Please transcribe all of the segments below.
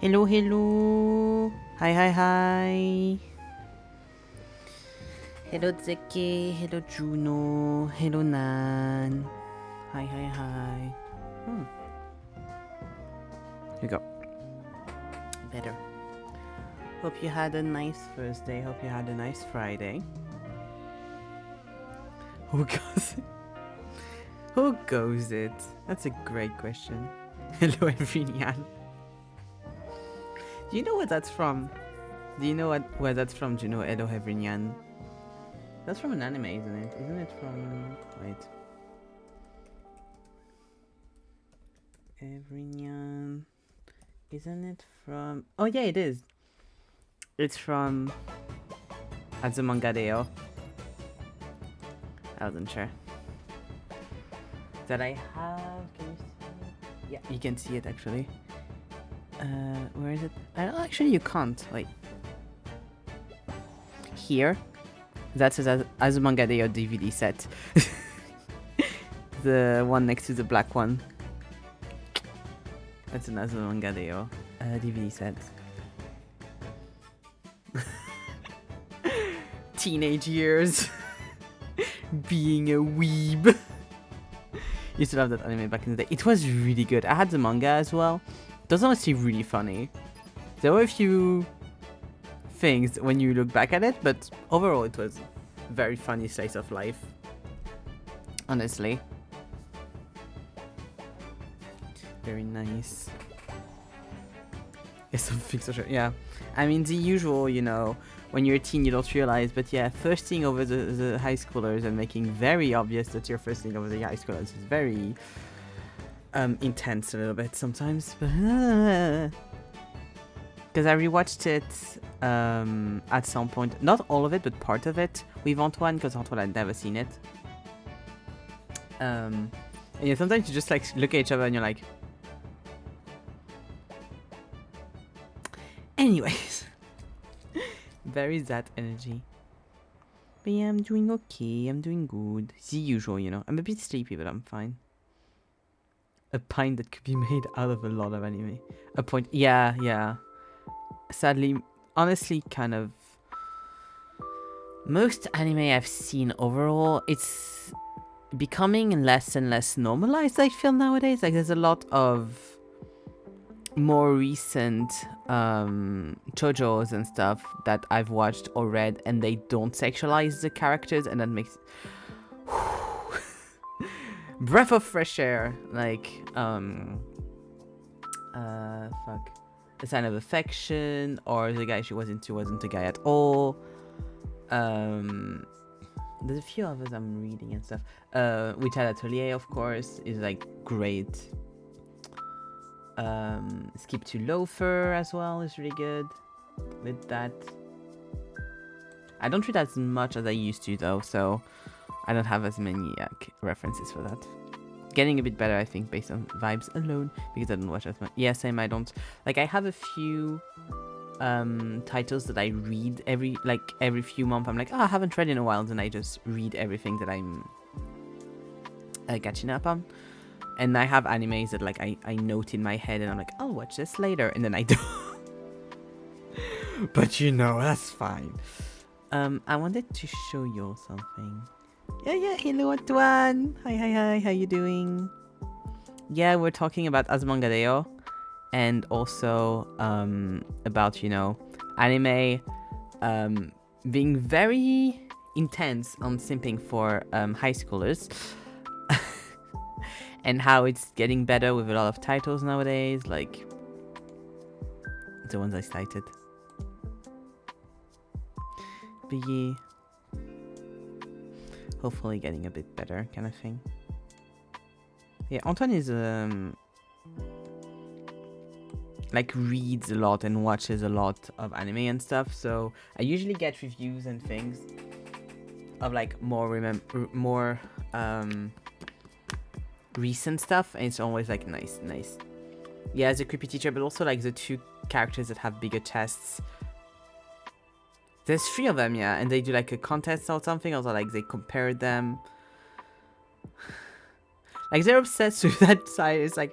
Hello, hello. Hi, hi, hi. Hello, Zeke. Hello, Juno. Hello, Nan. Hi, hi, hi. Here we go. Better. Hope you had a nice Thursday. Hope you had a nice Friday. Who goes it? Who goes it? That's a great question. Hello, everyone. Do you know what that's from? Do you know where that's from? Do you know Hello, everyone? That's from an anime, isn't it? Isn't it from... Wait. Everyone... Isn't it from... Oh yeah, it is. It's from... Azumangadeo. I wasn't sure. That I have... Can you see it? Yeah, you can see it actually. Where is it? Actually, you can't. Wait. Here. That's an Azumangadeo DVD set. The one next to the black one. That's an Azumangadeo DVD set. Teenage years. Being a weeb. Used to love that anime back in the day. It was really good. I had the manga as well. It was honestly really funny. There were a few things when you look back at it, but overall it was a very funny slice of life. Honestly. Very nice. Yeah, something social. Yeah. I mean, the usual, you know, when you're a teen you don't realize, but yeah, thirsting over the high schoolers and making very obvious that you're thirsting over the high schoolers is very intense a little bit sometimes. Because I rewatched it at some point, not all of it, but part of it with Antoine, because Antoine had never seen it. And yeah, sometimes you just like look at each other and you're like, anyways. Very that energy. But yeah, I'm doing okay. I'm doing good. The usual, you know. I'm a bit sleepy, but I'm fine. A pint that could be made out of a lot of anime. A point. Yeah, yeah. Sadly, honestly, kind of. Most anime I've seen overall, it's becoming less and less normalized, I feel, nowadays. Like, there's a lot of more recent JoJo's and stuff that I've watched or read, and they don't sexualize the characters, and that makes breath of fresh air. Like fuck, A Sign of Affection, or the guy she was into wasn't a guy at all. There's a few others I'm reading and stuff. Without Atelier, of course, is like great. Skip to Loafer as well is really good with that. I don't read as much as I used to though, so I don't have as many references for that. Getting a bit better, I think, based on vibes alone, because I don't watch as much. Yeah, same, I don't. Like, I have a few titles that I read every few months. I'm like, oh, I haven't read in a while, then I just read everything that I'm catching up on. And I have animes that like I note in my head and I'm like, I'll watch this later, and then I don't. But you know, that's fine. I wanted to show you all something. Yeah, hello Antoine. Hi, how you doing? Yeah, we're talking about Azumangadeo and also about, you know, anime being very intense on simping for high schoolers. And how it's getting better with a lot of titles nowadays, like the ones I cited. But yeah, hopefully getting a bit better, kind of thing. Yeah, Antoine is like reads a lot and watches a lot of anime and stuff, so I usually get reviews and things of like more recent stuff, and it's always like nice. Yeah, as a creepy teacher, but also like the two characters that have bigger chests. There's 3 of them, yeah, and they do like a contest or something, also like they compare them. Like they're obsessed with that side. It's like,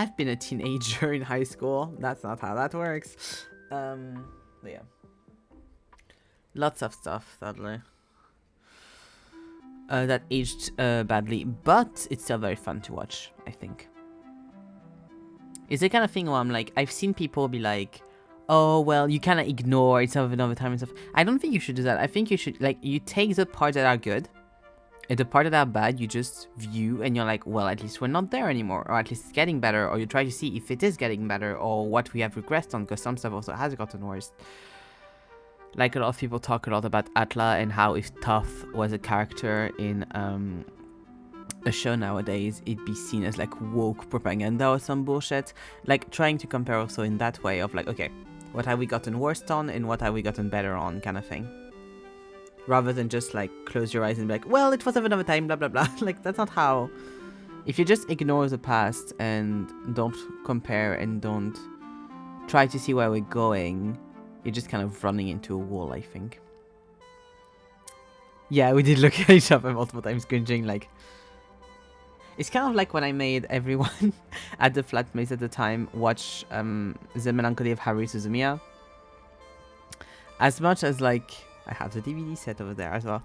I've been a teenager in high school. That's not how that works. But yeah. Lots of stuff, sadly. That aged badly, but it's still very fun to watch, I think. It's the kind of thing where I'm like, I've seen people be like, oh, well, you kind of ignore it some of another time and stuff. I don't think you should do that. I think you should, like, you take the parts that are good, and the part that are bad, you just view, and you're like, well, at least we're not there anymore, or at least it's getting better, or you try to see if it is getting better, or what we have regressed on, because some stuff also has gotten worse. Like, a lot of people talk a lot about Atla and how if Toph was a character in a show nowadays, it'd be seen as like woke propaganda or some bullshit. Like, trying to compare also in that way of like, okay, what have we gotten worse on and what have we gotten better on, kind of thing. Rather than just like close your eyes and be like, well, it was of another time, blah blah blah. Like, that's not how. If you just ignore the past and don't compare and don't try to see where we're going, you're just kind of running into a wall, I think. Yeah, we did look at each other multiple times, cringing. Like, it's kind of like when I made everyone at the flatmates at the time watch The Melancholy of Haruhi Suzumiya. As much as like, I have the DVD set over there as well.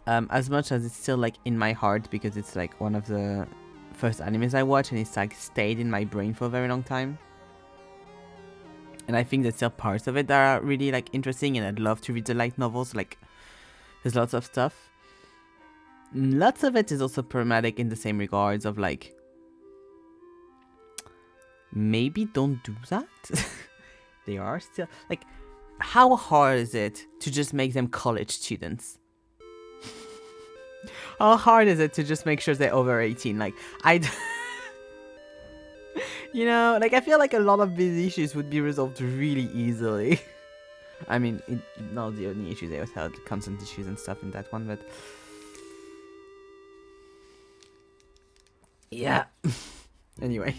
As much as it's still like in my heart because it's like one of the first animes I watched and it's like stayed in my brain for a very long time. And I think there's still parts of it that are really like interesting, and I'd love to read the light novels. Like, there's lots of stuff. Lots of it is also problematic in the same regards of like, maybe don't do that. They are still like, how hard is it to just make them college students? How hard is it to just make sure they're over 18? Like, you know, like, I feel like a lot of these issues would be resolved really easily. I mean, not the only issues, they always had consent issues and stuff in that one, but yeah. Anyway.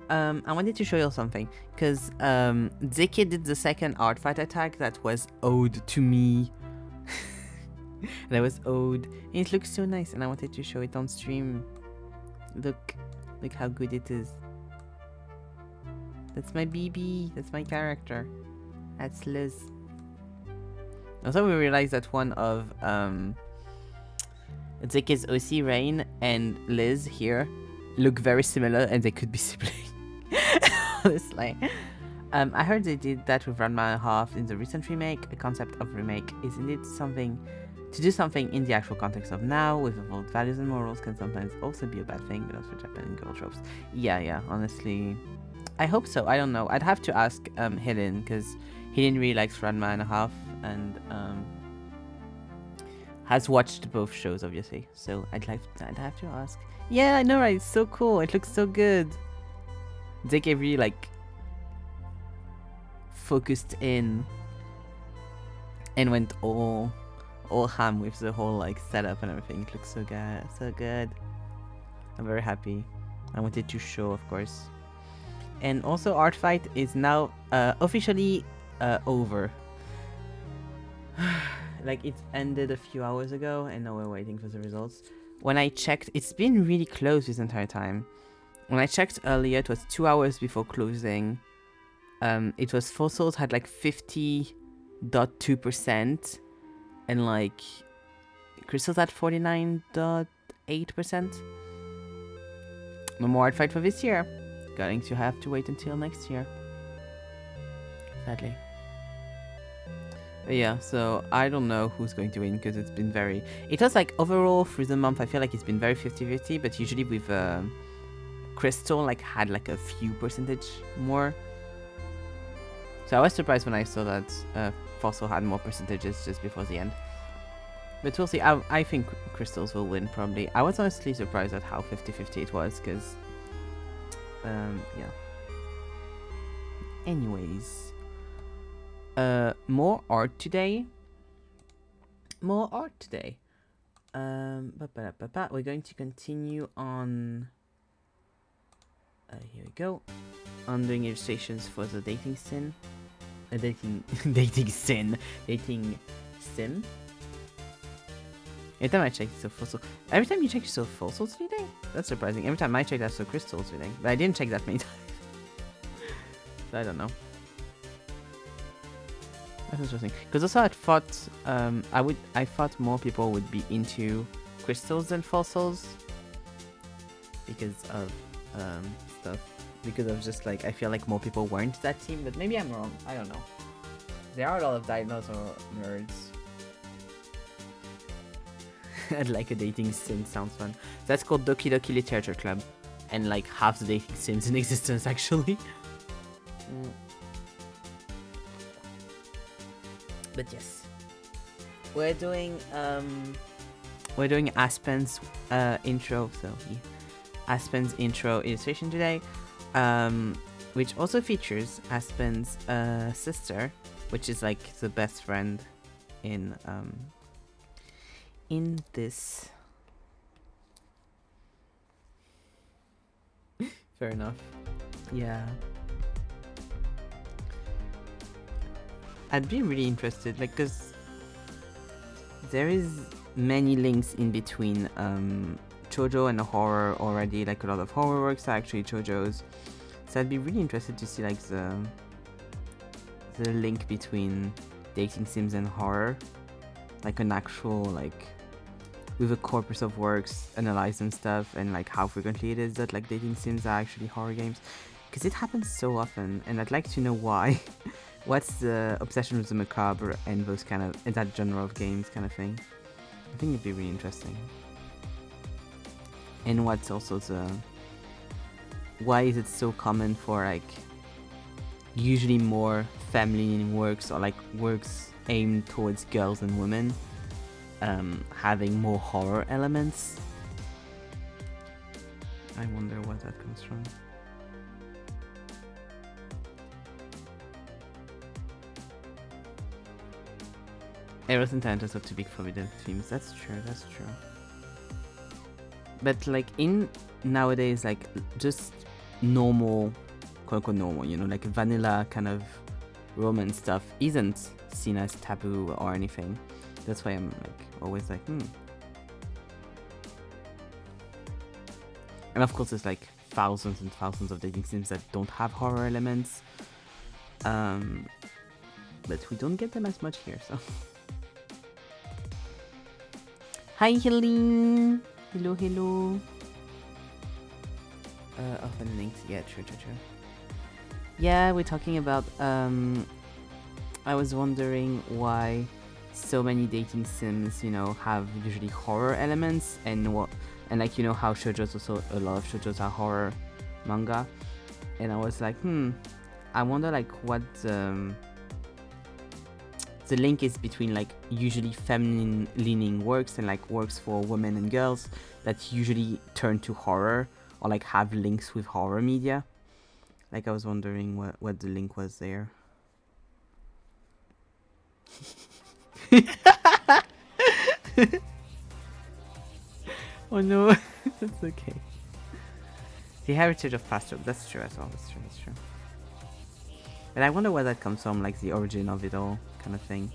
I wanted to show you something, because Zeki did the second art fight attack that was owed to me. That was owed, and it looks so nice, and I wanted to show it on stream. Look how good it is. That's my BB, that's my character. That's Liz. Also, we realized that one of Zeki's OC Rain and Liz here look very similar, and they could be siblings. Honestly. I heard they did that with Ranma and a Half in the recent remake. A concept of remake is indeed something to do something in the actual context of now with evolved values and morals can sometimes also be a bad thing, but also for Japan and girl tropes. Yeah, honestly. I hope so. I don't know. I'd have to ask Hidden, because Hidden really likes Ranma and a Half and has watched both shows, obviously. So I'd have to ask. Yeah, I know, right? It's so cool. It looks so good. Zeke really like focused in and went all ham with the whole like setup and everything. It looks so good, so good. I'm very happy. I wanted to show, of course. And also, Art Fight is now officially over. Like, it ended a few hours ago, and now we're waiting for the results. When I checked, it's been really close this entire time. When I checked earlier, it was 2 hours before closing. It was Full Souls had like 50.2%, and like Crystal's at 49.8%. No more Art Fight for this year. Going to have to wait until next year, sadly. But yeah, so I don't know who's going to win, because it's been very... It was like, overall, through the month, I feel like it's been very 50-50, but usually with Crystal, like, had like a few percentage more. So I was surprised when I saw that Fossil had more percentages just before the end. But we'll see. I think Crystals will win, probably. I was honestly surprised at how 50-50 it was, because... yeah. Anyways. More art today. We're going to continue on... here we go. On doing illustrations for the dating sim. Dating sim. Every time I check, it's a fossil. Every time you check, it's a fossils reading? That's surprising. Every time I check, that's a crystals reading. But I didn't check that many times. So I don't know. That's interesting. Because also I thought, I thought more people would be into crystals than fossils. Because of, stuff. Because of just like, I feel like more people weren't that team. But maybe I'm wrong. I don't know. There are a lot of dinosaur nerds. I'd like a dating sim, sounds fun. That's called Doki Doki Literature Club. And like half the dating sims in existence actually. But yes. We're doing Aspen's intro, so Aspen's intro illustration today. Which also features Aspen's sister, which is like the best friend in this. Fair enough. Yeah. I'd be really interested, like, cause there is many links in between shoujo and horror already. Like a lot of horror works are actually shoujos. So I'd be really interested to see like the link between dating sims and horror, like an actual like with a corpus of works, analyze and stuff, and like how frequently it is that like dating sims are actually horror games, because it happens so often, and I'd like to know why. What's the obsession with the macabre and those kind of, and that genre of games kind of thing? I think it'd be really interesting. And what's also the, why is it so common for like usually more feminine works or like works aimed towards girls and women having more horror elements? I wonder where that comes from. Everything talented up to big forbidden themes. That's true, that's true. But like in nowadays, like just normal, quote unquote normal, you know, like vanilla kind of romance stuff isn't seen as taboo or anything. That's why I'm like always like, And of course there's like thousands and thousands of dating sims that don't have horror elements. But we don't get them as much here, so. Hi Helene! Hello, hello. Open links. Yeah, true. Yeah, we're talking about, I was wondering why so many dating sims, you know, have usually horror elements, and like, you know, how shoujos also, a lot of shoujos are horror manga. And I was like, I wonder like what the link is between like usually feminine leaning works and like works for women and girls that usually turn to horror or like have links with horror media. Like I was wondering what the link was there. Oh no, that's okay. The heritage of past jokes, that's true as well, that's true. But I wonder where that comes from, like the origin of it all kind of thing.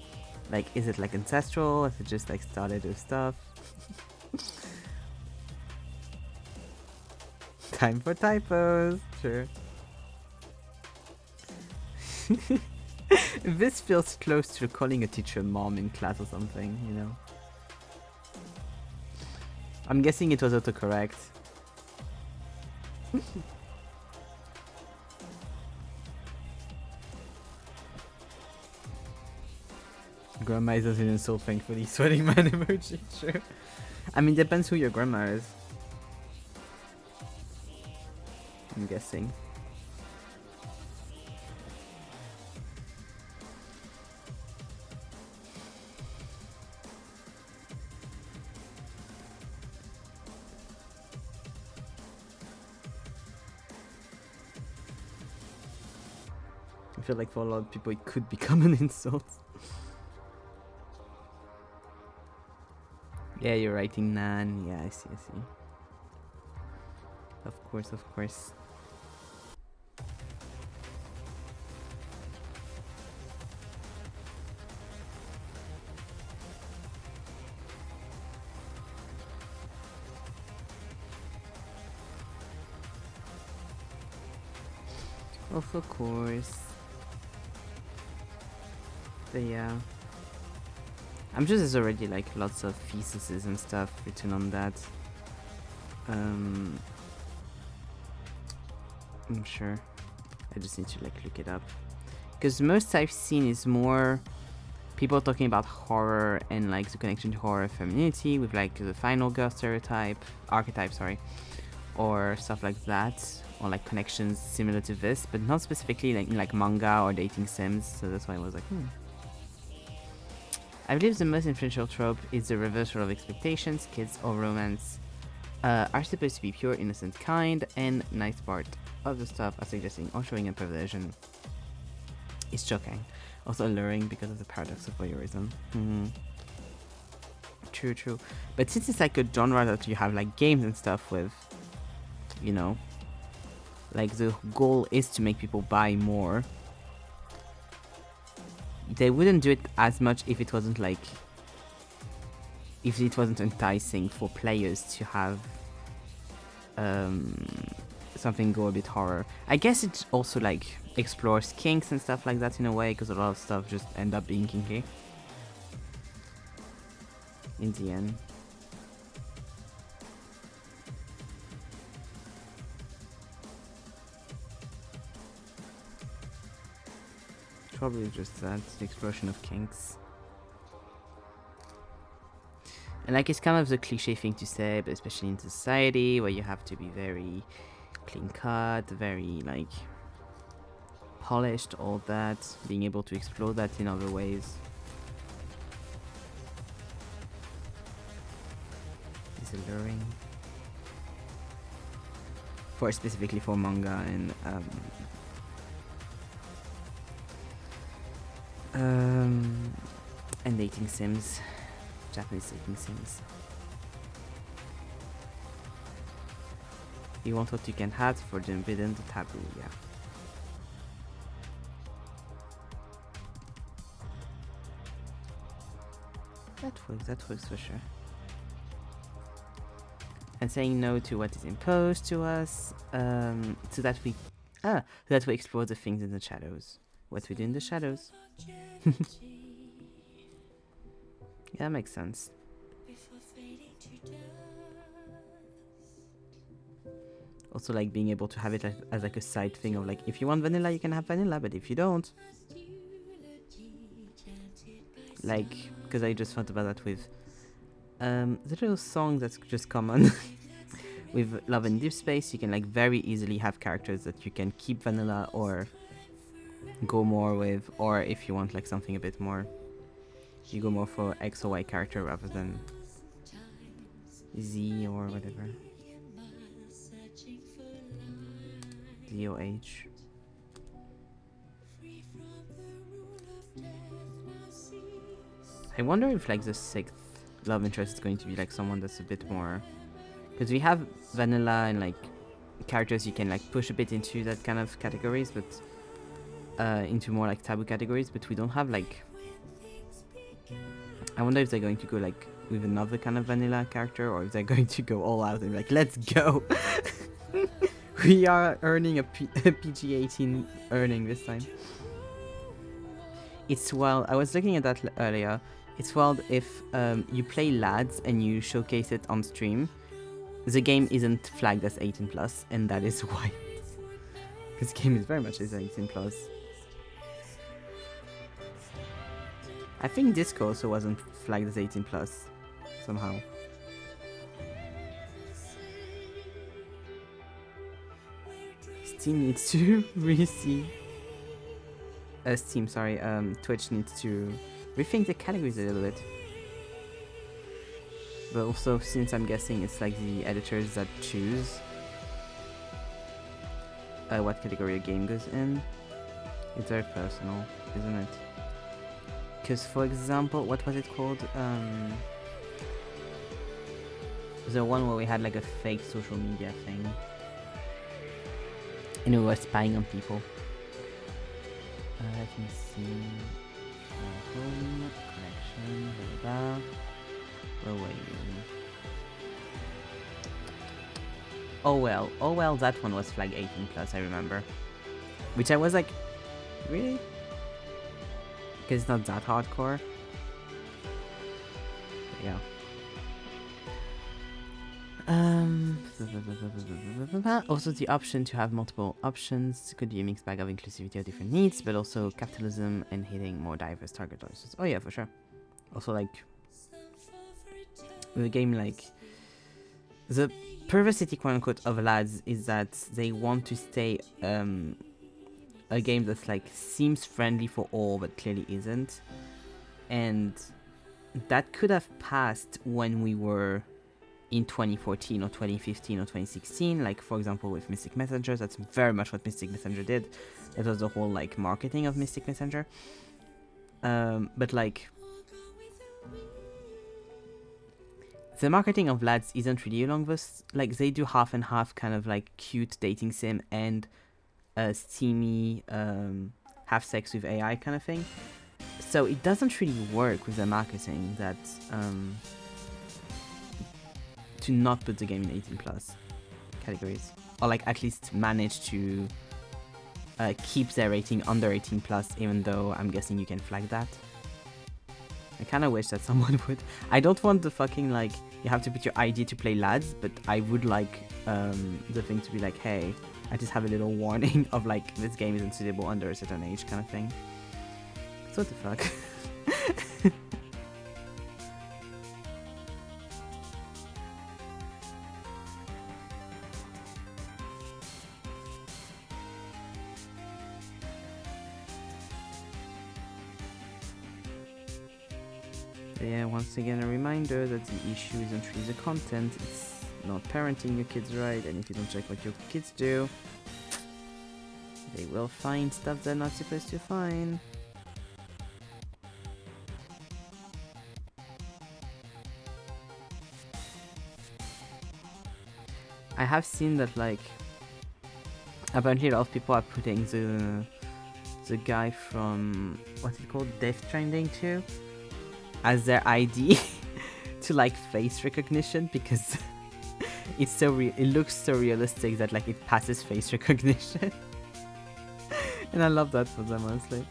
Like, is it like ancestral? Is it just like started with stuff? Time for typos, sure. This feels close to calling a teacher mom in class or something, you know? I'm guessing it was autocorrect. Grandma is an insult, thankfully. Sweating man emoji, sure. I mean, depends who your grandma is. I'm guessing. I feel like for a lot of people it could become an insult. Yeah, you're writing Nan. Yeah, I see. Of course. Of course. But yeah. I'm sure there's already like lots of theses and stuff written on that. I'm sure. I just need to like look it up. Because most I've seen is more people talking about horror and like the connection to horror femininity with like the final girl archetype, sorry, or stuff like that, or like connections similar to this, but not specifically like in like manga or dating sims. So that's why I was like, I believe the most influential trope is the reversal of expectations. Kids or romance are supposed to be pure, innocent, kind, and nice part of the stuff are suggesting or showing a perversion. It's shocking. Also alluring because of the paradox of voyeurism. True. But since it's like a genre that you have like games and stuff with, you know, like the goal is to make people buy more, they wouldn't do it as much if it wasn't like, if it wasn't enticing for players to have something go a bit horror. I guess it also like explores kinks and stuff like that in a way, because a lot of stuff just end up being kinky in the end. Probably just that, the explosion of kinks. And like it's kind of the cliche thing to say, but especially in society where you have to be very clean cut, very like polished, all that, being able to explore that in other ways is alluring. Specifically for manga and dating sims, Japanese dating sims. You want what you can have for them within the taboo, yeah. That works for sure. And saying no to what is imposed to us, so that we explore the things in the shadows. What we do in the shadows. Yeah, that makes sense. Also, like being able to have it as like a side thing of like, if you want vanilla, you can have vanilla, but if you don't, like, because I just thought about that with the little song that's just common with Love and Deep Space. You can like very easily have characters that you can keep vanilla or go more with, or if you want like something a bit more, you go more for X or Y character rather than Z or whatever. Z or H. I wonder if like the 6th love interest is going to be like someone that's a bit more, because we have vanilla and like characters you can like push a bit into that kind of categories, but into more like taboo categories, but we don't have like, I wonder if they're going to go like with another kind of vanilla character, or if they're going to go all out and be like, let's go. We are earning a PG-18 earning this time. It's wild. I was looking at that earlier. It's wild if you play lads and you showcase it on stream, the game isn't flagged as 18+, and that is why. This game is very much as 18+. I think Disco also wasn't flagged as 18+ somehow. Steam needs to Twitch needs to rethink the categories a little bit. But also, since I'm guessing it's like the editors that choose what category a game goes in, it's very personal, isn't it? Because, for example, what was it called? The one where we had like a fake social media thing, and we were spying on people. Let me see. Home, collection, blah blah blah. Where were you? Oh well, that one was flag 18+, I remember. which I was like, really? Because it's not that hardcore. But yeah. Also the option to have multiple options could be a mixed bag of inclusivity of different needs, but also capitalism and hitting more diverse target audiences. Oh yeah, for sure. Also like with a game like the perversity quote unquote of lads is that they want to stay a game that's like seems friendly for all but clearly isn't, and that could have passed when we were in 2014 or 2015 or 2016, like for example with Mystic Messenger. That's very much what Mystic Messenger did. It was the whole like marketing of Mystic Messenger. But like the marketing of lads isn't really along this. Like they do half and half, kind of like cute dating sim and steamy have sex with AI kind of thing. So it doesn't really work with the marketing that to not put the game in 18 plus categories, or like at least manage to keep their rating under 18 plus, even though I'm guessing you can flag that. I kind of wish that someone would. I don't want the fucking like you have to put your ID to play lads, but I would like the thing to be like, hey, I just have a little warning of like this game isn't suitable under a certain age kind of thing. So what the fuck? Yeah, once again a reminder that the issue isn't really the content, it's not parenting your kids right, and if you don't check what your kids do, they will find stuff they're not supposed to find. I have seen that like apparently a lot of people are putting the guy from what's it called, Death Stranding 2 as their ID to like face recognition, because it's so it looks so realistic that like it passes face recognition. And I love that for them, honestly.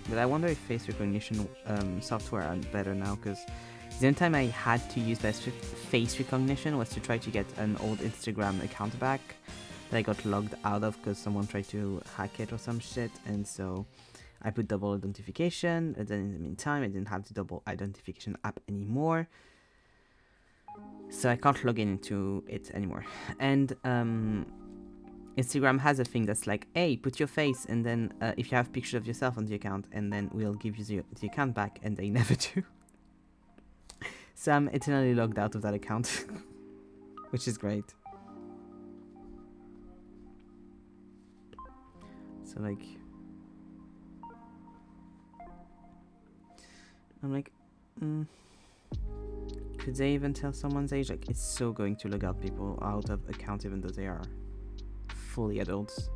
But I wonder if face recognition software are better now, because the only time I had to use face recognition was to try to get an old Instagram account back that I got logged out of because someone tried to hack it or some shit, and so I put double identification, and then in the meantime I didn't have the double identification app anymore, so I can't log into it anymore. And Instagram has a thing that's like, hey, put your face, and then if you have pictures of yourself on the account, and then we'll give you the account back, and they never do. So I'm eternally logged out of that account, which is great. So like, I'm like, could they even tell someone's age? Like, it's so going to log out people out of account even though they are fully adults.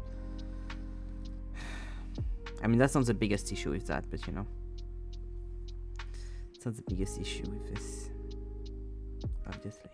I mean, that's not the biggest issue with that, but you know, it's not the biggest issue with this, obviously.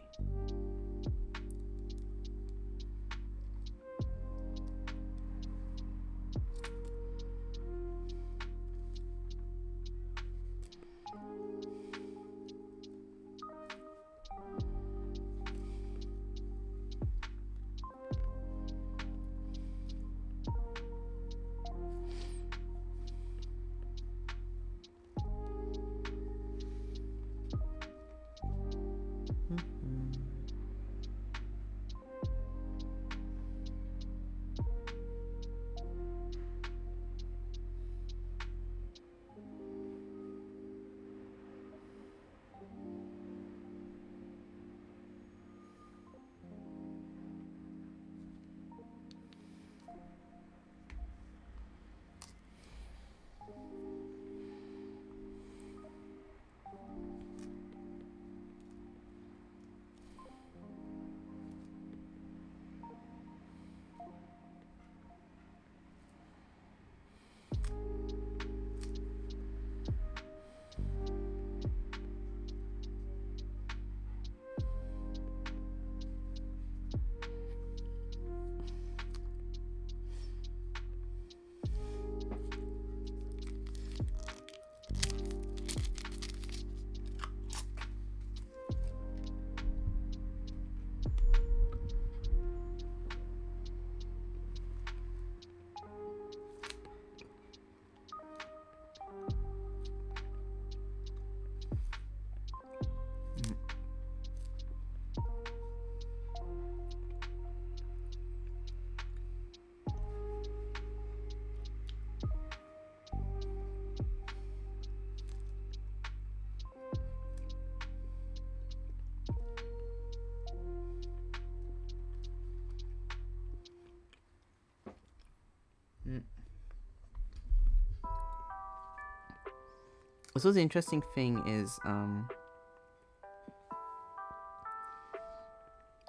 Also, the interesting thing is,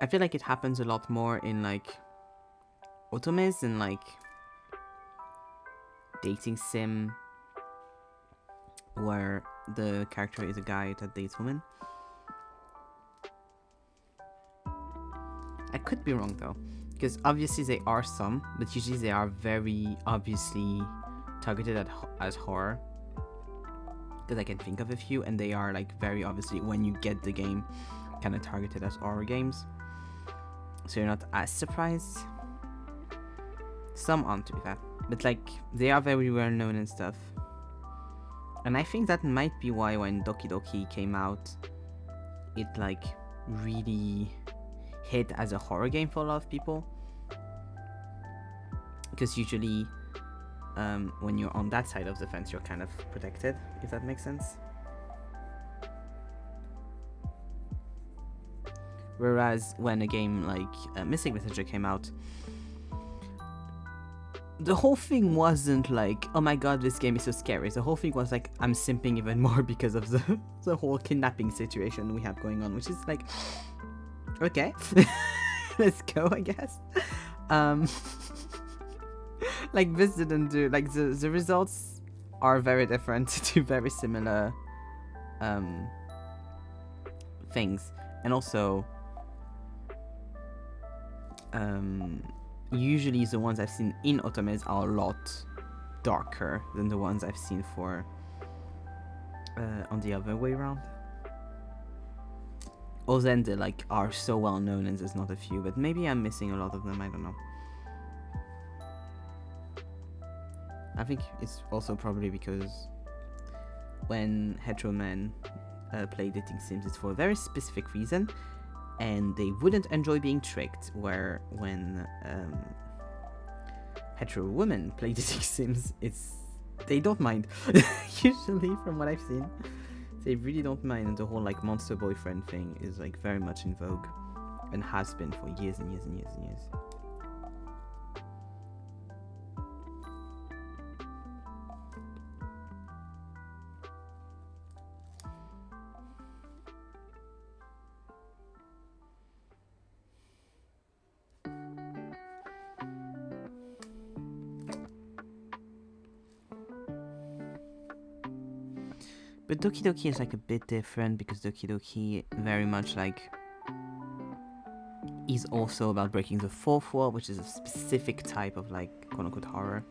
I feel like it happens a lot more in like otomes and like dating sim, where the character is a guy that dates women. I could be wrong though, because obviously there are some, but usually they are very obviously targeted at as horror. Because I can think of a few, and they are like very obviously, when you get the game, kind of targeted as horror games. So you're not as surprised. Some aren't, to be fair, but like they are very well known and stuff. And I think that might be why when Doki Doki came out, it like really hit as a horror game for a lot of people. Because usually, when you're on that side of the fence, you're kind of protected, if that makes sense. Whereas when a game like Mystic Messenger came out, the whole thing wasn't like, oh my god, this game is so scary. The whole thing was like, I'm simping even more because of the whole kidnapping situation we have going on, which is like, okay, let's go, I guess. Like this didn't do, like the results are very different to very similar things. And also, usually the ones I've seen in otomes are a lot darker than the ones I've seen for on the other way around. Or then they like are so well known and there's not a few, but maybe I'm missing a lot of them, I don't know. I think it's also probably because when hetero men play dating sims, it's for a very specific reason, and they wouldn't enjoy being tricked, where when hetero women play dating sims, they don't mind. Usually, from what I've seen, they really don't mind, and the whole like monster boyfriend thing is like very much in vogue, and has been for years and years and years and years. But Doki Doki is like a bit different, because Doki Doki very much like is also about breaking the fourth wall, which is a specific type of like quote unquote horror.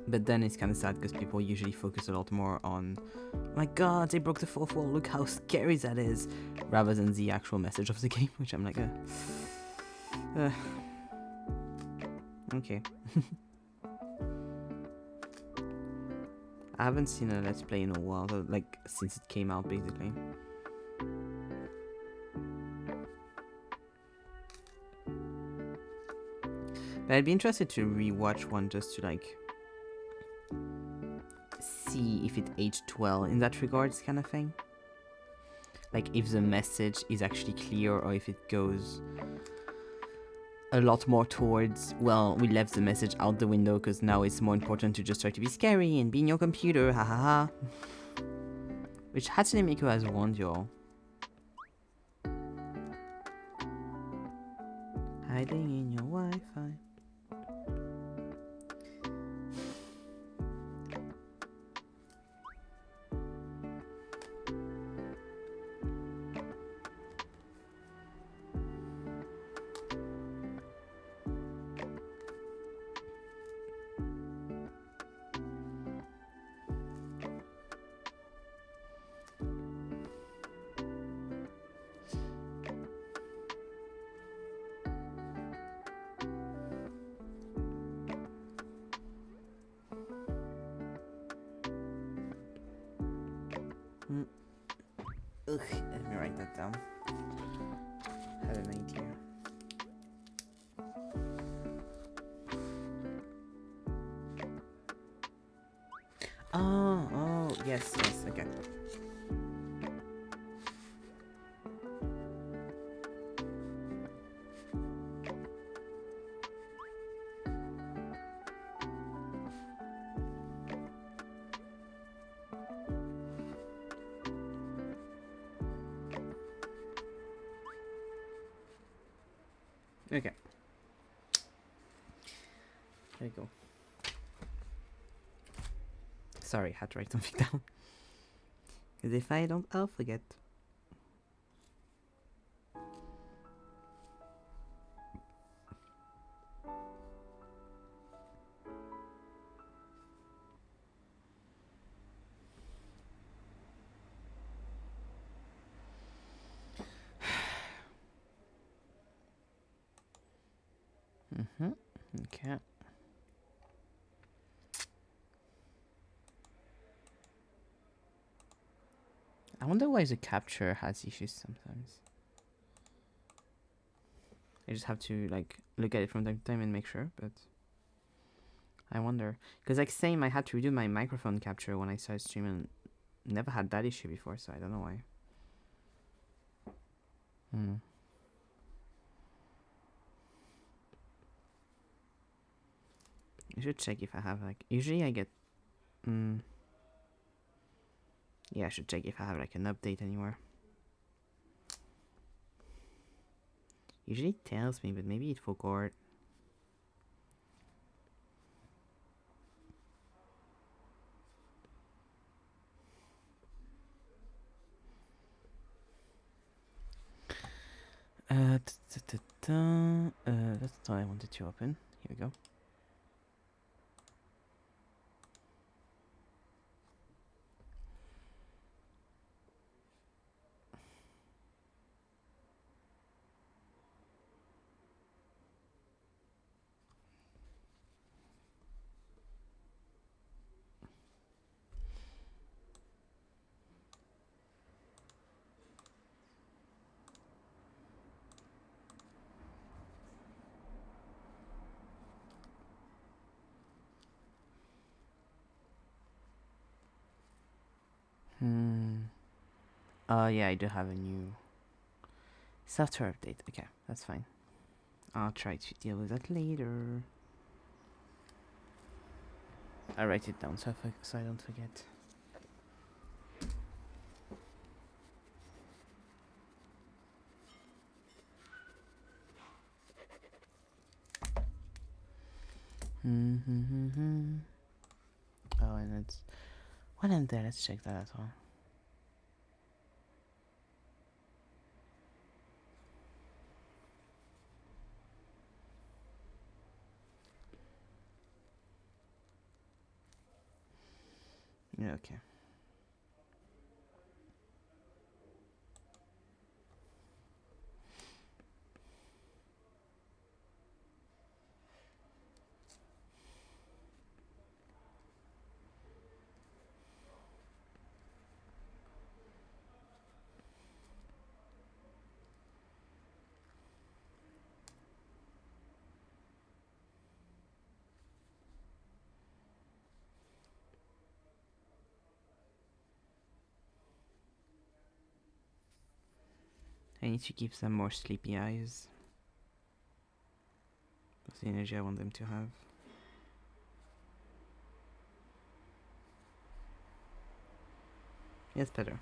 But then it's kind of sad because people usually focus a lot more on, oh my god, they broke the fourth wall, look how scary that is, rather than the actual message of the game, which I'm like, okay. I haven't seen a Let's Play in a while, like since it came out, basically. But I'd be interested to rewatch one just to like see if it aged well in that regards, kind of thing. Like if the message is actually clear, or if it goes a lot more towards, well, we left the message out the window because now it's more important to just try to be scary and be in your computer, ha ha ha. Which Hatsune Miku has warned y'all. Hiding in your Wi-Fi. Ugh, let me write that down. Had an idea. Oh, yes, okay. Okay. There you go. Sorry, I had to write something down. Because if I don't, I'll forget. Okay. I wonder why the capture has issues sometimes. I just have to like look at it from time to time and make sure, but I wonder. Because like same, I had to redo my microphone capture when I started streaming. Never had that issue before, so I don't know why. I should check if I have like, usually I get, yeah, I should check if I have like an update anywhere. Usually it tells me, but maybe it forgot. That's all I wanted to open. Here we go. Yeah, I do have a new software update. Okay, that's fine. I'll try to deal with that later. I'll write it down so I don't forget. Oh, and it's what in there? Let's check that as well. Yeah, okay. I need to give them more sleepy eyes. That's the energy I want them to have. Yes, better.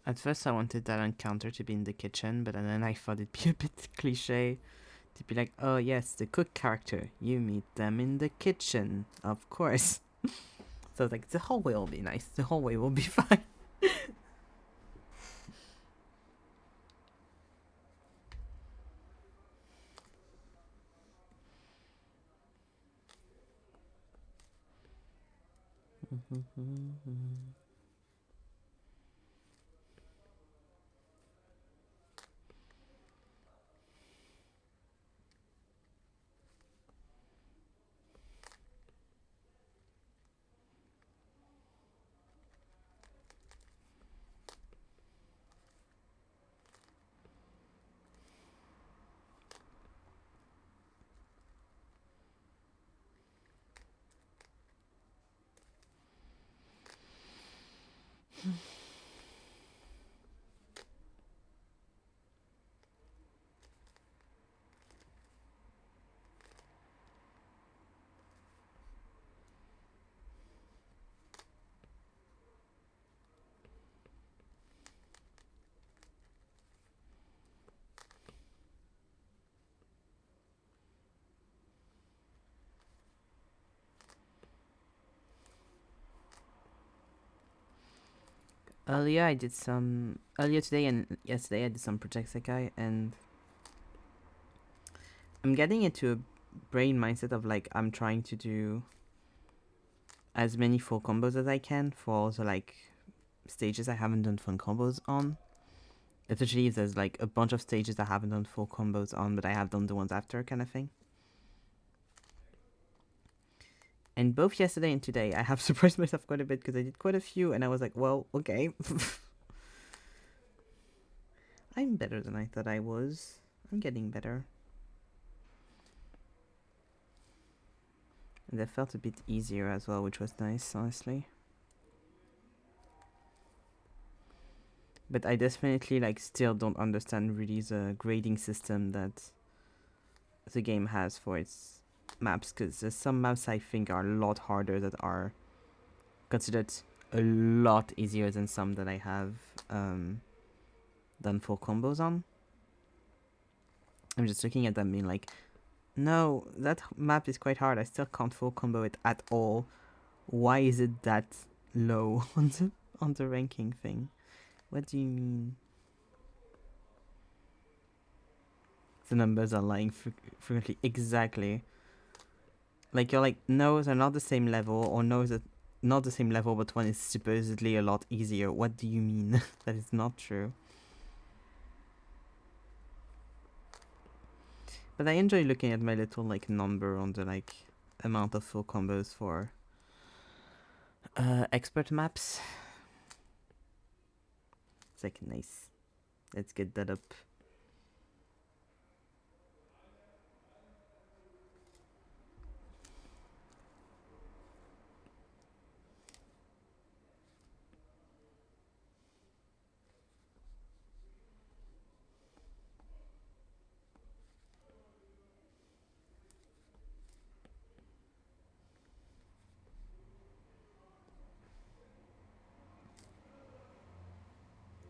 At first, I wanted that encounter to be in the kitchen, but then I thought it'd be a bit cliche to be like, oh yes, the cook character, you meet them in the kitchen, of course. So like, the hallway will be nice. The hallway will be fine. Earlier today and yesterday I did some Project Sekai, and I'm getting into a brain mindset of like I'm trying to do as many full combos as I can for also like stages I haven't done full combos on. Especially if there's like a bunch of stages I haven't done full combos on, but I have done the ones after, kind of thing. And both yesterday and today, I have surprised myself quite a bit because I did quite a few, and I was like, well, okay. I'm better than I thought I was. I'm getting better. And that felt a bit easier as well, which was nice, honestly. But I definitely like still don't understand really the grading system that the game has for its maps, because there's some maps I think are a lot harder that are considered a lot easier than some that I have done full combos on. I'm just looking at them being like, no, that map is quite hard. I still can't full combo it at all. Why is it that low on the ranking thing? What do you mean? The numbers are lying frequently. Exactly. Like you're like, no, they're not the same level, or no, they're not the same level, but one is supposedly a lot easier. What do you mean? That is not true. But I enjoy looking at my little like number on the like amount of full combos for expert maps. It's like nice. Let's get that up.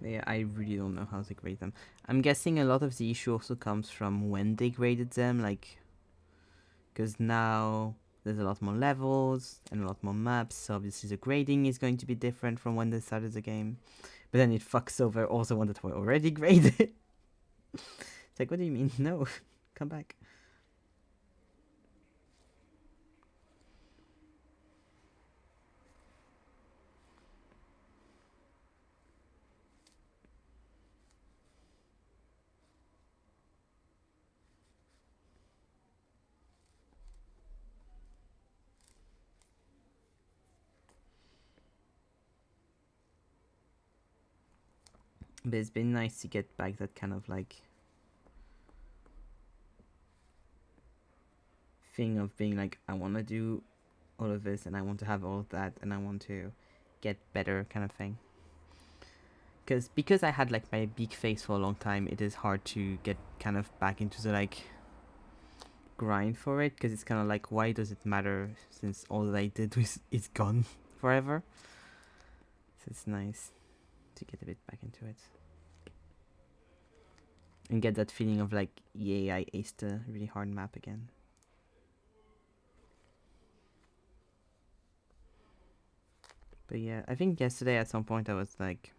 Yeah, I really don't know how to grade them. I'm guessing a lot of the issue also comes from when they graded them, like, because now there's a lot more levels and a lot more maps, so obviously the grading is going to be different from when they started the game. But then it fucks over all the ones that were already graded. It's like, what do you mean? No, come back. But it's been nice to get back that kind of like thing of being like, I want to do all of this and I want to have all of that and I want to get better, kind of thing. Because I had like my big face for a long time, it is hard to get kind of back into the like grind for it, because it's kind of like, why does it matter since all that I did was is gone forever. So it's nice to get a bit back into it and get that feeling of like, yay, I aced a really hard map again. But yeah, I think yesterday at some point I was like,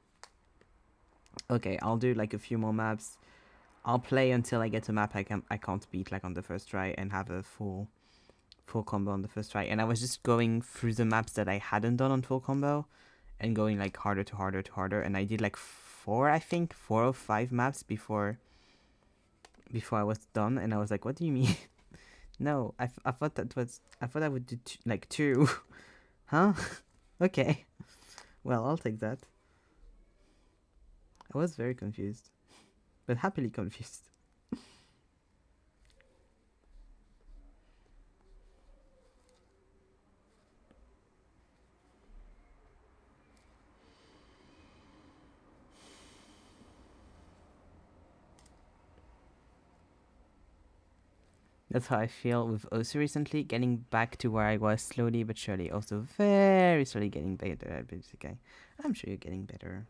okay, I'll do like a few more maps. I'll play until I get a map I can't beat like on the first try and have a full full combo on the first try, and I was just going through the maps that I hadn't done on full combo, and going like harder to harder to harder, and I did like 4 or 5 maps before I was done, and I was like, what do you mean? No, I thought I would do like 2. Huh? Okay. Well, I'll take that. I was very confused, but happily confused. That's how I feel with Osu recently, getting back to where I was slowly but surely. Also very slowly getting better at PGCK. I'm sure you're getting better.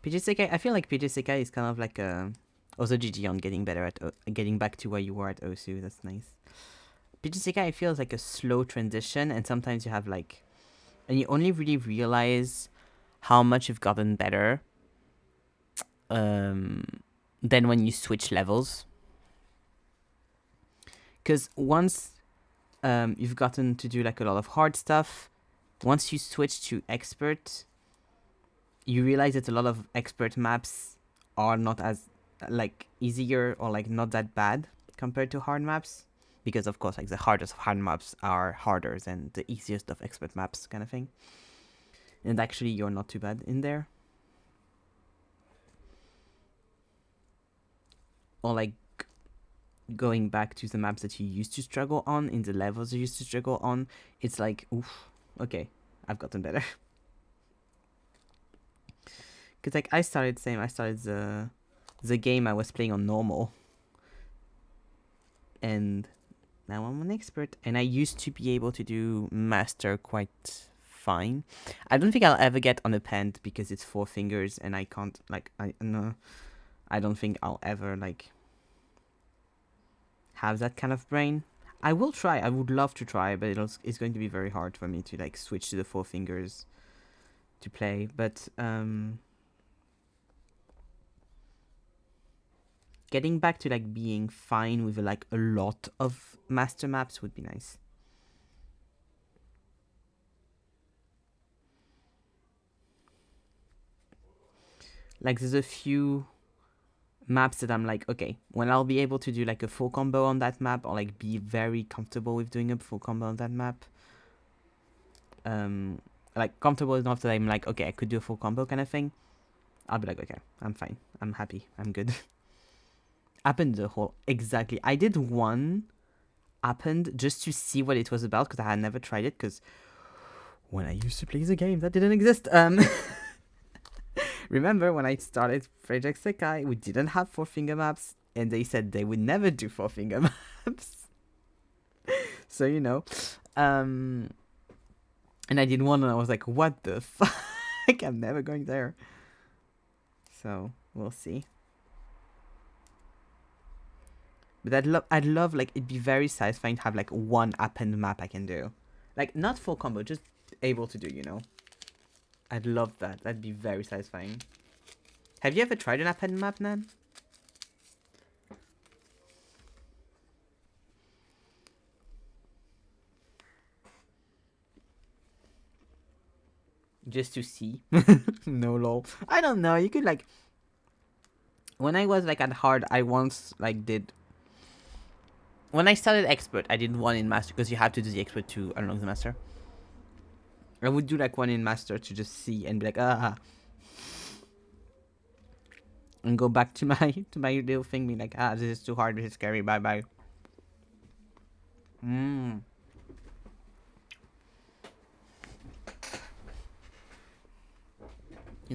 PGCK, I feel like PGCK is kind of like also GG on getting better at getting back to where you were at Osu. That's nice. PGCK feels like a slow transition, and sometimes you have like, and you only really realize how much you've gotten better than when you switch levels. Because once you've gotten to do like a lot of hard stuff, once you switch to expert, you realize that a lot of expert maps are not as like easier or like not that bad compared to hard maps, because of course like the hardest of hard maps are harder than the easiest of expert maps, kind of thing. And actually you're not too bad in there. Or like going back to the maps that you used to struggle on, in the levels you used to struggle on, it's like, oof, okay, I've gotten better. Because like I started the game I was playing on normal, and now I'm an expert, and I used to be able to do master quite fine. I don't think I'll ever get on a pent because it's 4 fingers, and I can't like I don't think I'll ever like have that kind of brain. I will try. I would love to try, but it's going to be very hard for me to like switch to the 4 fingers to play. But getting back to like being fine with like a lot of master maps would be nice. Like there's a few maps that I'm like, okay, when I'll be able to do like a full combo on that map, or like be very comfortable with doing a full combo on that map. Like comfortable enough that I'm like, okay, I could do a full combo kind of thing. I'll be like, okay, I'm fine. I'm happy. I'm good. Happened the whole exactly. I did one happened just to see what it was about, because I had never tried it, because when I used to play the game that didn't exist. Remember when I started Project Sekai, we didn't have 4 finger maps, and they said they would never do 4 finger maps. So you know, and I did one, and I was like, what the fuck? I'm never going there. So we'll see. But I'd love like, it'd be very satisfying to have like one append map I can do, like not full combo, just able to do, you know. I'd love that. That'd be very satisfying. Have you ever tried an append map, Nan? Just to see? No lol. I don't know. You could like, when I was like at hard, I once like did. When I started expert, I did one in master, because you have to do the expert to unlock the master. I would do like one in master to just see and be like, and go back to my little thing, being like, this is too hard, this is scary, bye bye. In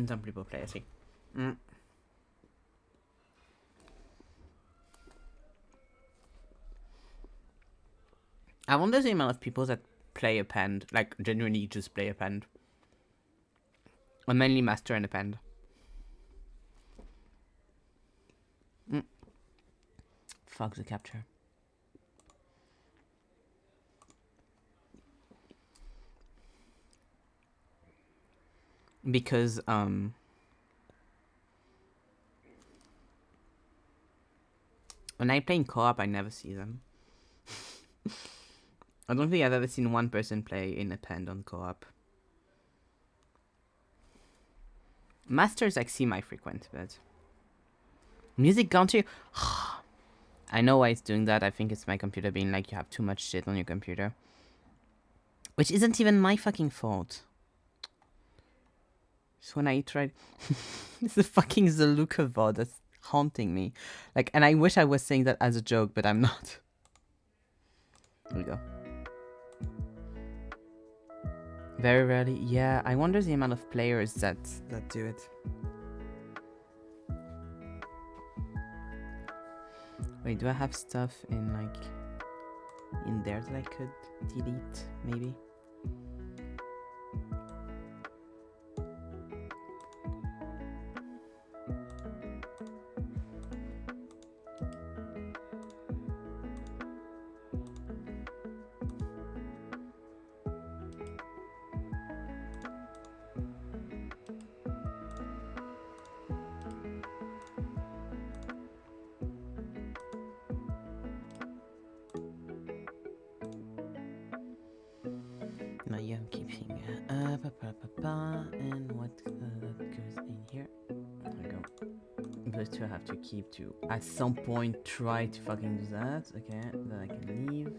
some people play, I see. I wonder the amount of people that play append, like genuinely just play append. Or mainly master and append. Fuck the capture. Because When I play in co-op, I never see them. I don't think I've ever seen one person play independent co-op. Masters like semi-frequent, but music gone too. I know why it's doing that. I think it's my computer being like, you have too much shit on your computer, which isn't even my fucking fault. So when I tried, it's the fucking Zaluka VOD that's haunting me. Like, and I wish I was saying that as a joke, but I'm not. Here we go. Very rarely. Yeah, I wonder the amount of players that do it. Wait, do I have stuff in like in there that I could delete? Maybe. No, yeah, I'm keeping and what goes in here? There we go. Those two I have to keep to at some point try to fucking do that. Okay, then I can leave.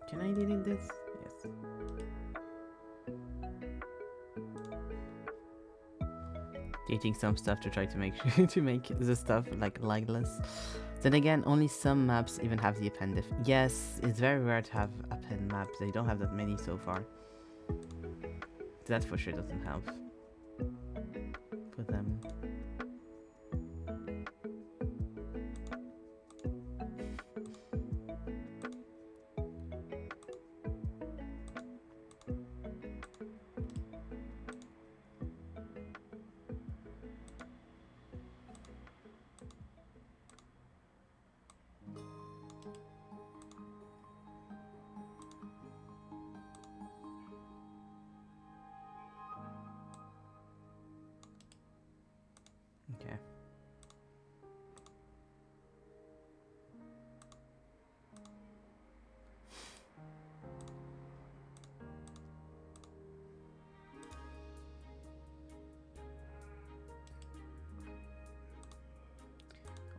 Can I delete this? Yes. Deleting some stuff to try to make to make the stuff like legless. Then again, only some maps even have the append. Yes, it's very rare to have append maps. They don't have that many so far. That for sure doesn't help for them. Okay.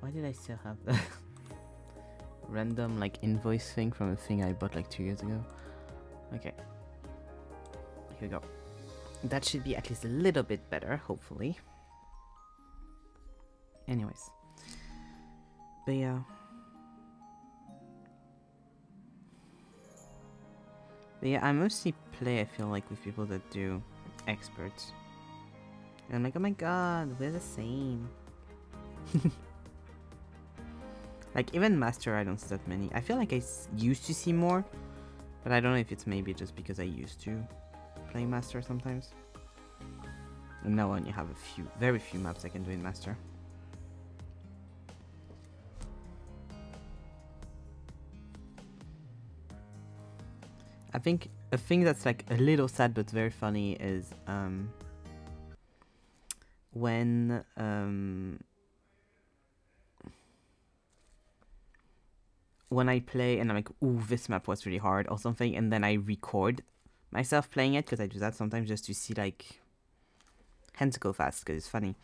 Why did I still have that random like invoice thing from a thing I bought like 2 years ago? Okay. Here we go. That should be at least a little bit better, hopefully. Anyways. But yeah. But yeah, I mostly play, I feel like, with people that do experts. And I'm like, oh my god, we're the same. Like, even Master, I don't see that many. I feel like I used to see more. But I don't know if it's maybe just because I used to play Master sometimes. And now I only have a few, very few maps I can do in Master. I think a thing that's like a little sad but very funny is when I play and I'm like, ooh, this map was really hard or something, and then I record myself playing it, because I do that sometimes just to see like hands go fast because it's funny.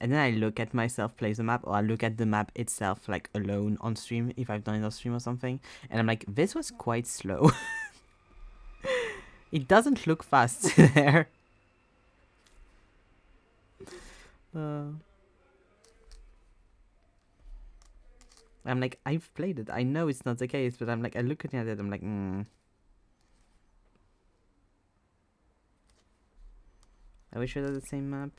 And then I look at myself play the map, or I look at the map itself like alone on stream if I've done it on stream or something, and I'm like, this was quite slow. It doesn't look fast there. I'm like, I've played it. I know it's not the case, but I'm like, I look at it, I'm like, Are we sure they're the same map?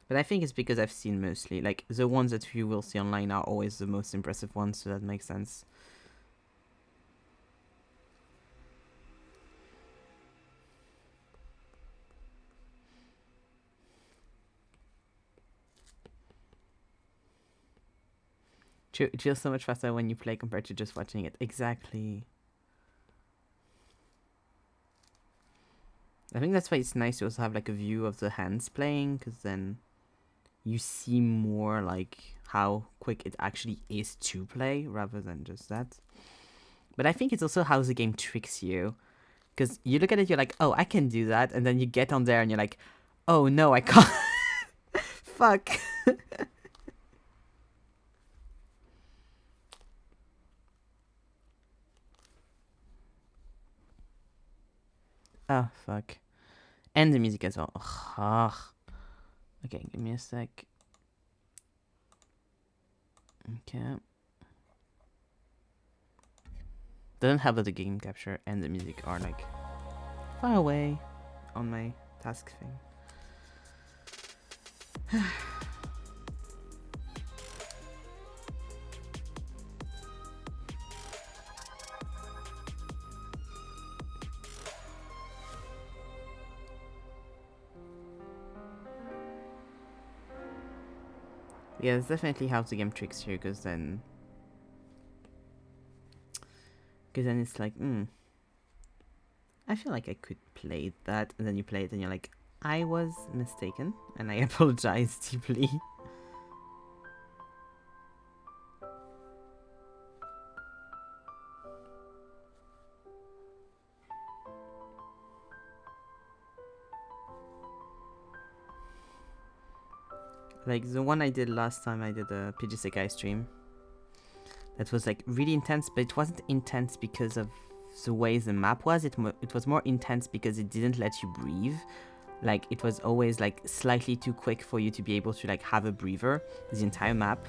But I think it's because I've seen mostly, like, the ones that you will see online are always the most impressive ones, so that makes sense. True, it feels so much faster when you play compared to just watching it. Exactly. I think that's why it's nice to also have like a view of the hands playing, because then you see more like how quick it actually is to play rather than just that. But I think it's also how the game tricks you, because you look at it, you're like, oh, I can do that, and then you get on there and you're like, oh no, I can't. Fuck. Oh, fuck. And the music as well. Ugh. Okay, give me a sec. Okay. Doesn't help that the game capture and the music are like far away on my task thing. Yeah, it's definitely how the game tricks you, because then it's like, I feel like I could play that, and then you play it and you're like, I was mistaken, and I apologize deeply. Like the one I did last time, I did a PG Sekai stream. That was like really intense, but it wasn't intense because of the way the map was. It was more intense because it didn't let you breathe. Like it was always like slightly too quick for you to be able to like have a breather the entire map.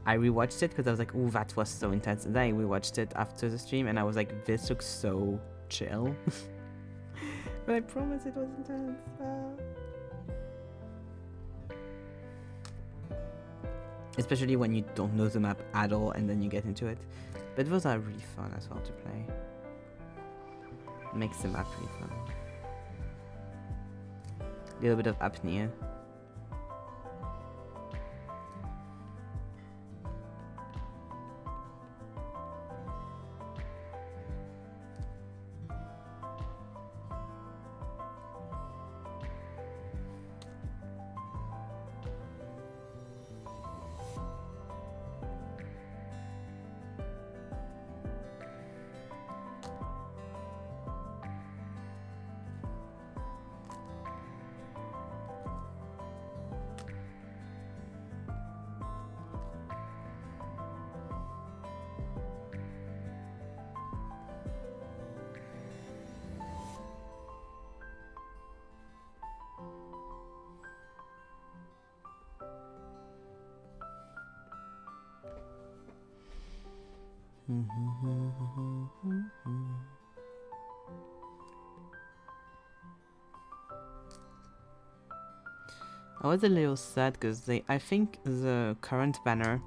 I rewatched it because I was like, oh, that was so intense. And then I rewatched it after the stream and I was like, this looks so chill. But I promise it was intense. Especially when you don't know the map at all and then you get into it. But those are really fun as well to play. Makes the map really fun. A little bit of apnea. I was a little sad because I think the current banner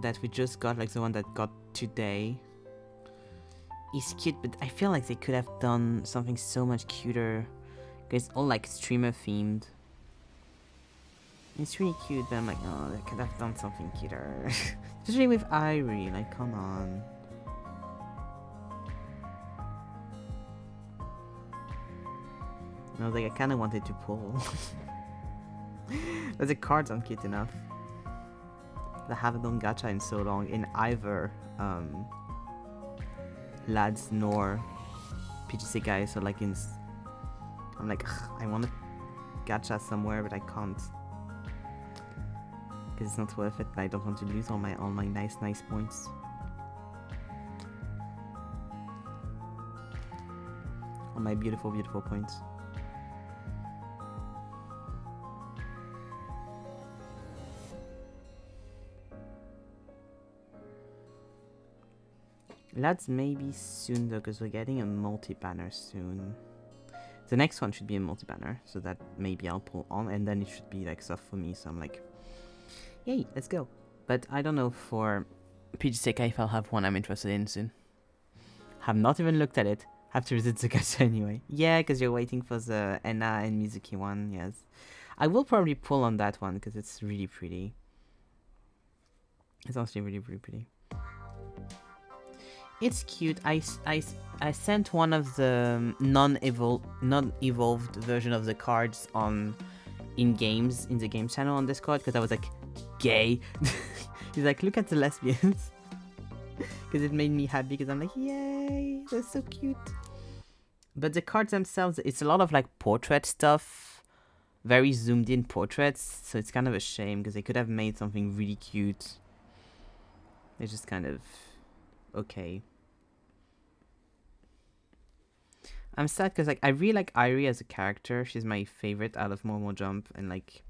that we just got, like the one that got today, is cute, but I feel like they could have done something so much cuter. It's all like streamer themed. It's really cute, but I'm like, oh, they could have done something cuter. Especially with Irie, like, come on. I was like, I kind of wanted to pull. But the cards aren't cute enough. I haven't done gacha in so long in either lads nor PGC guys. So like I'm like, ugh, I want to gacha somewhere, but I can't because it's not worth it. I don't want to lose all my nice points. All my beautiful points. Lads maybe soon though, because we're getting a multi-banner soon. The next one should be a multi-banner, so that maybe I'll pull on, and then it should be like stuff for me, so I'm like, yay, let's go. But I don't know for PGCK if I'll have one I'm interested in soon. Have not even looked at it. Have to visit the gacha anyway. Yeah, because you're waiting for the Enna and Mizuki one, yes. I will probably pull on that one, because it's really pretty. It's honestly really, really pretty. It's cute. I sent one of the non-evolved version of the cards on in the game channel on Discord because I was like, gay. He's like, look at the lesbians. Because it made me happy because I'm like, yay, they're so cute. But the cards themselves, it's a lot of like portrait stuff, very zoomed in portraits, so it's kind of a shame because they could have made something really cute. They're just kind of okay. I'm sad because like I really like Irie as a character. She's my favorite out of Momo Jump, and like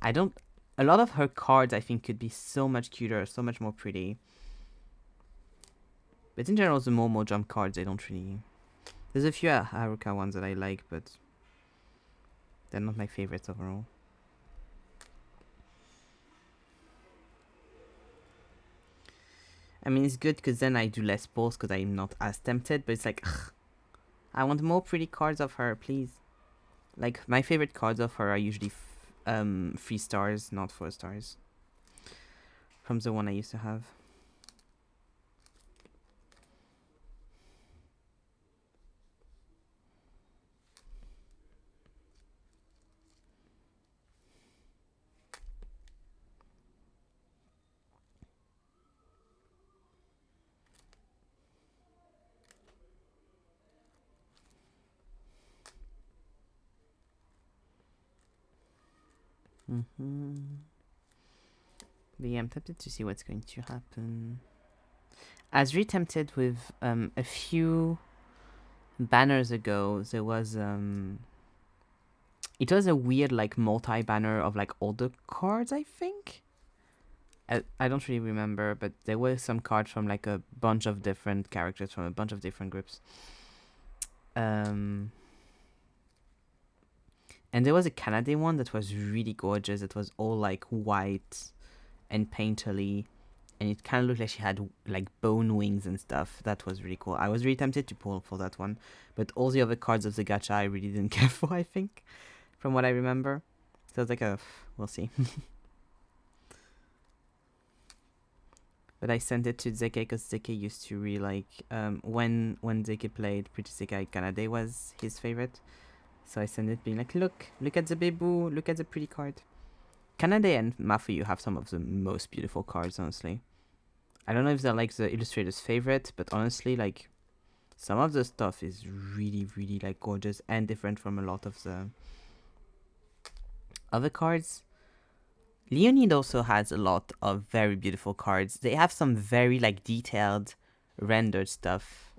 a lot of her cards I think could be so much cuter, so much more pretty. But in general, the Momo Jump cards, they don't really. There's a few Haruka ones that I like, but they're not my favorites overall. I mean, it's good because then I do less pulls because I'm not as tempted, but it's like, ugh, I want more pretty cards of her, please. Like, my favorite cards of her are usually 3 stars, not 4 stars. From the one I used to have. But yeah, I'm tempted to see what's going to happen. I was really tempted with a few banners ago. There was it was a weird like multi-banner of like all the cards, I think. I don't really remember, but there were some cards from like a bunch of different characters from a bunch of different groups. And there was a Canadian one that was really gorgeous. It was all like white and painterly, and it kind of looked like she had like bone wings and stuff. That was really cool. I was really tempted to pull for that one, but all the other cards of the gacha I really didn't care for, I think, from what I remember. So it's like we'll see. But I sent it to Zeke because Zeke used to really like when Zeke played Pretty Sekai Kanade was his favorite. So I sent it being like, look at the Bebu, look at the pretty card. Kanade and Mafuyu have some of the most beautiful cards, honestly. I don't know if they're like the illustrator's favorite, but honestly, like, some of the stuff is really, really like gorgeous and different from a lot of the other cards. Leonid also has a lot of very beautiful cards. They have some very like detailed rendered stuff.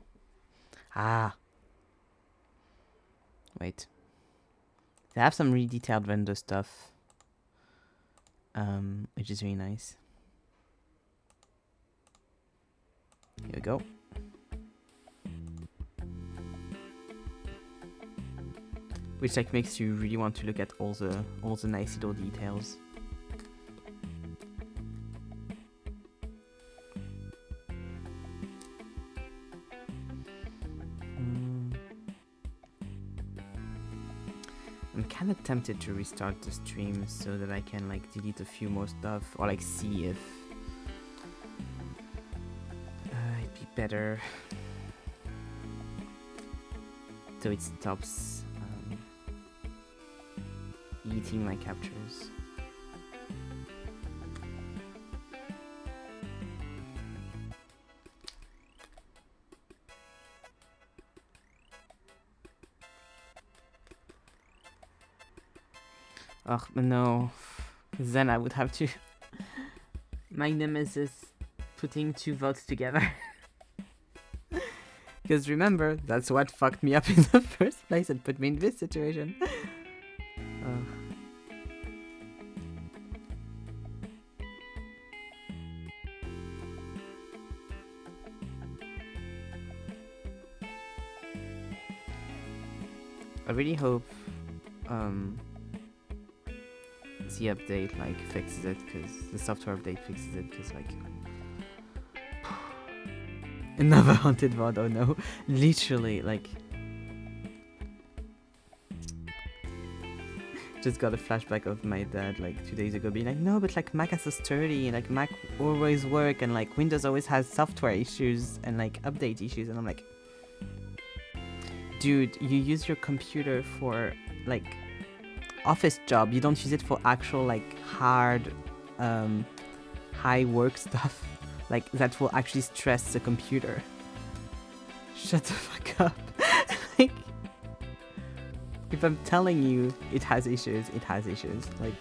Wait. They have some really detailed render stuff. Which is really nice. Here we go. Which like makes you really want to look at all the nice little details. I'm kind of tempted to restart the stream so that I can like delete a few more stuff or like see if it'd be better so it stops eating my captures. Oh, no. Then I would have to... My nemesis putting 2 votes together. Because remember, that's what fucked me up in the first place and put me in this situation. I really hope the update like fixes it, because the software update fixes it, because like another haunted VOD, oh no. Literally, like just got a flashback of my dad like 2 days ago being like, no, but like Mac is so sturdy and like Mac always work and like Windows always has software issues and like update issues, and I'm like, dude, you use your computer for like office job, you don't use it for actual like hard high work stuff like that will actually stress the computer. Shut the fuck up. Like, if I'm telling you it has issues, it has issues. Like,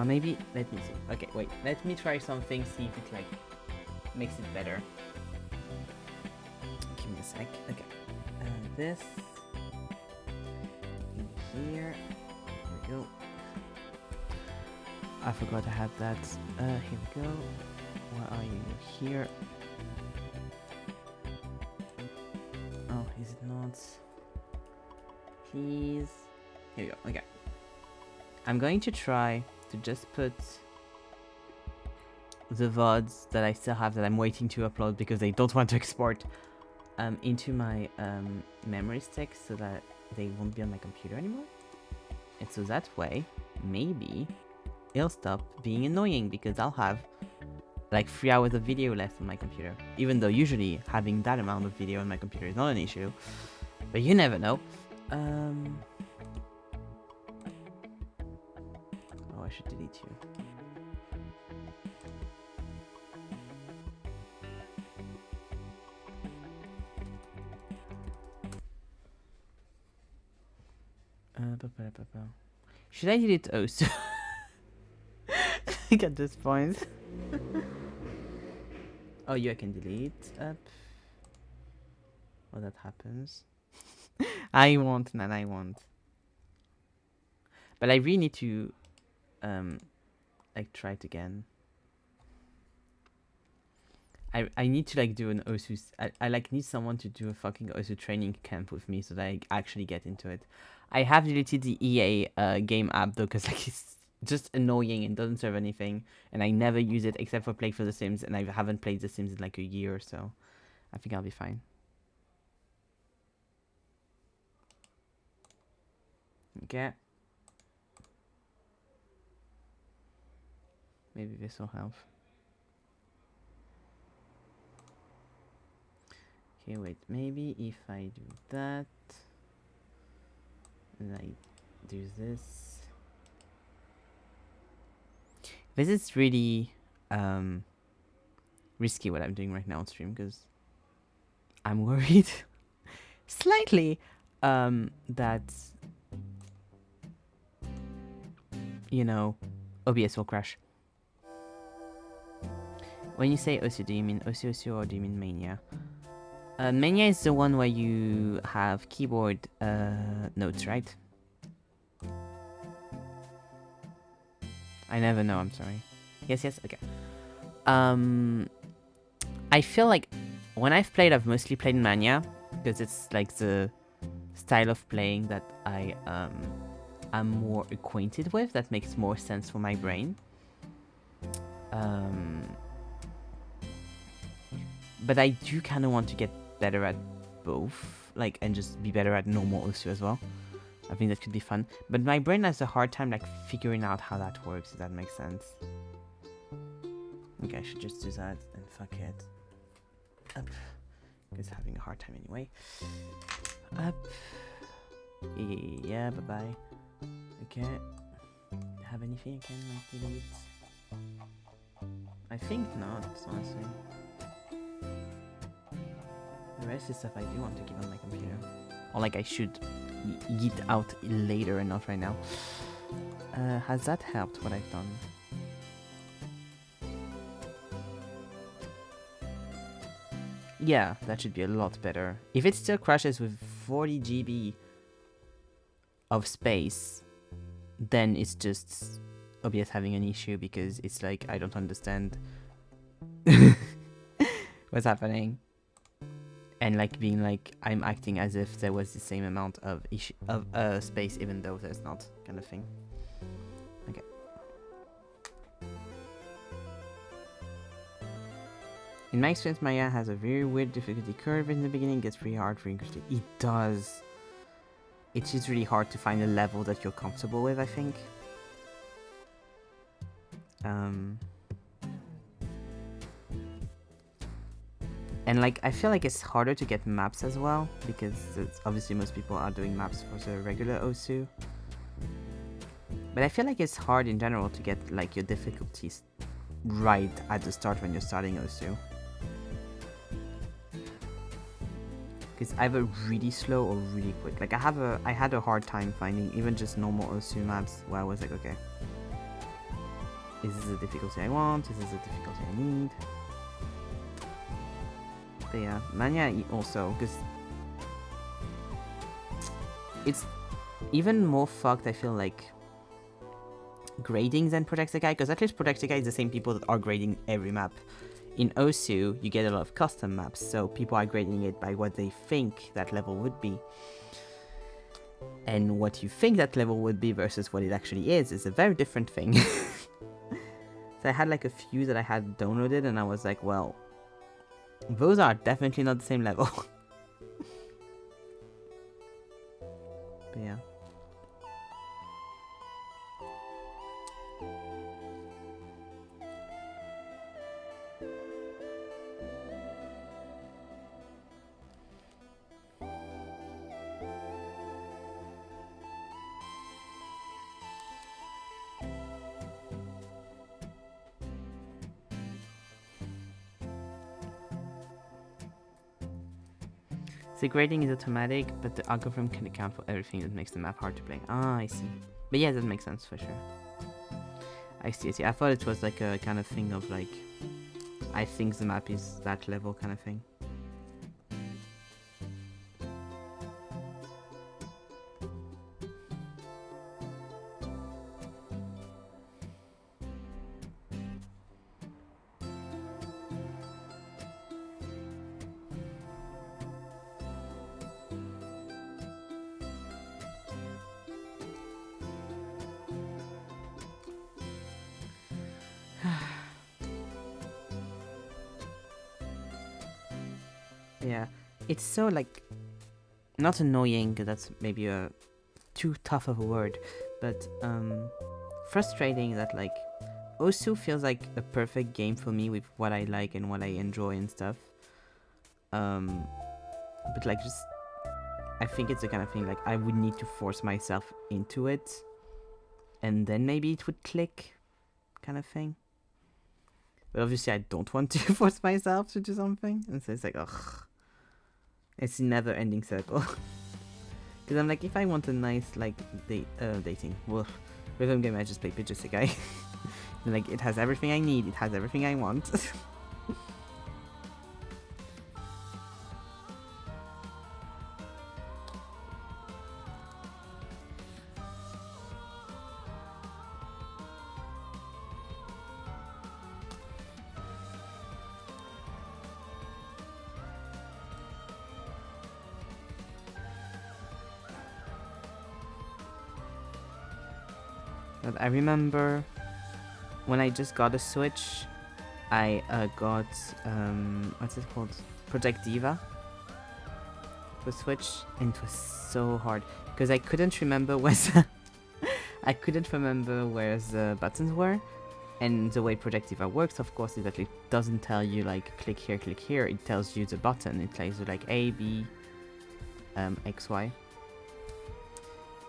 maybe, let me see. Okay, wait, let me try something, see if it like makes it better. Give me a sec. Okay, this in here. Here we go. I forgot I had that. Here we go. Where are you? Here. Oh, is it not? Please. Here we go. Okay. I'm going to try to just put the VODs that I still have that I'm waiting to upload because they don't want to export into my memory stick so that they won't be on my computer anymore. And so that way, maybe it'll stop being annoying because I'll have like 3 hours of video left on my computer. Even though usually having that amount of video on my computer is not an issue. But you never know. Oh, I should delete you. Should I delete OS? Like at this point. Oh, yeah, I can delete up. Well, that happens. I won't, man, I won't. But I really need to, like, try it again. I need to, like, do an OSU... I like, need someone to do a fucking OSU training camp with me so that I actually get into it. I have deleted the EA game app, though, because, like, it's just annoying and doesn't serve anything. And I never use it except for play for The Sims, and I haven't played The Sims in, like, a year or so. I think I'll be fine. Okay. Maybe this will help. Okay, wait. Maybe if I do that, and I do this. This is really risky what I'm doing right now on stream because I'm worried slightly that, you know, OBS will crash. When you say OSU, do you mean OSU or do you mean Mania? Mania is the one where you have keyboard notes, right? I never know, I'm sorry. Yes, okay. I feel like when I've played, I've mostly played Mania because it's like the style of playing that I'm more acquainted with, that makes more sense for my brain. But I do kind of want to get better at both, like, and just be better at normal OSU as well. I think that could be fun. But my brain has a hard time, like, figuring out how that works, if that makes sense. Okay, I should just do that and fuck it. Up. Because having a hard time anyway. Up. Yeah, bye-bye. Okay. Have anything I can, like, delete? I think not, honestly. The rest is stuff I do want to keep on my computer. Or like I should get out later and not right now. Has that helped what I've done? Yeah, that should be a lot better. If it still crashes with 40 GB of space, then it's just OBS having an issue because it's like I don't understand what's happening. And like being like I'm acting as if there was the same amount of space even though there's not, kind of thing. Okay. In my experience, Maya has a very weird difficulty curve in the beginning. It gets pretty hard for English. It does. It's just really hard to find a level that you're comfortable with, I think. And like, I feel like it's harder to get maps as well, because obviously most people are doing maps for the regular Osu. But I feel like it's hard in general to get like your difficulties right at the start when you're starting Osu. It's either really slow or really quick. Like I had a hard time finding even just normal Osu maps where I was like, okay, is this the difficulty I want? Is this the difficulty I need? But yeah, Mania also, because it's even more fucked, I feel like, grading than Project Guy, because at least Project Guy is the same people that are grading every map. In Osu, you get a lot of custom maps, so people are grading it by what they think that level would be. And what you think that level would be versus what it actually is a very different thing. So I had like a few that I had downloaded, and I was like, well, those are definitely not the same level. But yeah. The grading is automatic, but the algorithm can account for everything that makes the map hard to play. Ah, I see. But yeah, that makes sense for sure. I see, I see. I thought it was like a kind of thing of like, I think the map is that level kind of thing. Yeah, it's so like, not annoying, because that's maybe a too tough of a word, but frustrating that like Osu feels like a perfect game for me with what I like and what I enjoy and stuff. But like just, I think it's the kind of thing like I would need to force myself into it, and then maybe it would click, kind of thing. But obviously I don't want to force myself to do something, and so it's like, ugh. It's a never-ending circle. Because I'm like, if I want a nice, like, dating, well, rhythm game, I just play Pidgeot Guy. Like, it has everything I need, it has everything I want. But I remember when I just got a Switch, I got, what's it called? Project Diva for Switch, and it was so hard because I couldn't remember where the buttons were. And the way Project Diva works, of course, is that it doesn't tell you like click here. It tells you the button. It tells you like A, B, X, Y.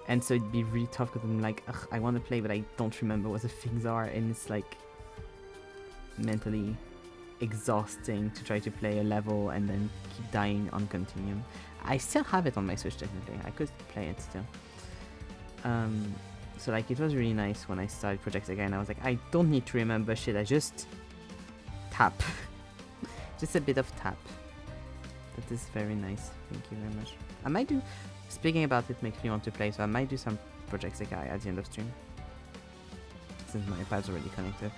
And so it'd be really tough because I'm like, ugh, I want to play, but I don't remember what the things are, and it's like mentally exhausting to try to play a level and then keep dying on continuum. I still have it on my Switch technically. I could play it still. So like it was really nice when I started Project again. I was like, I don't need to remember shit. I just tap, just a bit of tap. That is very nice. Thank you very much. I might do. Speaking about it makes me want to play, so I might do some Project Sekai at the end of stream, since my iPad's already connected.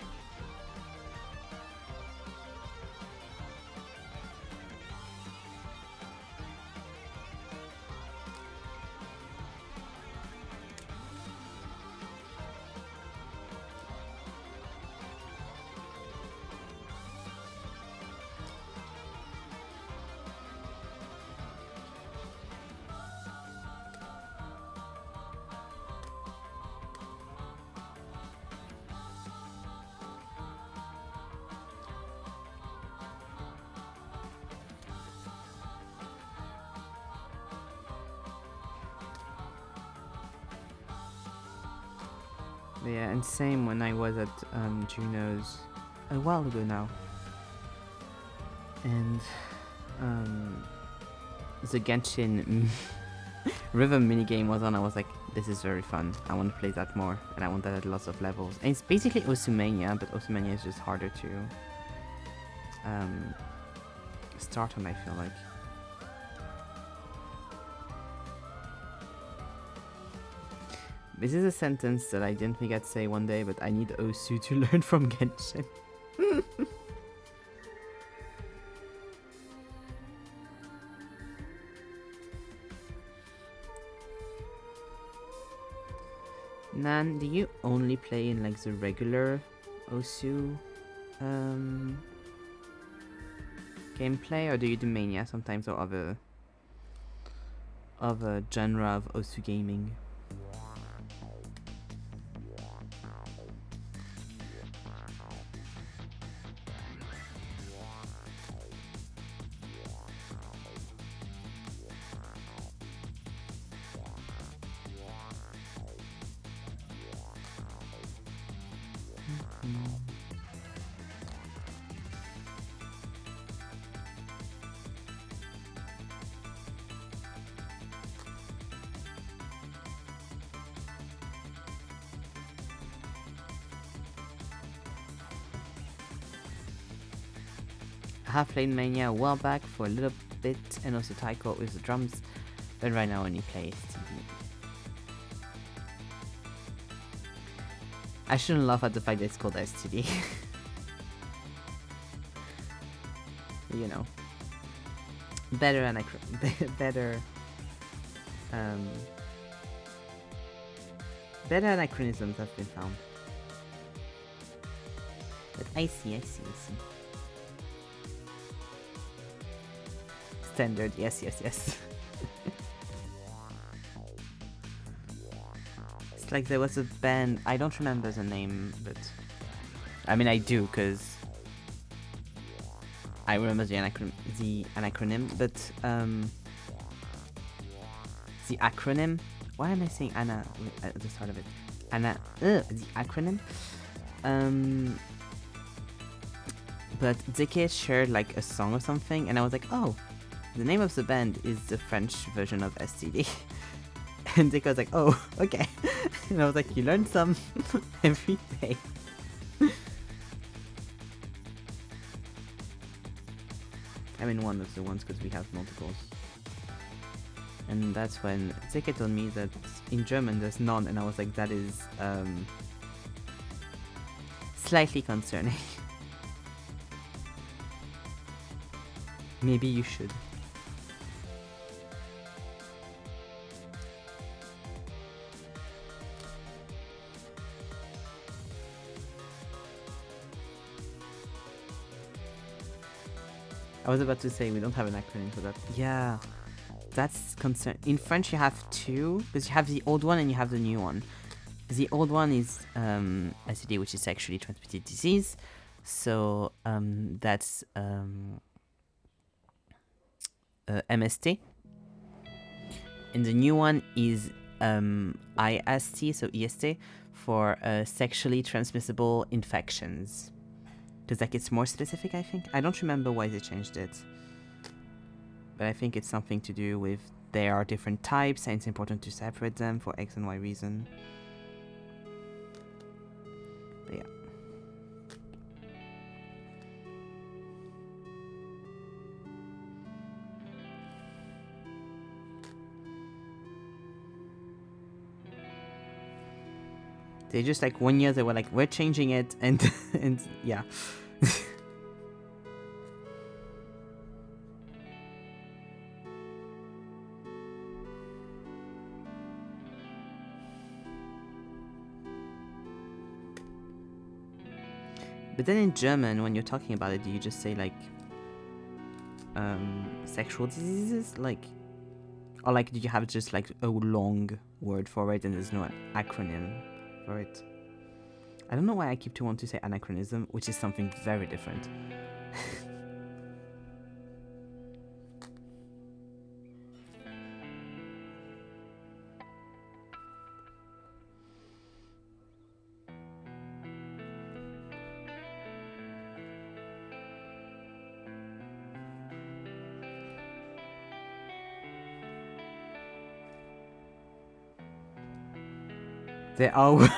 Yeah, and same when I was at Juno's a while ago now. And the Genshin rhythm minigame was on. I was like, this is very fun. I want to play that more, and I want that at lots of levels. And it's basically Osumania, but Osumania is just harder to start on, I feel like. This is a sentence that I didn't think I'd say one day, but I need Osu to learn from Genshin. Nan, do you only play in like the regular Osu gameplay, or do you do Mania sometimes, or other genre of Osu gaming? I have played Mania a while back for a little bit, and also Taiko with the drums, but right now I only play STD. I shouldn't laugh at the fact that it's called STD. You know. Better anachronisms have been found. But I see. Standard, yes. It's like there was a band, I don't remember the name, but I mean I do, because I remember the acronym, but the acronym, why am I saying Anna at the start of it? The acronym. But Deke shared like a song or something, and I was like, oh, the name of the band is the French version of STD. And Deke was like, oh, okay. And I was like, you learn some every day. I mean, one of the ones, because we have multiples. And that's when Deke told me that in German there's none, and I was like, that is slightly concerning. Maybe you should. I was about to say we don't have an acronym for that. Yeah, that's concern. In French you have two, because you have the old one and you have the new one. The old one is STD, which is sexually transmitted disease. So that's MST. And the new one is IST, so EST, for sexually transmissible infections. Because like it's more specific, I think. I don't remember why they changed it. But I think it's something to do with there are different types and it's important to separate them for X and Y reason. But yeah. They just like 1 year they were like, we're changing it, and and yeah. But then in German, when you're talking about it, do you just say like sexual diseases, like, or like do you have just like a long word for it and there's no acronym for it? I don't know why I keep to want to say anachronism, which is something very different. There are words.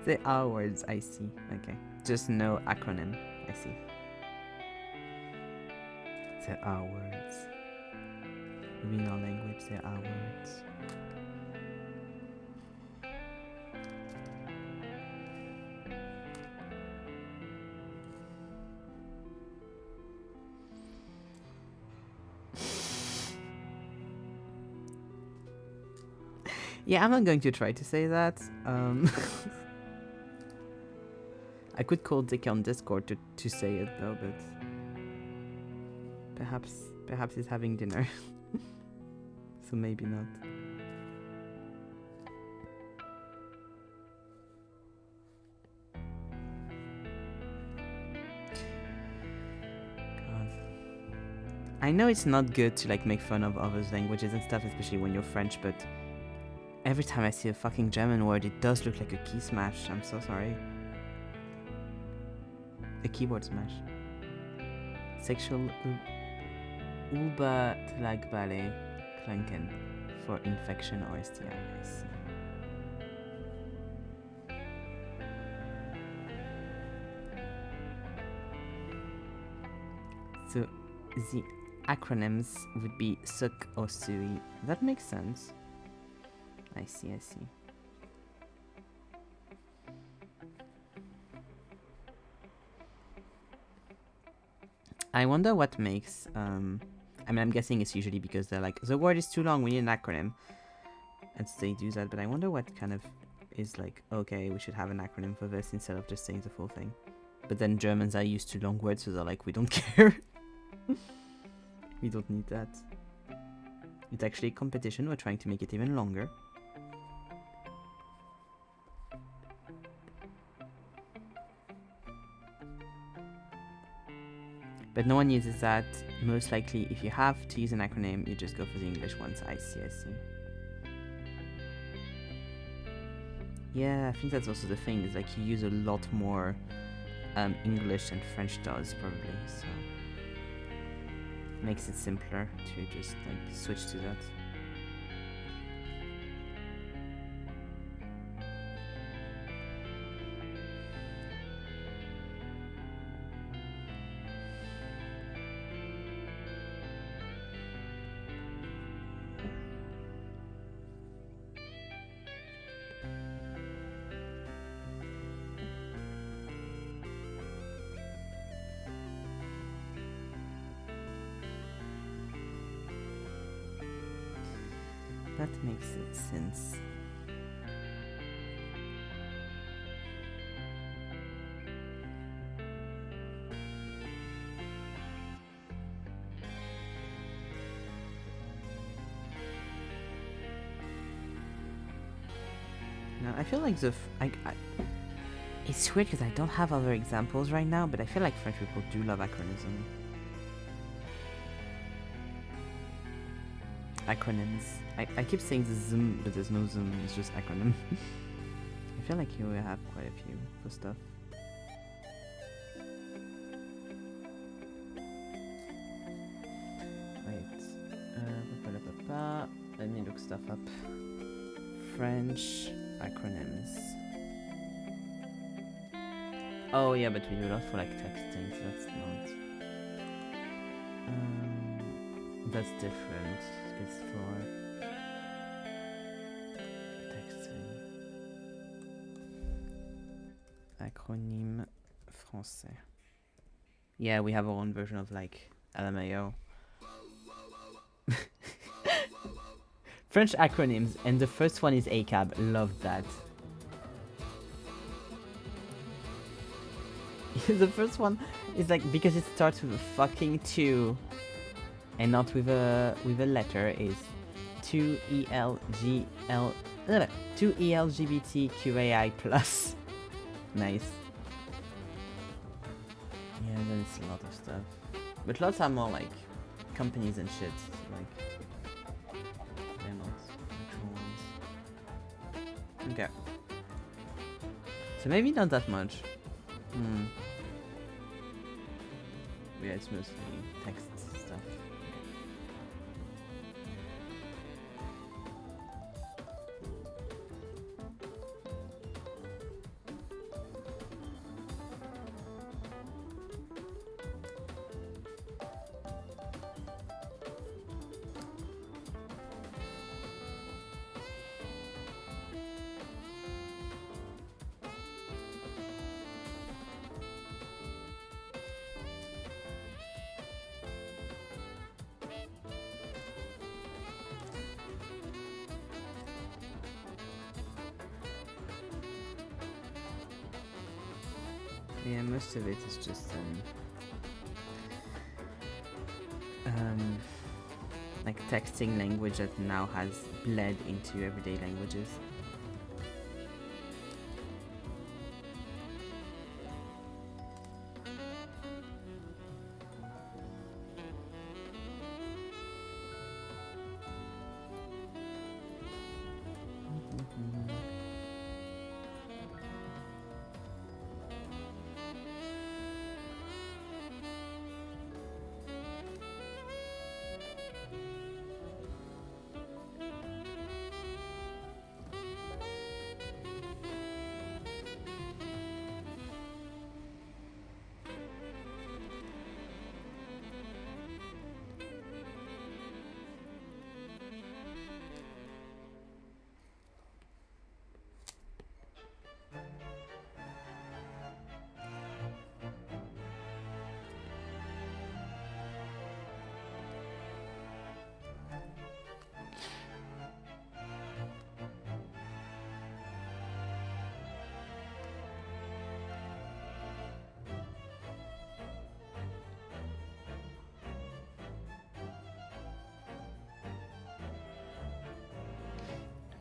There are words, I see. Okay. Just no acronym. I see. There are words. In our language, there are words. Yeah, I'm not going to try to say that. I could call Dick on Discord to say it though, but perhaps he's having dinner. So maybe not. God. I know it's not good to like make fun of others' languages and stuff, especially when you're French, but every time I see a fucking German word, it does look like a key smash. I'm so sorry. A keyboard smash. Sexual Übertragbare Kranken for infection or STI. I see. So the acronyms would be SUC or SUI. That makes sense. I see. I wonder what makes, I mean, I'm guessing it's usually because they're like, the word is too long, we need an acronym. And so they do that, but I wonder what kind of is like, okay, we should have an acronym for this instead of just saying the full thing. But then Germans are used to long words, so they're like, we don't care. We don't need that. It's actually a competition, we're trying to make it even longer. But no one uses that. Most likely, if you have to use an acronym, you just go for the English ones. I see. Yeah, I think that's also the thing, is like you use a lot more English than French does, probably, so makes it simpler to just like switch to that. That makes sense. Now, I feel like it's weird because I don't have other examples right now, but I feel like French people do love acronyms. I keep saying the zoom, but there's no zoom, it's just acronym. I feel like here we have quite a few for stuff. Wait. Let me look stuff up. French acronyms. Oh yeah, but we do a lot for like texting, so that's not... that's different. It's for texting. Acronyme français. Yeah, we have our own version of like LMAO. French acronyms, and the first one is ACAB. Love that. The first one is like, because it starts with a fucking 2 and not with a letter, is 2ELGBTQAI+. Nice. Yeah, then it's a lot of stuff. But lots are more like companies and shit. Like, they're not actual ones. Okay. So maybe not that much. Yeah, it's mostly text stuff. Yeah, most of it is just like texting language that now has bled into everyday languages.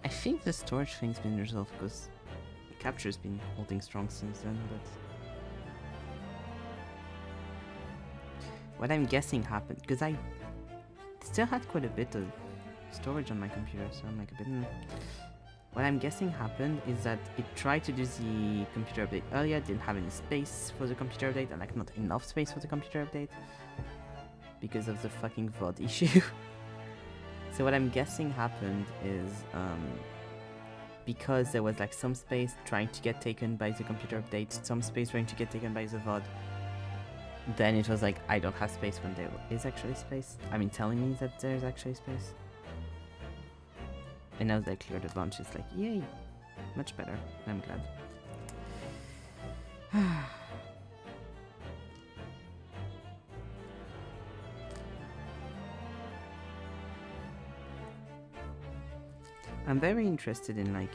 I think the storage thing's been resolved because capture's been holding strong since then, but what I'm guessing happened, because I still had quite a bit of storage on my computer, so I'm like a bit... What I'm guessing happened is that it tried to do the computer update earlier, didn't have any space for the computer update, and like not enough space for the computer update, because of the fucking VOD issue. So what I'm guessing happened is, because there was like some space trying to get taken by the computer update, some space trying to get taken by the VOD, then it was like, I don't have space when there is actually space. I mean, telling me that there's actually space. And now that I cleared a bunch, it's like, yay, much better. I'm glad. I'm very interested in like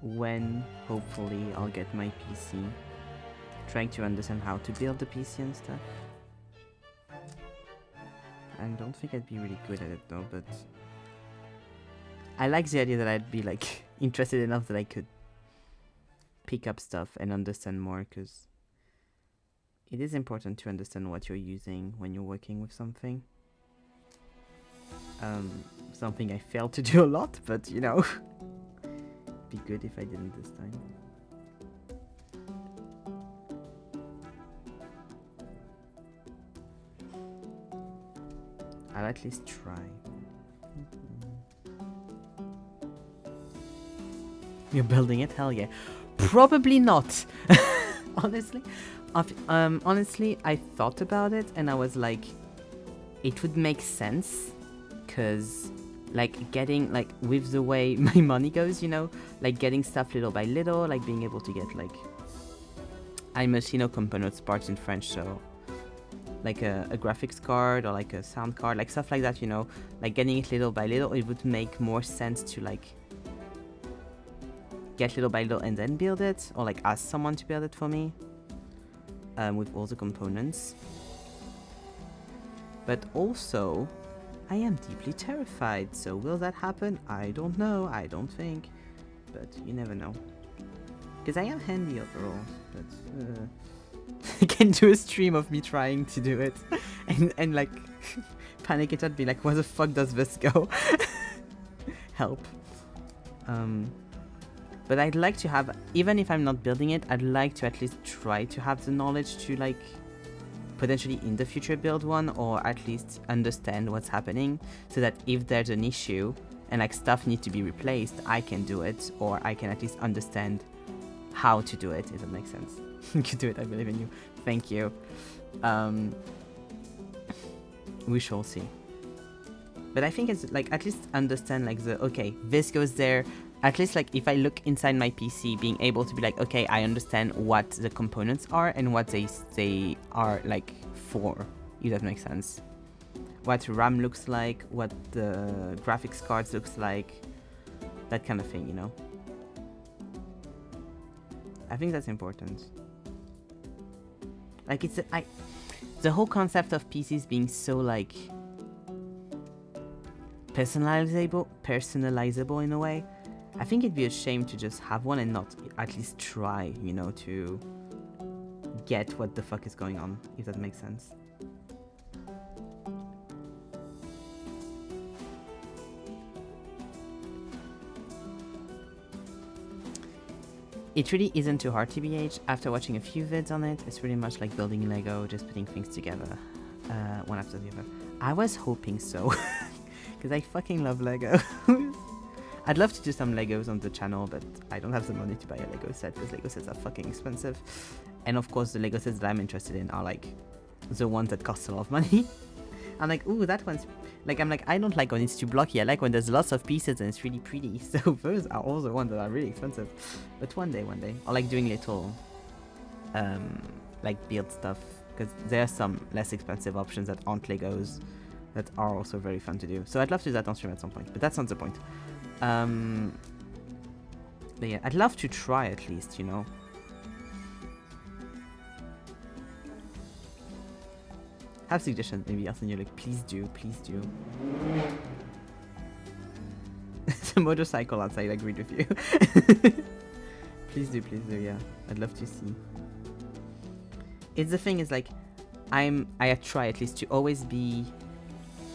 when hopefully I'll get my PC, trying to understand how to build the PC and stuff. I don't think I'd be really good at it though, but I like the idea that I'd be like interested enough that I could pick up stuff and understand more, because it is important to understand what you're using when you're working with something. Something I failed to do a lot, but you know, be good if I didn't this time. I'll at least try. You're building it? Hell yeah. Probably not. Honestly. Honestly, I thought about it and I was like, it would make sense, because like getting, like with the way my money goes, you know, like getting stuff little by little, like being able to get like, I must, you know, components, parts in French, so like a graphics card or like a sound card, like stuff like that, you know, like getting it little by little, it would make more sense to like get little by little and then build it, or like ask someone to build it for me with all the components. But also, I am deeply terrified, so will that happen? I don't know, I don't think, but you never know. Because I am handy overall, but I can do a stream of me trying to do it and like panic it out, be like, where the fuck does this go? Help. But I'd like to have, even if I'm not building it, I'd like to at least try to have the knowledge to like potentially in the future build one, or at least understand what's happening, so that if there's an issue and like stuff needs to be replaced, I can do it, or I can at least understand how to do it, if that makes sense. You can do it, I believe in you. Thank you. We shall see. But I think it's like, at least understand like the, okay, this goes there. At least like if I look inside my PC, being able to be like, okay, I understand what the components are and what they are like for, if that makes sense. What RAM looks like, what the graphics cards looks like, that kind of thing, you know. I think that's important. Like the whole concept of PCs being so like personalizable in a way. I think it'd be a shame to just have one and not at least try, you know, to get what the fuck is going on, if that makes sense. It really isn't too hard, TBH. After watching a few vids on it, it's pretty much like building Lego, just putting things together, one after the other. I was hoping so, because I fucking love Lego. I'd love to do some Legos on the channel, but I don't have the money to buy a Lego set, because Lego sets are fucking expensive. And of course, the Lego sets that I'm interested in are like the ones that cost a lot of money. I'm like, ooh, that one's like, I'm like, I don't like when it's too blocky. I like when there's lots of pieces and it's really pretty. So those are all the ones that are really expensive. But one day, I like doing little, like build stuff, because there are some less expensive options that aren't Legos that are also very fun to do. So I'd love to do that on stream at some point, but that's not the point. But yeah, I'd love to try at least, you know. Have suggestions, maybe I'll send you like, please do. The motorcycle outside, I agreed with you. Please do, yeah. I'd love to see. It's the thing is like, I try at least to always be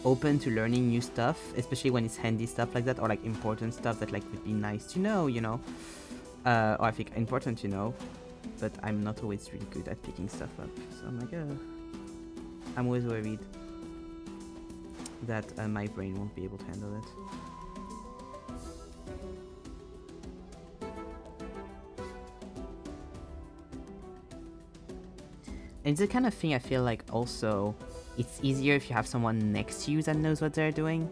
open to learning new stuff, especially when it's handy stuff like that, or like important stuff that like would be nice to know, you know, or I think important to know, but I'm not always really good at picking stuff up, so I'm like, I'm always worried that my brain won't be able to handle it. And it's the kind of thing I feel like also it's easier if you have someone next to you that knows what they're doing.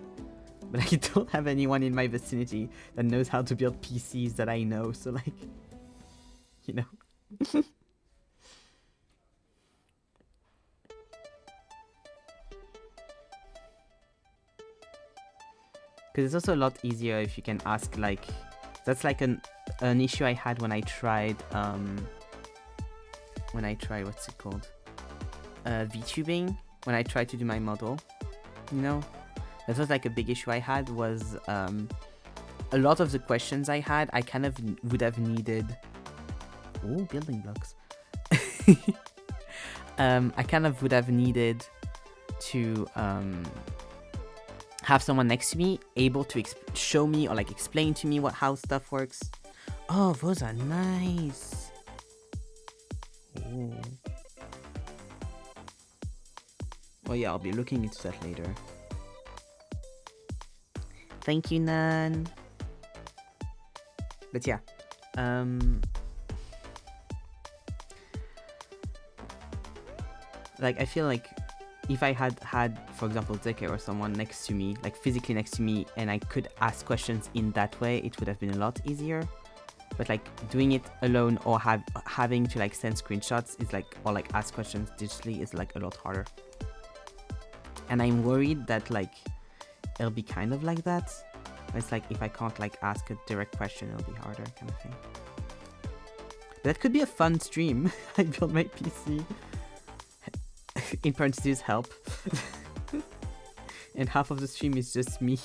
But I don't have anyone in my vicinity that knows how to build PCs that I know, so like, you know. Because it's also a lot easier if you can ask, like, that's like an issue I had when I tried, what's it called? VTubing, when I tried to do my model, you know? That was like a big issue I had, was a lot of the questions I had, I kind of would have needed... Ooh, building blocks. I kind of would have needed to have someone next to me able to show me or like explain to me how stuff works. Oh, those are nice. Ooh. Oh yeah, I'll be looking into that later. Thank you, Nan. But yeah, like I feel like if I had, for example, Zeke or someone next to me, like physically next to me, and I could ask questions in that way, it would have been a lot easier. But like doing it alone or having to like send screenshots is like, or like ask questions digitally is like a lot harder. And I'm worried that like it'll be kind of like that. It's like if I can't like ask a direct question, it'll be harder kind of thing. But that could be a fun stream. I build my PC. In parentheses, help. And half of the stream is just me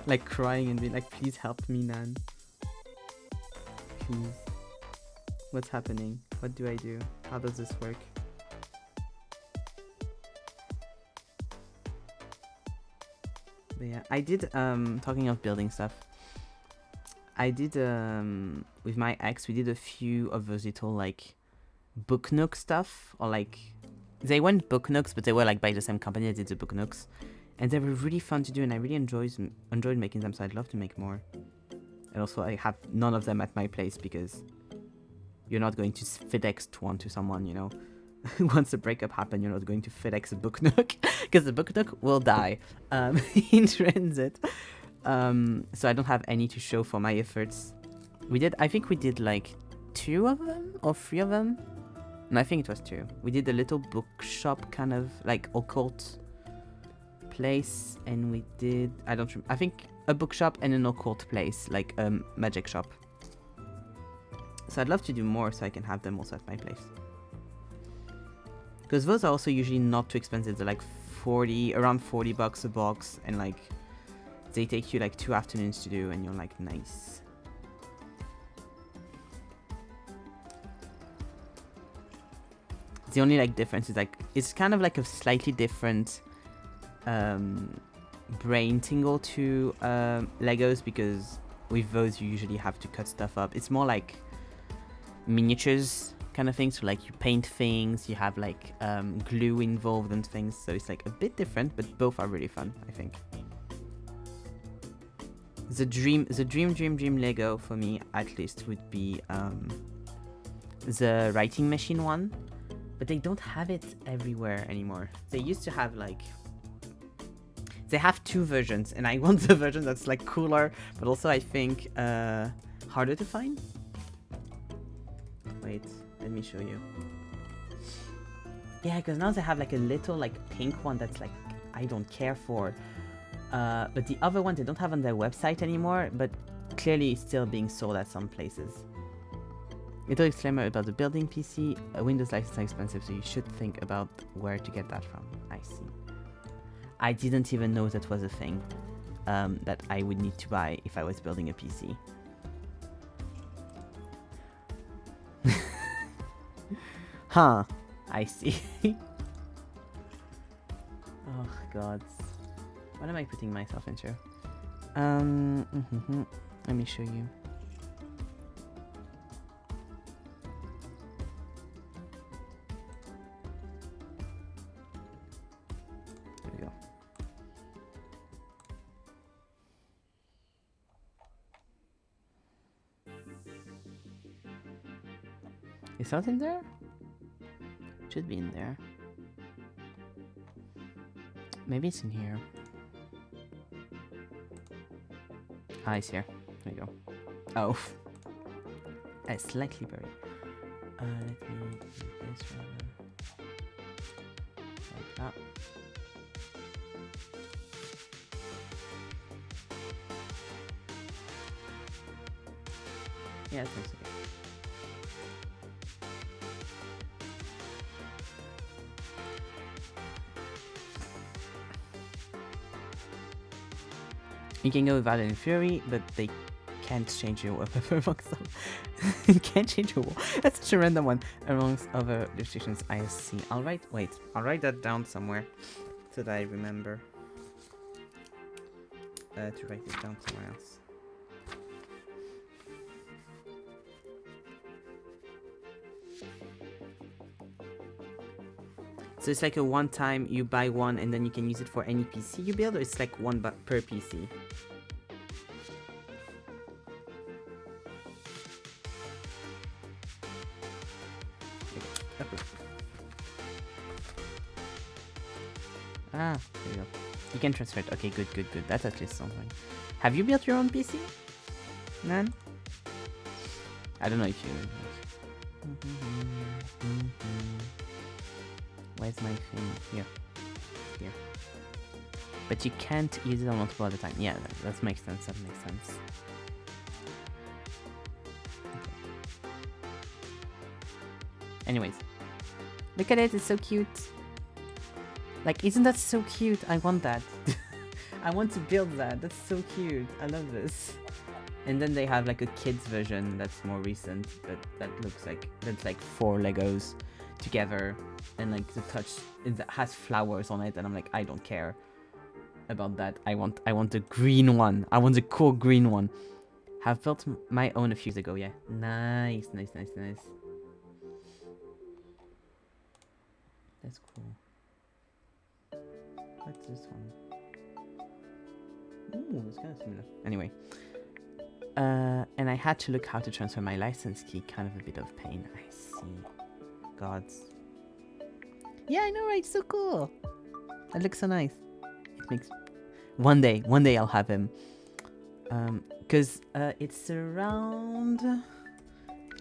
like crying and being like, please help me, Nan. Please. What's happening? What do I do? How does this work? But yeah, I did, talking of building stuff, I did, with my ex, we did a few of those little, like, book nook stuff, or like, they weren't book nooks, but they were like by the same company that did the book nooks, and they were really fun to do, and I really enjoyed making them, so I'd love to make more. And also I have none of them at my place, because you're not going to FedEx one to someone, you know. Once the breakup happened, you're not going to FedEx a book nook, because the book nook will die in transit. So I don't have any to show for my efforts. I think we did like 2 of them, or 3 of them. No, I think it was 2. We did a little bookshop kind of like occult place, and we did, I think a bookshop and an occult place, like a magic shop. So I'd love to do more so I can have them also at my place. Because those are also usually not too expensive. They're like around 40 bucks a box, and like they take you like 2 afternoons to do, and you're like, nice. The only like difference is like it's kind of like a slightly different brain tingle to Legos, because with those you usually have to cut stuff up. It's more like miniatures kind of thing, so like you paint things, you have like glue involved and things, so it's like a bit different, but both are really fun, I think. The dream Lego for me at least would be the writing machine one, but they don't have it everywhere anymore. They used to have like, they have 2 versions, and I want the version that's like cooler, but also I think harder to find. Wait, let me show you. Yeah, because now they have like a little like pink one that's like I don't care for. But the other one they don't have on their website anymore, but clearly still being sold at some places. Little disclaimer about the building PC. A Windows license is expensive, so you should think about where to get that from. I see. I didn't even know that was a thing that I would need to buy if I was building a PC. Huh, I see. Oh god. What am I putting myself into? Let me show you. There we go. Is something there? Should be in there. Maybe it's in here. Ah, it's here. There you go. Oh. It's slightly buried. Let me do this rather. Like that. Yeah, that's okay. You can go without any fury, but they can't change your wallpaper amongst them. You can't change your wall. That's such a random one amongst other restrictions I see. I'll write that down somewhere so that I remember to write it down somewhere else. So it's like a one-time, you buy one and then you can use it for any PC you build, or it's like one per PC? Ah, there you go. You can transfer it. Okay, good. That's at least something. Have you built your own PC? None? I don't know if you... Where's my thing? Here. But you can't use it on multiple at a time. Yeah, that makes sense. Okay. Anyways. Look at it, it's so cute. Like, isn't that so cute? I want that. I want to build that. That's so cute. I love this. And then they have like a kids version that's more recent, but that looks like, that's like 4 Legos together, and like the touch, it has flowers on it, and I'm like, I don't care about that. I want the green one. I want the cool green one. Have built my own a few years ago. Yeah, nice. That's cool. What's this one? Ooh, it's kind of similar. Anyway, and I had to look how to transfer my license key. Kind of a bit of pain. I see. Gods. Yeah, I know, right? So cool. That looks so nice. It makes. One day I'll have him. Cause it's around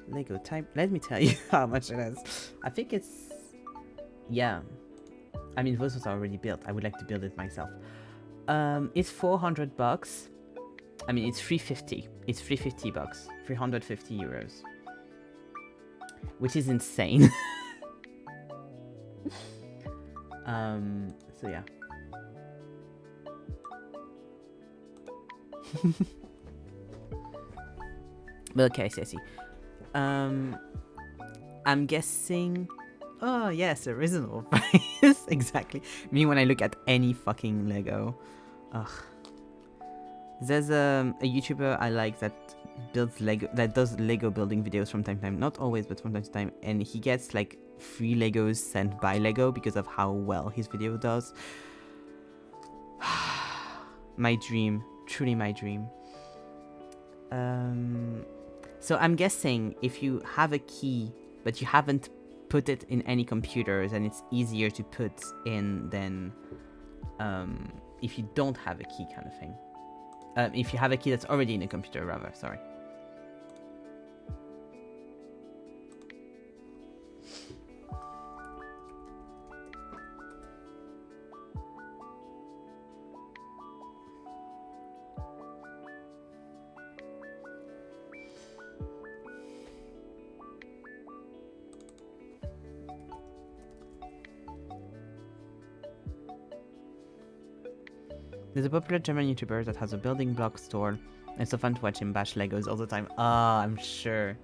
Lego type. Let me tell you how much it is. I think it's. Yeah. I mean, those are already built. I would like to build it myself. It's $400. I mean, it's 350. It's 350 bucks. 350 euros. which is insane. So yeah. But okay, Ceci. I'm guessing. Oh yes, a reasonable price. Exactly. Me when I look at any fucking Lego. Ugh. There's a YouTuber I like that builds Lego, that does Lego building videos from time to time. Not always, but from time to time. And he gets like free Legos sent by Lego because of how well his video does. My dream, truly my dream. So I'm guessing if you have a key, but you haven't put it in any computers, and it's easier to put in than if you don't have a key, kind of thing. If you have a key that's already in a computer, rather, sorry. There's a popular German YouTuber that has a building block store, and it's so fun to watch him bash Legos all the time. Ah, I'm sure.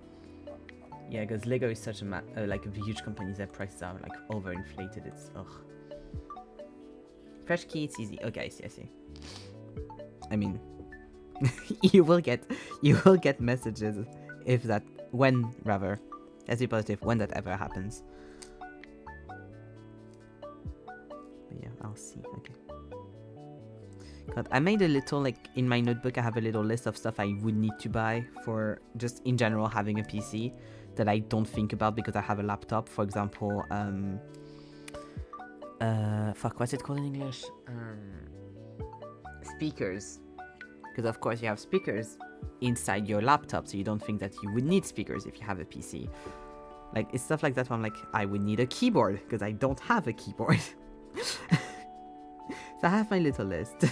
Yeah, because Lego is such a like a huge company, their prices are like overinflated. It's ugh. Fresh key, it's easy. Okay, I see. I mean, you will get messages if that when rather. Let's be positive when that ever happens. But yeah, I'll see. Okay. God, I made a little, like, in my notebook, I have a little list of stuff I would need to buy for just in general having a PC that I don't think about because I have a laptop. For example, fuck, what's it called in English? Speakers. Because of course you have speakers inside your laptop, so you don't think that you would need speakers if you have a PC. Like, it's stuff like that where I'm like, I would need a keyboard because I don't have a keyboard. So I have my little list.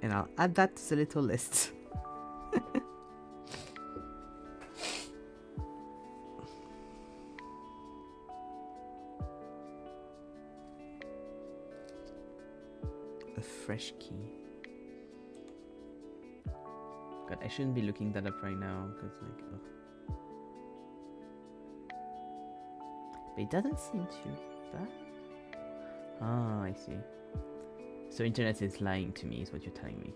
And I'll add that to the little list. A fresh key. God, I shouldn't be looking that up right now, because like, ugh. But it doesn't seem too bad. Ah, I see. So internet is lying to me, is what you're telling me.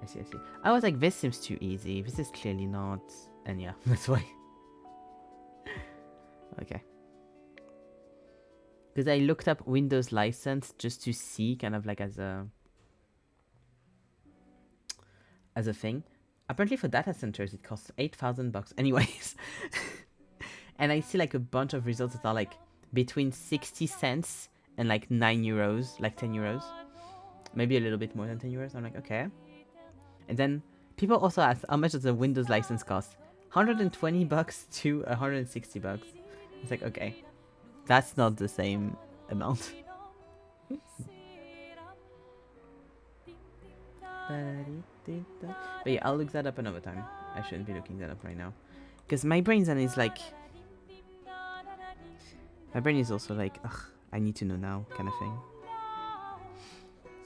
I see. I was like, this seems too easy. This is clearly not. And yeah, that's why. Okay. Because I looked up Windows license just to see, kind of like as a thing. Apparently for data centers it costs $8,000 anyways. And I see like a bunch of results that are like between 60 cents and like 9 euros, like 10 euros. Maybe a little bit more than 10 euros. I'm like, okay. And then people also ask how much does a Windows license cost? $120 to $160. It's like, okay, that's not the same amount. But yeah, I'll look that up another time. I shouldn't be looking that up right now. Because my brain then is like... My brain is also like, ugh, I need to know now, kind of thing.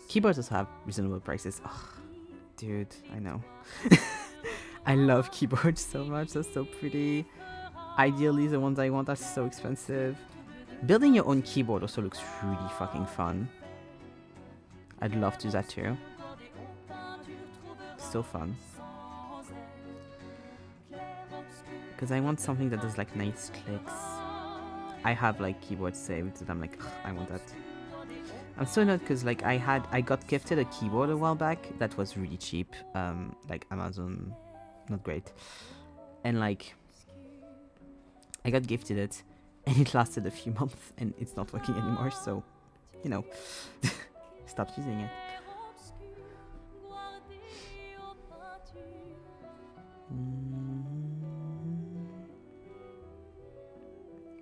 Keyboards also have reasonable prices. Ugh, dude, I know. I love keyboards so much, they're so pretty. Ideally, the ones I want are so expensive. Building your own keyboard also looks really fucking fun. I'd love to do that too. So fun. Because I want something that does like nice clicks. I have like keyboards saved that I'm like, ugh, I want that. I'm so annoyed because like I got gifted a keyboard a while back that was really cheap. Like Amazon, not great. And like I got gifted it and it lasted a few months and it's not working anymore, so you know, stopped using it.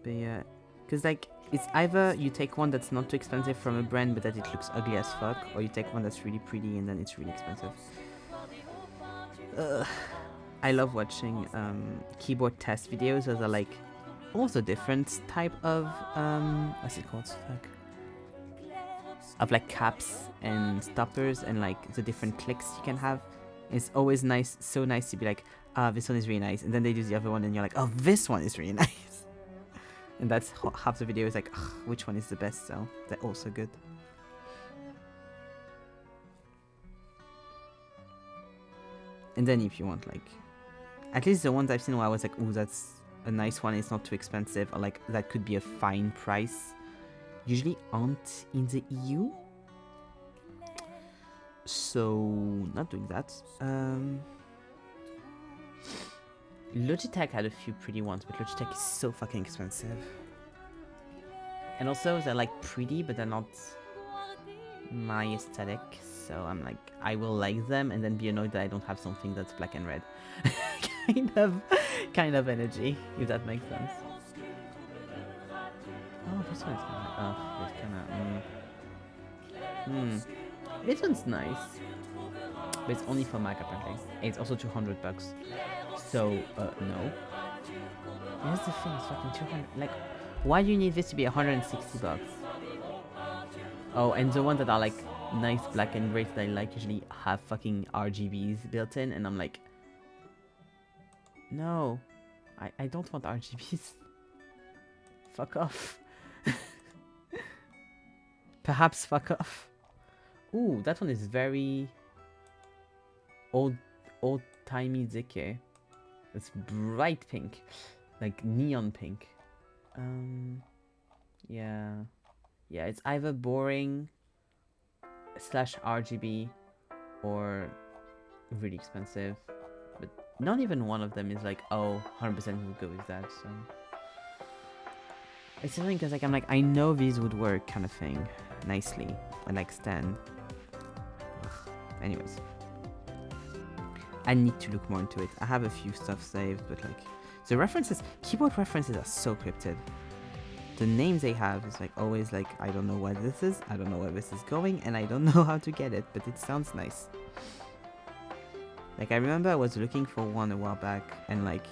But yeah, because like it's either you take one that's not too expensive from a brand but that it looks ugly as fuck, or you take one that's really pretty and then it's really expensive. I love watching keyboard test videos. Those are like also different type of what's it called? Fuck. Of like caps and stoppers and like the different clicks you can have. It's always nice, so nice to be like, this one is really nice, and then they do the other one, and you're like, oh, this one is really nice. And that's half the video is like, which one is the best? So they're also good. And then if you want like, at least the ones I've seen where I was like, ooh, that's a nice one, it's not too expensive, or like that could be a fine price, usually aren't in the EU. So not doing that. Logitech had a few pretty ones, but Logitech is so fucking expensive. And also they're like pretty, but they're not my aesthetic. So I'm like, I will like them and then be annoyed that I don't have something that's black and red. kind of energy, if that makes sense. Oh, this one's kind of, this one's nice, but it's only for Mac apparently. And it's also $200. So, no. Here's the thing, it's fucking 200. Like, why do you need this to be $160? Oh, and the ones that are like nice black and gray that I like usually have fucking RGBs built in, and I'm like, no, I don't want RGBs. Fuck off. Perhaps fuck off. Ooh, that one is very old-timey Zeke. It's bright pink, like neon pink. Yeah, it's either boring / RGB or really expensive, but not even one of them is like, oh, 100% would go with that. So it's something because like I'm like, I know these would work kind of thing nicely and like stand. Anyways, I need to look more into it. I have a few stuff saved, but like the references, keyboard references are so cryptid. The names they have is like always like, I don't know what this is, I don't know where this is going, and I don't know how to get it, but it sounds nice. Like I remember I was looking for one a while back, and like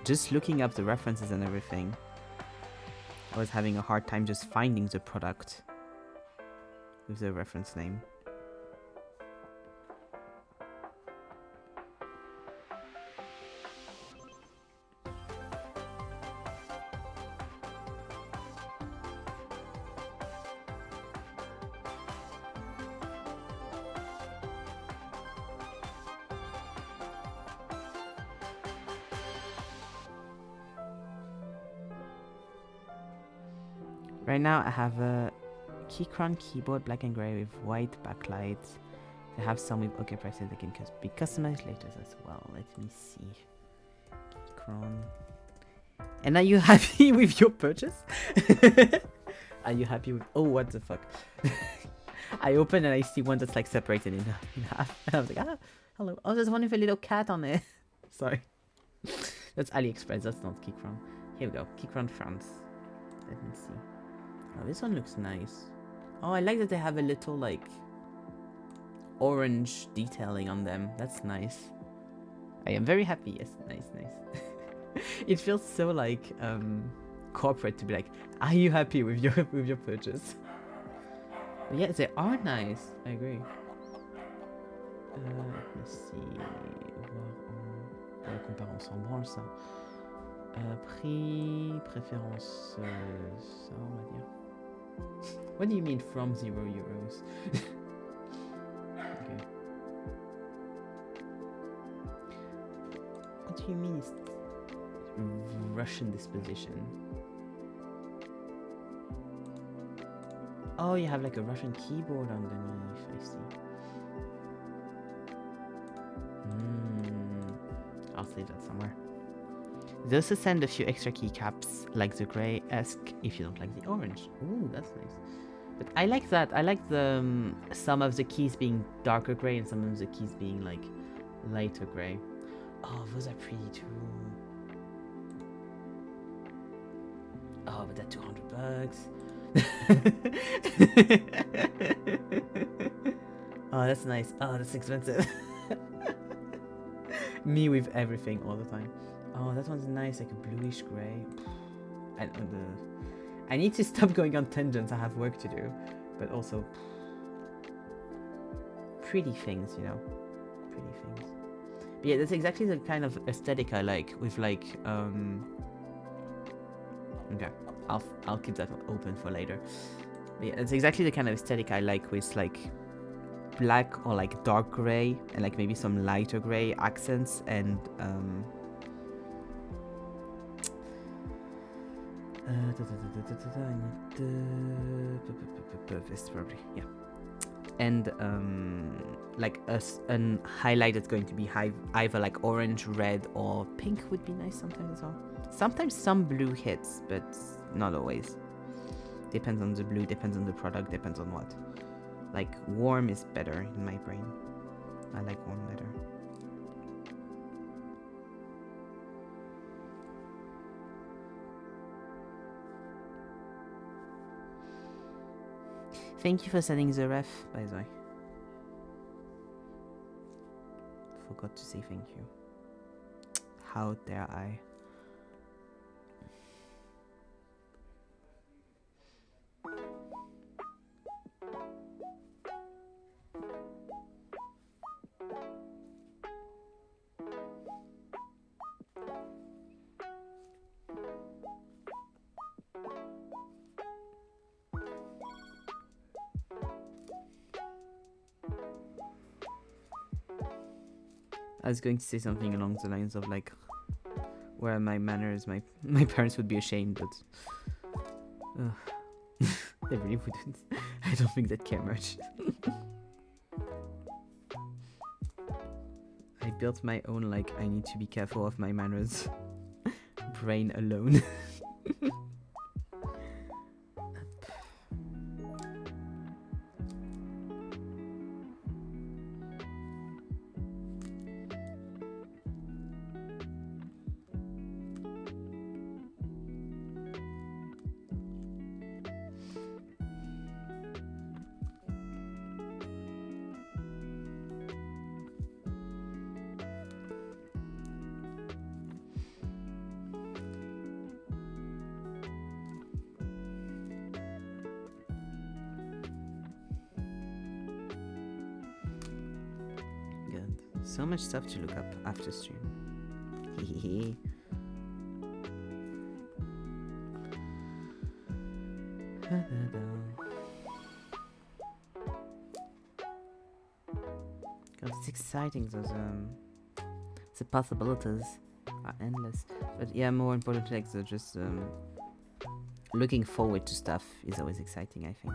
just looking up the references and everything, I was having a hard time just finding the product with the reference name. Right now I have a Keychron keyboard, black and grey with white backlight. They have some with OK prices that can be customized later as well. Let me see. Keychron. And are you happy with your purchase? Are you happy with... Oh, what the fuck? I open and I see one that's like separated in half. And I was like, hello. Oh, there's one with a little cat on it. Sorry. That's AliExpress, that's not Keychron. Here we go. Keychron France. Let me see. Oh, this one looks nice. Oh, I like that they have a little, like, orange detailing on them. That's nice. I am very happy. Yes, nice. It feels so, like, corporate to be like, are you happy with your purchase? But yeah, they are nice. I agree. Let me see. On va comparer ensemble, branle ça. Prix, préférence, ça on va dire. What do you mean from €0? Okay. What do you mean Russian disposition? Oh, you have like a Russian keyboard underneath, I see. I'll save that somewhere. They also send a few extra keycaps, like the grey-esque, if you don't like the orange. Ooh, that's nice. But I like that. I like the some of the keys being darker grey and some of the keys being like lighter grey. Oh, those are pretty too. Oh, but they're $200. Oh, that's nice. Oh, that's expensive. Me with everything all the time. Oh, that one's nice, like a bluish grey. I need to stop going on tangents. I have work to do, but also pretty things, you know, pretty things. But yeah, that's exactly the kind of aesthetic I like. With like, okay, I'll keep that open for later. But yeah, it's exactly the kind of aesthetic I like, with like black or like dark gray and like maybe some lighter gray accents and this probably, yeah, and like an highlight that's going to be either like orange, red, or pink would be nice sometimes as well. Sometimes some blue hits, but not always. Depends on the blue, depends on the product, depends on what. Like warm is better in my brain. I like warm better. Thank you for sending the ref, by the way. Forgot to say thank you. How dare I? I was going to say something along the lines of like, where are my manners? My parents would be ashamed, but they really wouldn't. I don't think they'd care much. I built my own like I need to be careful of my manners brain alone. So much stuff to look up after stream. Hehehe. God, it's exciting. Those the possibilities are endless. But yeah, more importantly, like, so just looking forward to stuff is always exciting, I think.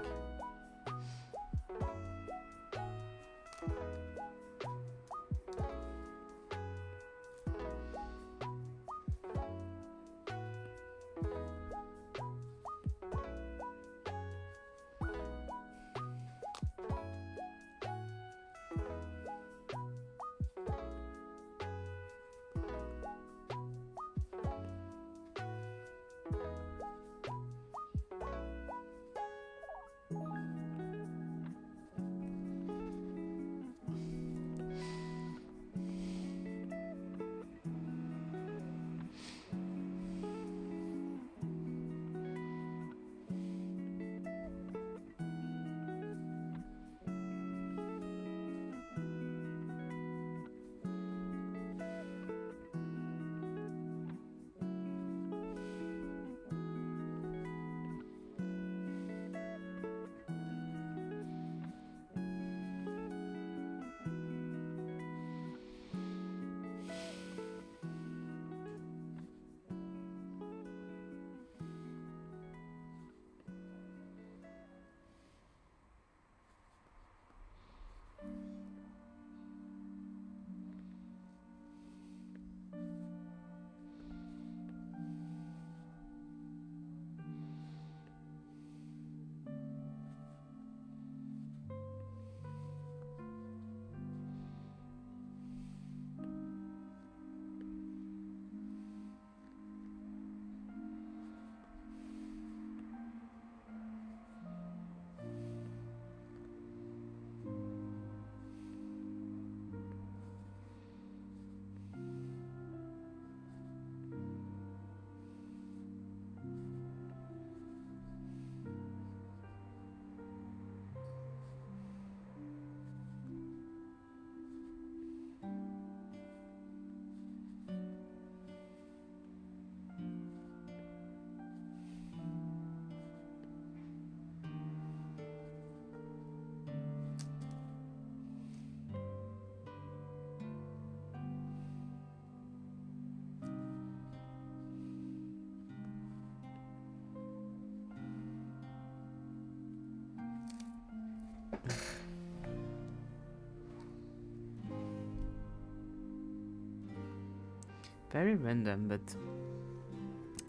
Very random, but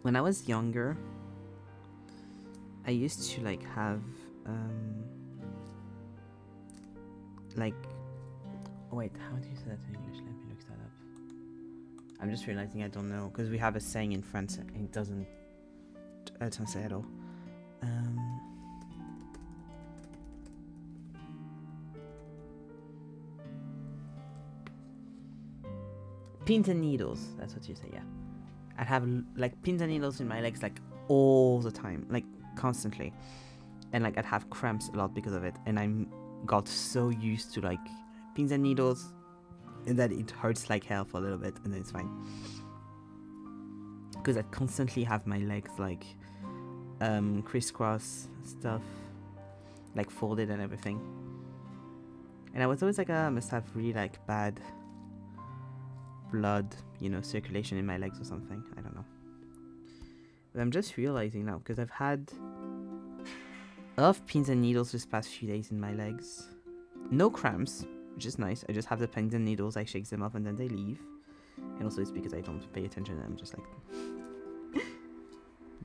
when I was younger, I used to like have like, wait, how do you say that in English? Let me look that up. I'm just realizing I don't know, because we have a saying in French and it doesn't say at all. Pins and needles, that's what you say, yeah. I'd have like pins and needles in my legs like all the time, like constantly. And like I'd have cramps a lot because of it, and I got so used to like pins and needles and that it hurts like hell for a little bit and then it's fine. Because I constantly have my legs like crisscross stuff, like folded and everything. And I was always like, I must have really like bad blood, circulation in my legs or something. I don't know. But I'm just realizing now, because I've had a lot of pins and needles this past few days in my legs. No cramps, which is nice. I just have the pins and needles, I shake them off and then they leave. And also it's because I don't pay attention and I'm just like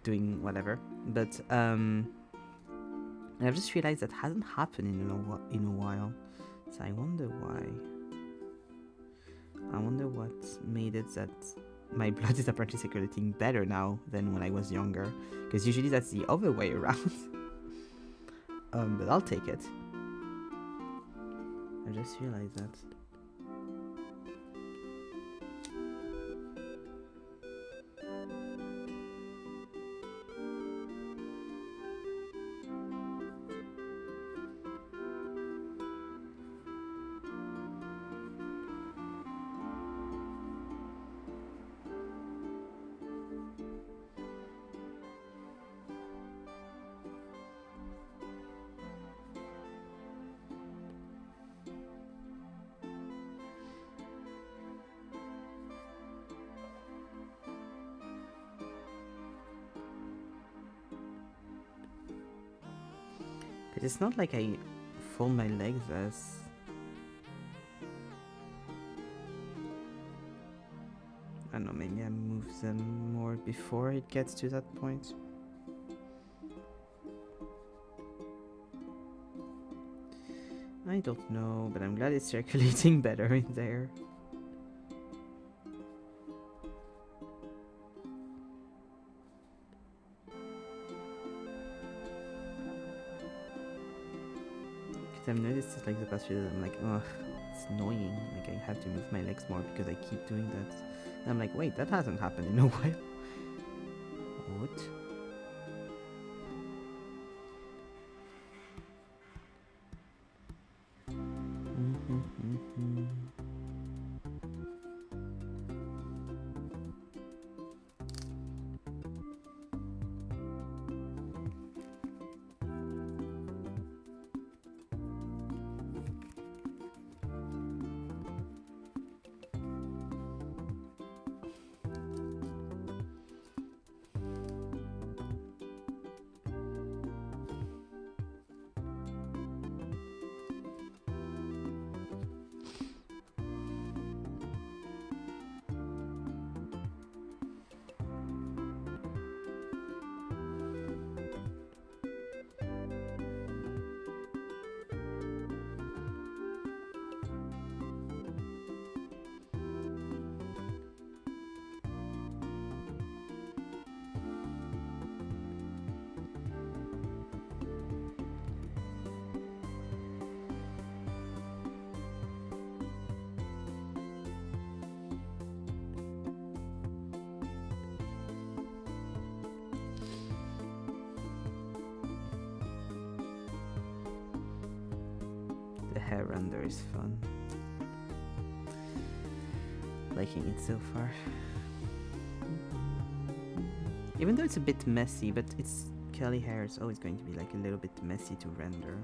doing whatever. But and I've just realized that hasn't happened in a while. So I wonder why. I wonder what made it that my blood is apparently circulating better now than when I was younger. Because usually that's the other way around. But I'll take it. I just realized that. It's not like I fold my legs as... I don't know, maybe I move them more before it gets to that point. I don't know, but I'm glad it's circulating better in there. I've noticed it like the past few days, I'm like, ugh, it's annoying, like I have to move my legs more because I keep doing that. And I'm like, wait, that hasn't happened in a while. What? The hair render is fun. Liking it so far. Even though it's a bit messy, but it's curly hair, it's always going to be like a little bit messy to render.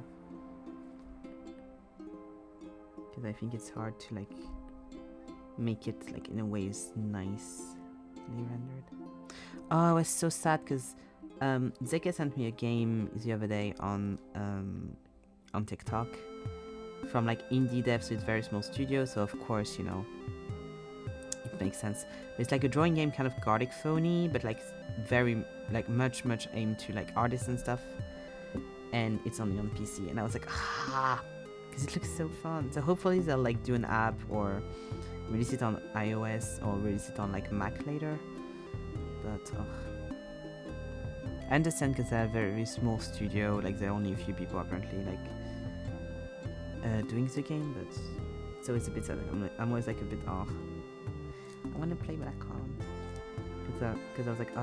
Because I think it's hard to like make it like in a way it's nicely rendered. Oh, I was so sad because Zeke sent me a game the other day on TikTok from like indie devs with very small studios, so of course, you know, makes sense. It's like a drawing game, kind of gothic phony, but like very like much aimed to like artists and stuff. And it's only on PC, and I was like, because it looks so fun. So hopefully they'll like do an app or release it on iOS or release it on like Mac later. But I understand because they're a very small studio, like there are only a few people apparently like doing the game, but so it's a bit sad. I'm always like a bit I want to play but I can't, because I was like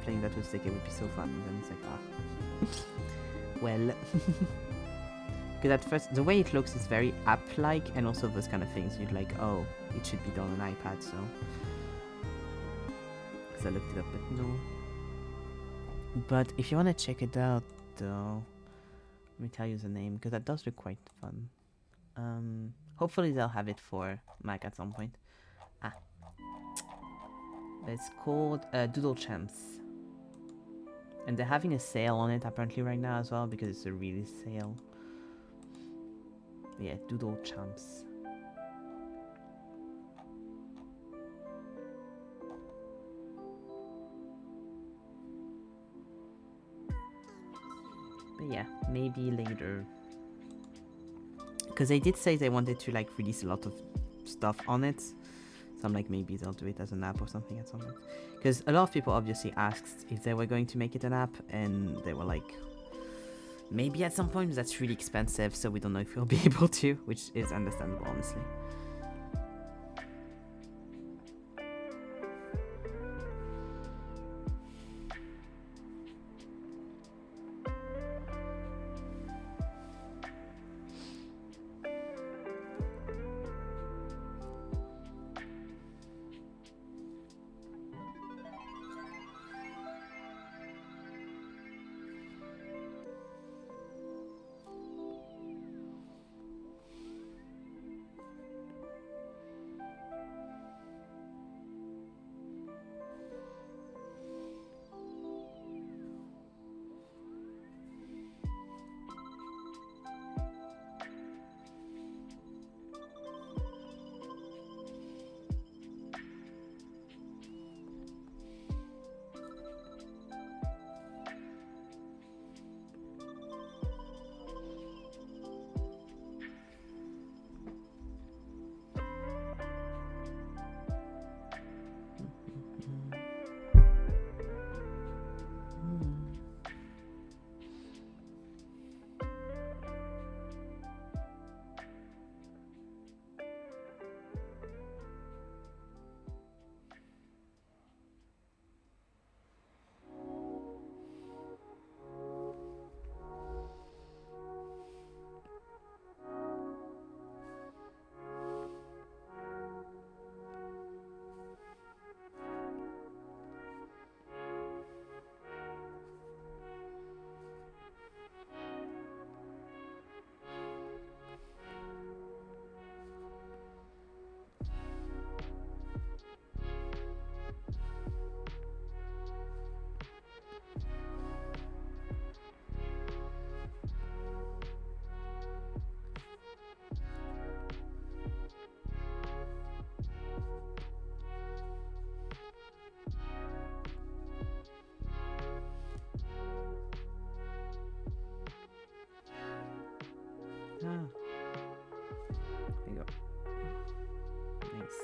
playing that with the game would be so fun, and then it's like well, because at first the way it looks is very app-like, and also those kind of things you'd like, oh, it should be done on an iPad, so because I looked it up, but no. But if you want to check it out though, let me tell you the name, because that does look quite fun. Hopefully they'll have it for Mac at some point. It's called Doodle Champs, and they're having a sale on it apparently right now as well, because it's a release sale. Yeah, Doodle Champs. But yeah, maybe later. Because they did say they wanted to like release a lot of stuff on it. So I'm like, maybe they'll do it as an app or something at some point. Because a lot of people obviously asked if they were going to make it an app, and they were like, maybe at some point, but that's really expensive, so we don't know if we'll be able to, which is understandable, honestly. There you go. Nice.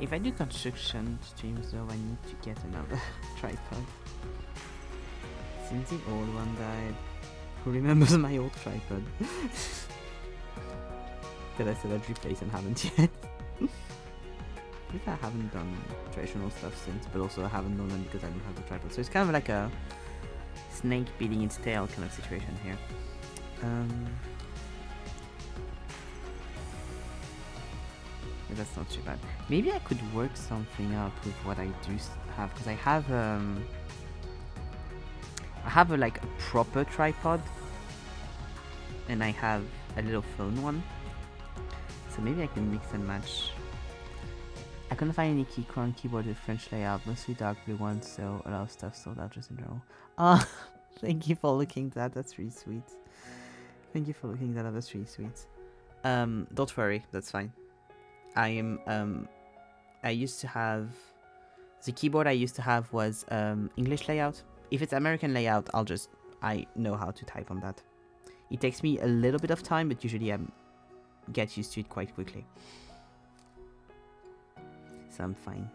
If I do construction streams though, I need to get another tripod. Since the old one died. Who remembers my old tripod? Because I said I'd replace and haven't yet. If I haven't done traditional stuff since, but also I haven't done them because I don't have the tripod. So it's kind of like a snake beating its tail kind of situation here. But that's not too bad. Maybe I could work something out with what I do have, because I have like a proper tripod, and I have a little phone one. So maybe I can mix and match. I couldn't find any keyboard with French layout, mostly dark blue ones, so a lot of stuff sold out just in general. Oh, thank you for looking at that, that's really sweet. Thank you for looking at that, that's really sweet. Don't worry, that's fine. I used to have, the keyboard I used to have was English layout. If it's American layout, I know how to type on that. It takes me a little bit of time, but usually I get used to it quite quickly. So I'm fine.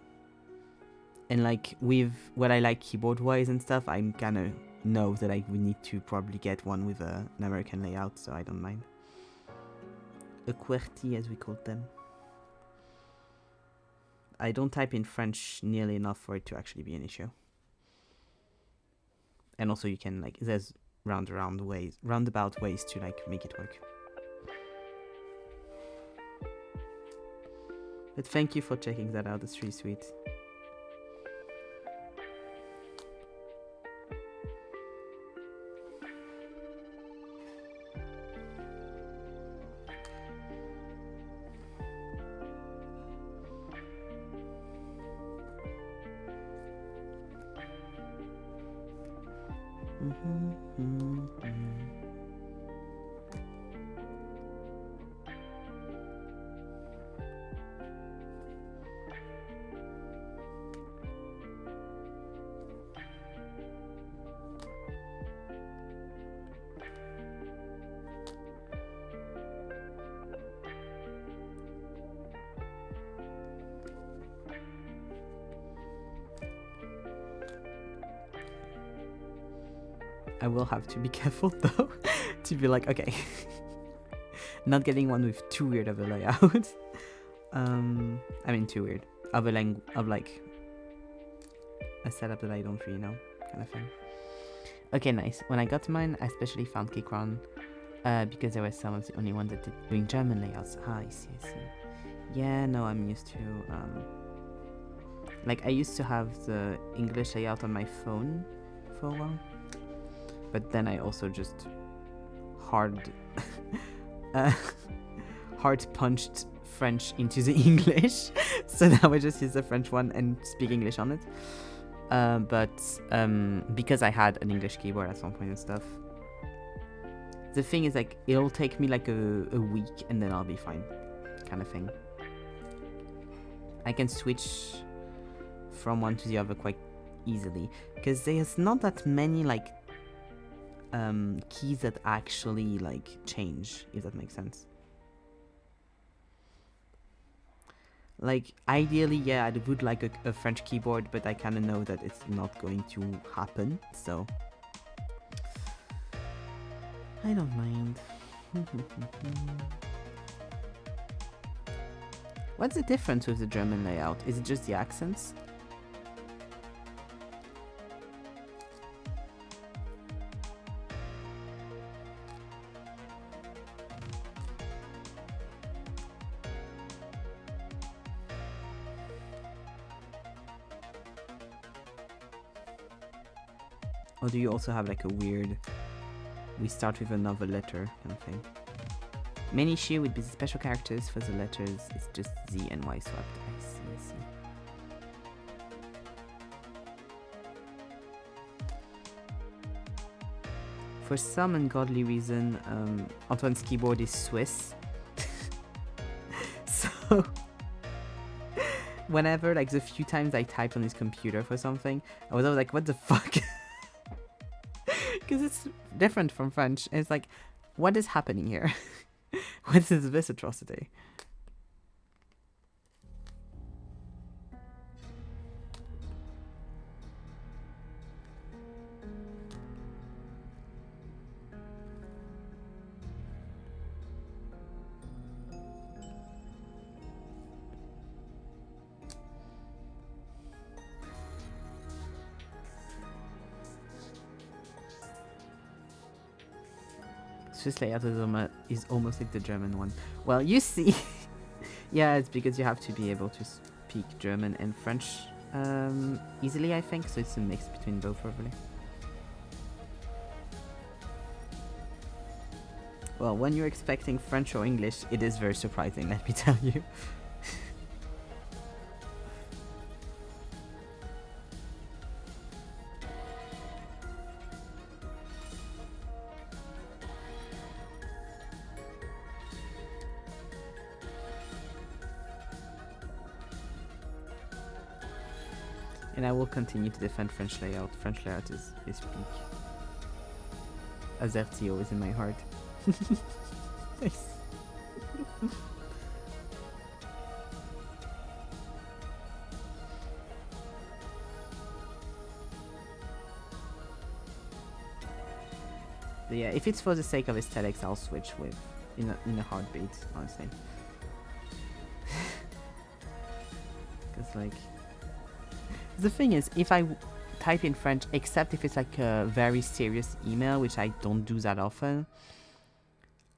And like with what I like keyboard wise and stuff, I'm kinda know that I would need to probably get one with an American layout, so I don't mind. A QWERTY as we called them. I don't type in French nearly enough for it to actually be an issue. And also you can like, there's roundabout ways to like make it work. But thank you for checking that out, that's really sweet. I will have to be careful though, to be like, okay, not getting one with too weird of a layout. I mean too weird of like a setup that I don't really know, kind of thing. Okay, nice. When I got mine, I especially found Keychron because there were some of the only ones that did doing German layouts. Ah, I see. Yeah, no, I'm used to like I used to have the English layout on my phone for a while. But then I also just hard punched French into the English, so now I just use the French one and speak English on it. But because I had an English keyboard at some point and stuff, the thing is like it'll take me like a week and then I'll be fine, kind of thing. I can switch from one to the other quite easily because there's not that many like keys that actually like change, if that makes sense. Like ideally, yeah, I would like a French keyboard, but I kind of know that it's not going to happen, so I don't mind. What's the difference with the German layout? Is it just the accents? Or do you also have like a weird, we start with another letter kind of thing? Main issue with the special characters for the letters is just Z and Y swapped. I see. For some ungodly reason, Antoine's keyboard is Swiss. So whenever, like the few times I typed on his computer for something, I was always like, what the fuck? Because it's different from French. And it's like, what is happening here? What is this atrocity? Swiss layout is almost like the German one. Well, you see, yeah, it's because you have to be able to speak German and French easily, I think. So it's a mix between both, probably. Well, when you're expecting French or English, it is very surprising, let me tell you. And I will continue to defend French layout. French layout is peak. Azertio is in my heart. Nice. But yeah, if it's for the sake of aesthetics, I'll switch with in a heartbeat, honestly. Because like, the thing is, if I type in French, except if it's like a very serious email, which I don't do that often,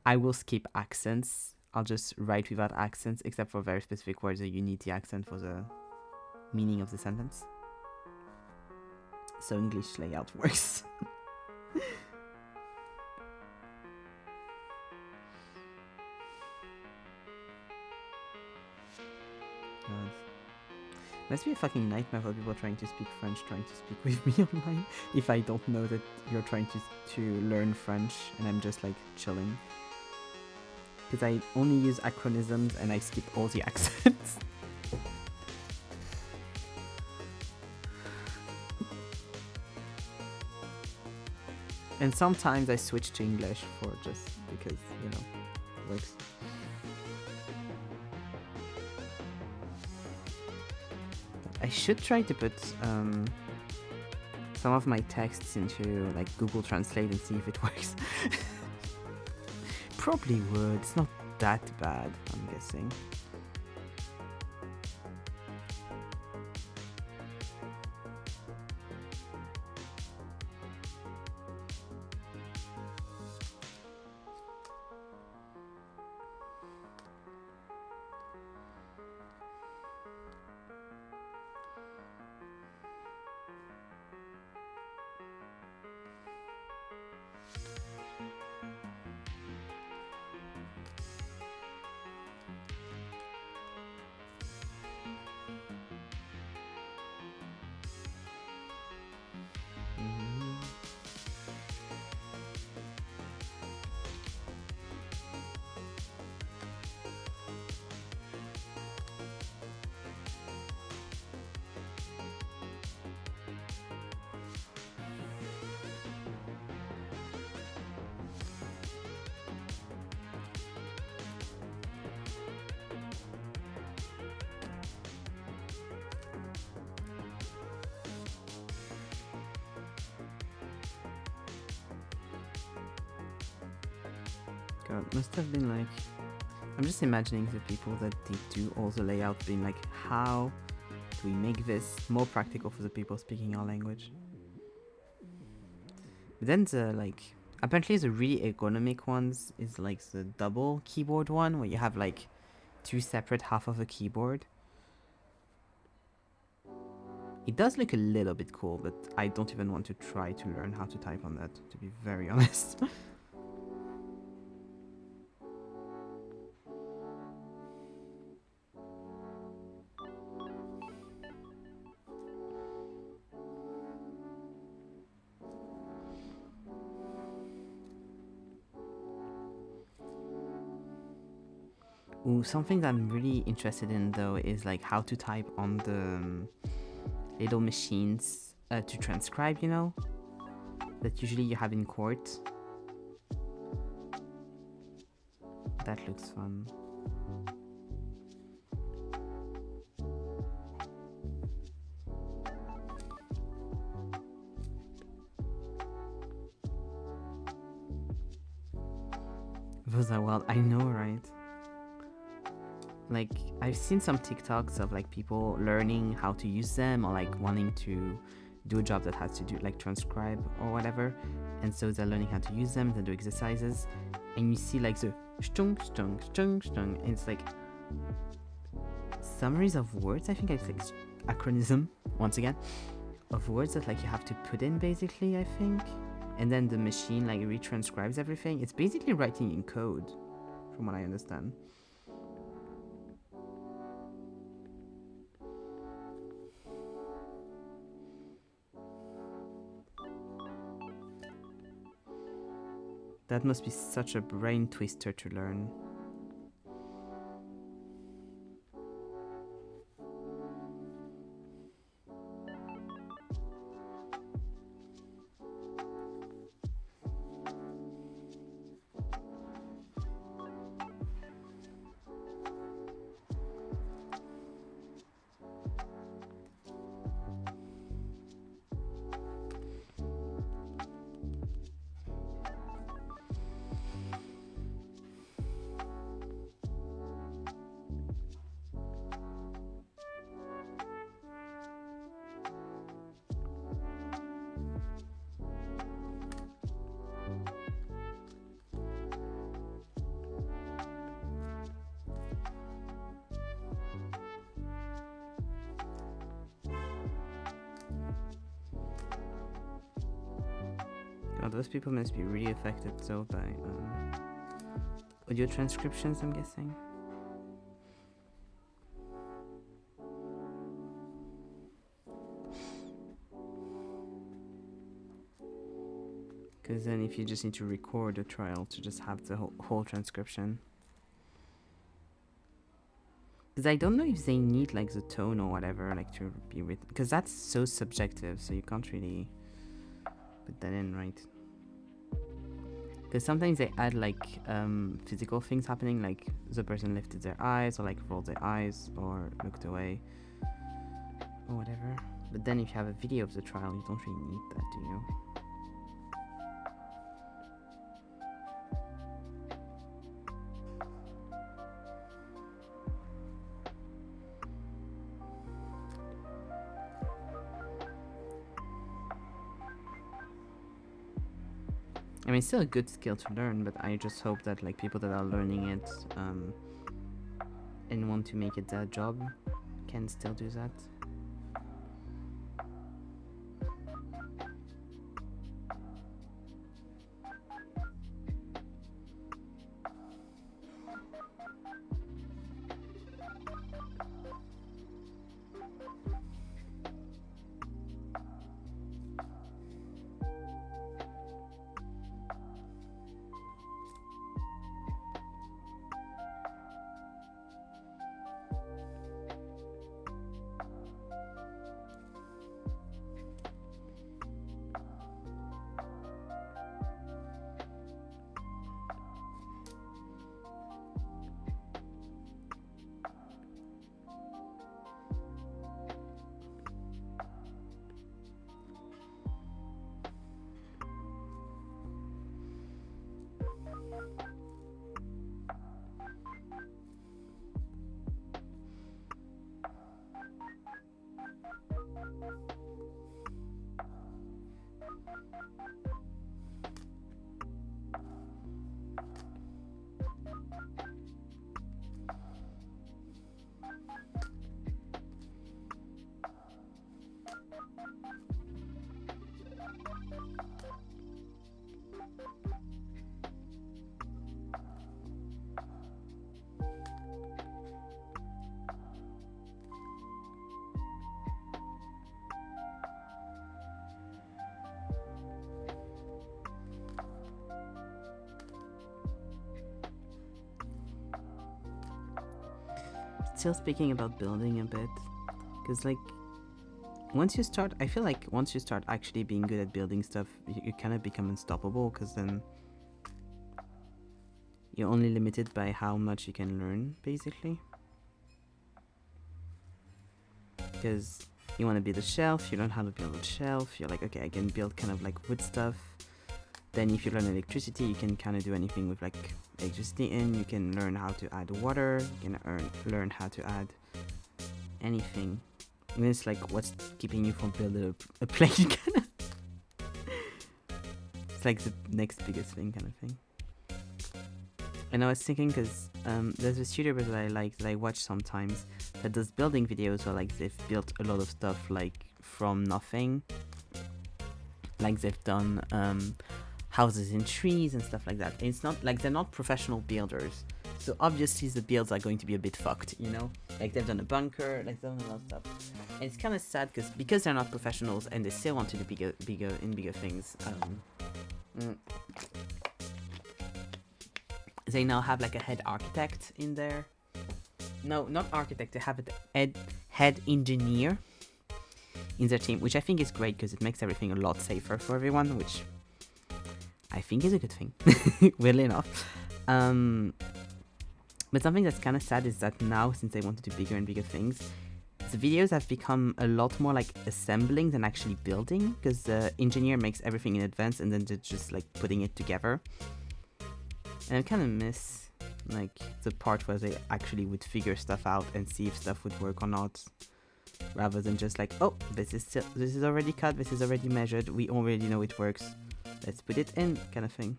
I will skip accents. I'll just write without accents, except for very specific words that you need the accent for the meaning of the sentence. So English layout works. God. Must be a fucking nightmare for people trying to speak French, trying to speak with me online, if I don't know that you're trying to learn French and I'm just like chilling. Because I only use acronyms and I skip all the accents. And sometimes I switch to English for just because, you know, it works. I should try to put some of my texts into like Google Translate and see if it works. Probably would. It's not that bad, I'm guessing. God, must have been like, I'm just imagining the people that did do all the layout being like, how do we make this more practical for the people speaking our language? But then the like, apparently the really ergonomic ones is like the double keyboard one where you have like two separate half of a keyboard. It does look a little bit cool, but I don't even want to try to learn how to type on that, to be very honest. Ooh, something that I'm really interested in though is like how to type on the little machines to transcribe, you know, that usually you have in court. That looks fun. Those are wild, I know, right? Like, I've seen some TikToks of like people learning how to use them or like wanting to do a job that has to do like transcribe or whatever, and so they're learning how to use them, they do exercises, and you see like the stung, stung, stung, stung, and it's like summaries of words. I think it's like acronym, once again, of words that like you have to put in basically, I think, and then the machine like retranscribes everything. It's basically writing in code, from what I understand. That must be such a brain twister to learn. God, those people must be really affected though by audio transcriptions, I'm guessing. Because then if you just need to record a trial to just have the whole transcription. Because I don't know if they need like the tone or whatever like to be written, because that's so subjective, so you can't really put that in, right? Because sometimes they add like physical things happening, like the person lifted their eyes or like rolled their eyes or looked away or whatever. But then if you have a video of the trial, you don't really need that, do you? I mean, it's still a good skill to learn, but I just hope that like people that are learning it and want to make it their job can still do that. Still speaking about building a bit, because like once you start, I feel like once you start actually being good at building stuff, you kind of become unstoppable, because then you're only limited by how much you can learn, basically. Because you want to build a shelf, you learn how to build a shelf, you're like, okay, I can build kind of like wood stuff. Then if you learn electricity, you can kind of do anything with like electricity in. You can learn how to add water, you can learn how to add anything. And it's like, what's keeping you from building a plane? It's like the next biggest thing kind of thing. And I was thinking, because there's this YouTuber that I like, that I watch sometimes, that does building videos where like they've built a lot of stuff like from nothing. Like they've done houses in trees and stuff like that. And it's not like they're not professional builders, so obviously the builds are going to be a bit fucked, you know? Like they've done a bunker, like they've done a lot of stuff. And it's kind of sad because they're not professionals and they still want to do bigger things. They now have like a head architect in there. No, not architect. They have a head engineer in their team, which I think is great because it makes everything a lot safer for everyone, which I think is a good thing, weirdly enough. But something that's kind of sad is that now, since they want to do bigger and bigger things, the videos have become a lot more like assembling than actually building, because the engineer makes everything in advance and then they're just like putting it together. And I kind of miss like the part where they actually would figure stuff out and see if stuff would work or not, rather than just like, oh, this is already cut, this is already measured, we already know it works, let's put it in, kind of thing.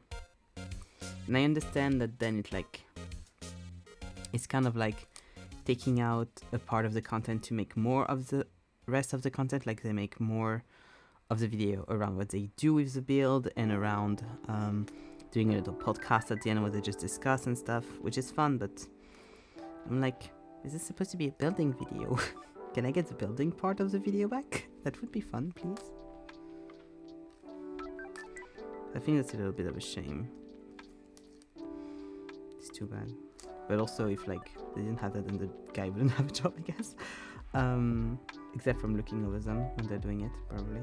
And I understand that then it's kind of like taking out a part of the content to make more of the rest of the content, like they make more of the video around what they do with the build and around doing a little podcast at the end where they just discuss and stuff, which is fun, but I'm like, is this supposed to be a building video? Can I get the building part of the video back? That would be fun, please. I think that's a little bit of a shame. It's too bad. But also, if like they didn't have that, then the guy wouldn't have a job, I guess. Except from looking over them when they're doing it, probably.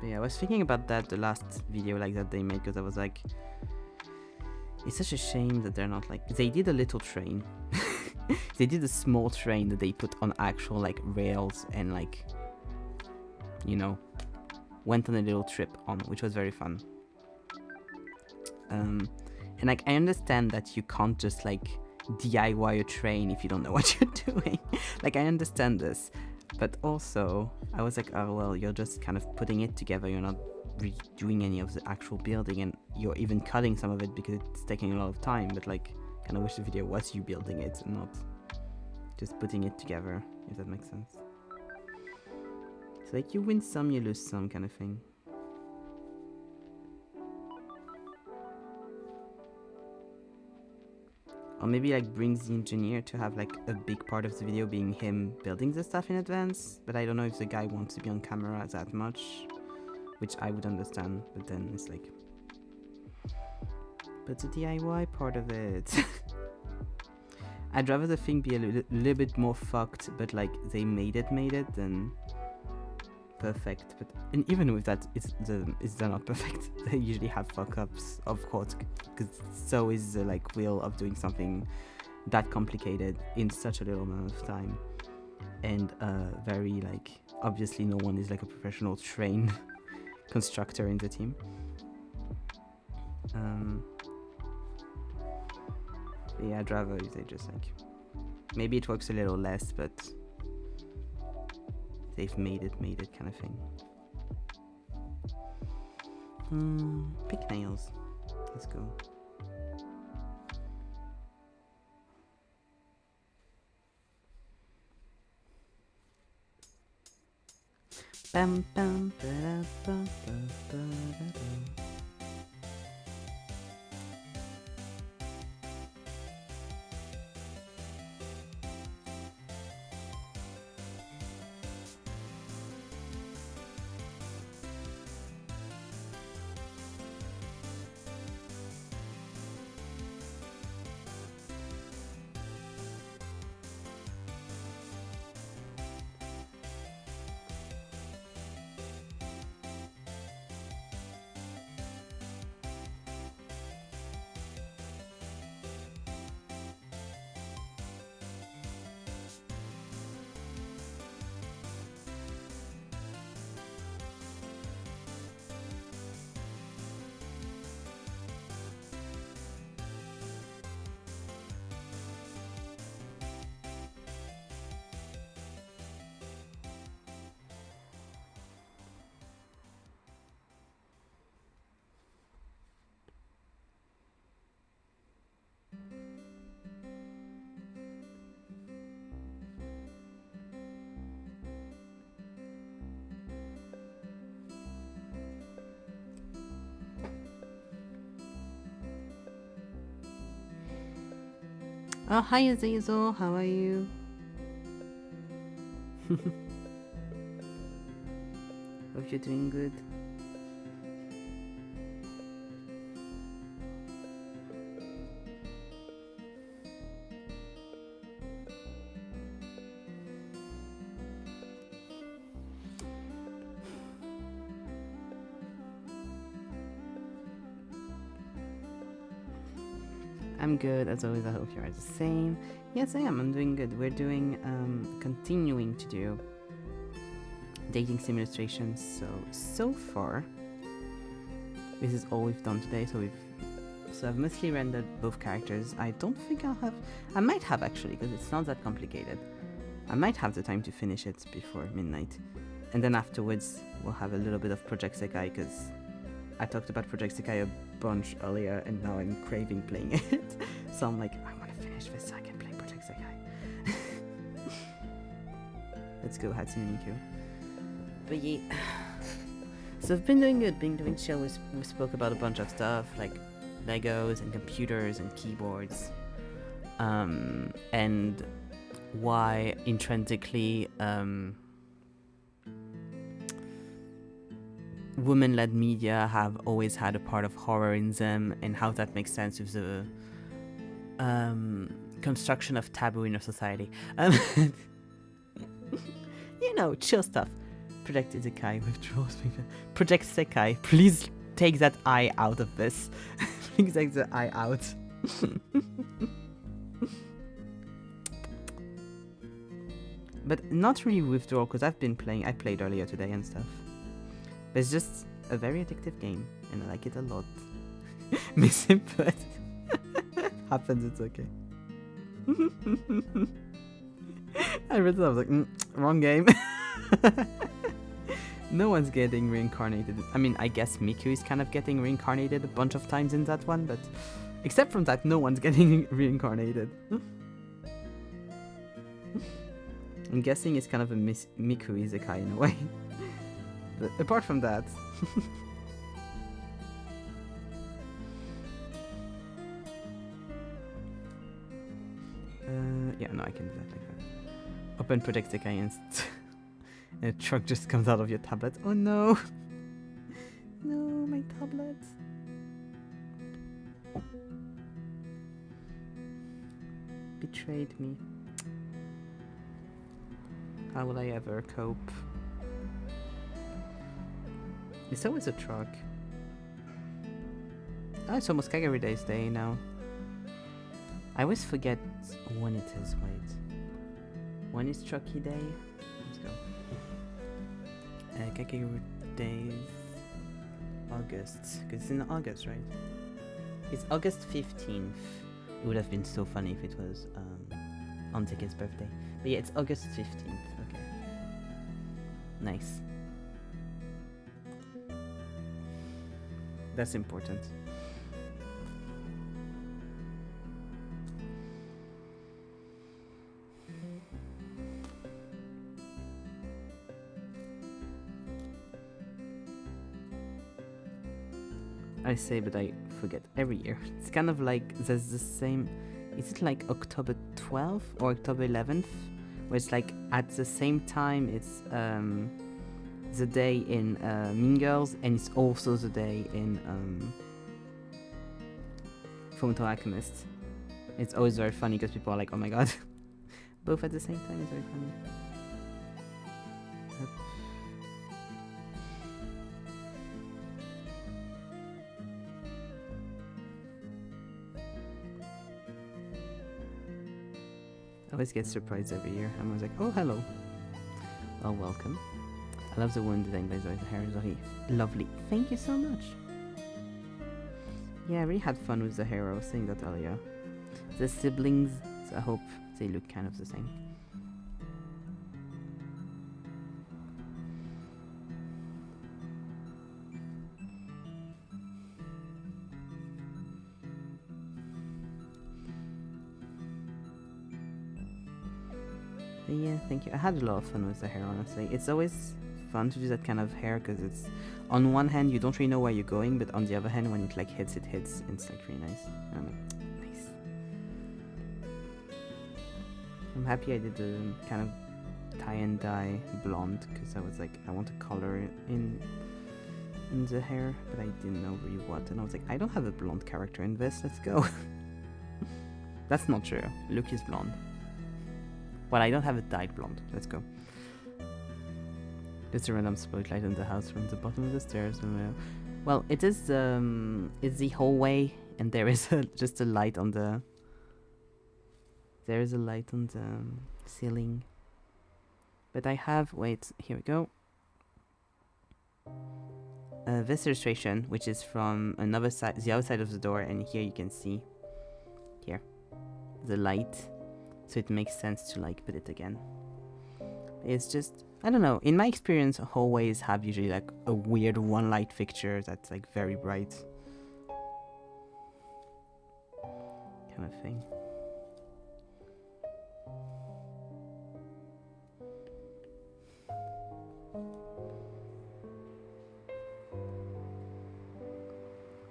But yeah, I was thinking about that the last video like that they made, because I was like, it's such a shame that they're not like, they did a little train. They did a small train that they put on actual like rails and like, you know, went on a little trip on, which was very fun. And like, I understand that you can't just like DIY a train if you don't know what you're doing. Like, I understand this. But also, I was like, oh, well, you're just kind of putting it together. You're not redoing any of the actual building, and you're even cutting some of it because it's taking a lot of time. But like, kind of wish the video was you building it and not just putting it together, if that makes sense. It's like you win some, you lose some kind of thing. Or maybe like brings the engineer to have like a big part of the video being him building the stuff in advance, but I don't know if the guy wants to be on camera that much, which I would understand, but then it's like, but the DIY part of it. I'd rather the thing be a little bit more fucked, but like they made it than perfect. But and even with that, they're not perfect. They usually have fuck ups, of course, because so is the like wheel of doing something that complicated in such a little amount of time, and very like obviously no one is like a professional train constructor in the team. Yeah, I'd rather if they just like, maybe it works a little less, but they've made it kind of thing. Pick nails. Let's go. Bam bam ba da ba ba ba da da. Oh, hi Azazel, how are you? Hope you're doing good. I'm good, as always. I hope you are the same. Yes, I am. I'm doing good. We're doing, continuing to do dating sim illustrations. So far, this is all we've done today. So I've mostly rendered both characters. I don't think I might have actually, because it's not that complicated. I might have the time to finish it before midnight. And then afterwards, we'll have a little bit of Project Sekai, because I talked about Project Sekai a bunch earlier, and now I'm craving playing it. So I'm like, I want to finish this so I can play Project Sekai. Let's go, Hatsune Miku. But yeah. So I've been doing good, been doing chill. We spoke about a bunch of stuff, like Legos and computers and keyboards. And why intrinsically women-led media have always had a part of horror in them, and how that makes sense with the construction of taboo in our society. You know, chill stuff. Project Isekai withdraws. Project Sekai, please take that I out of this. Please take the I out. But not really withdrawal, because I played earlier today and stuff. But it's just a very addictive game, and I like it a lot. Miss input. Happens, it's okay. I read it, I was like, wrong game. No one's getting reincarnated. I mean, I guess Miku is kind of getting reincarnated a bunch of times in that one, but except from that, no one's getting reincarnated. I'm guessing it's kind of a Miku Isekai in a way. But apart from that... yeah, no, I can do that like that. Open Project Sekai and a truck just comes out of your tablet. Oh no! No, my tablet. Betrayed me. How will I ever cope? It's always a truck. Oh, it's almost Kagari Day's day now. I always forget when it is. Wait. When is Trucky Day? Let's go. Kagari Days. August. Because it's in August, right? It's August 15th. It would have been so funny if it was on Ticket's birthday. But yeah, it's August 15th. Okay. Nice. That's important. I say, but I forget every year. It's kind of like there's the same. Is it like October 12th or October 11th? Where it's like at the same time it's the day in Mean Girls, and it's also the day in Fullmetal Alchemist. It's always very funny because people are like, oh my god. Both at the same time is very funny. I always get surprised every year. I'm always like, oh, hello. Oh, welcome. I love the wound design by Zoe. The hair is really lovely. Thank you so much. Yeah, I really had fun with the hair. I was saying that earlier. The siblings, so I hope they look kind of the same. But yeah, thank you. I had a lot of fun with the hair, honestly. It's always fun to do that kind of hair because it's, on one hand, you don't really know where you're going, but on the other hand, when it like hits, it's like really nice. I'm like, nice. I'm happy I did the kind of tie and dye blonde, because I was like, I want to color in the hair, but I didn't know really what, and I was like, I don't have a blonde character in this, let's go. That's not true. Luke is blonde. Well, I don't have a dyed blonde. Let's go. Just a random spotlight in the house from the bottom of the stairs. Well, it is it's the hallway, and there is just a light on the. There is a light on the ceiling. But I have, wait, here we go. This illustration, which is from another side, the other side of the door, and here you can see here the light, so it makes sense to like put it again. It's just, I don't know, in my experience hallways have usually like a weird one light fixture that's like very bright kind of thing.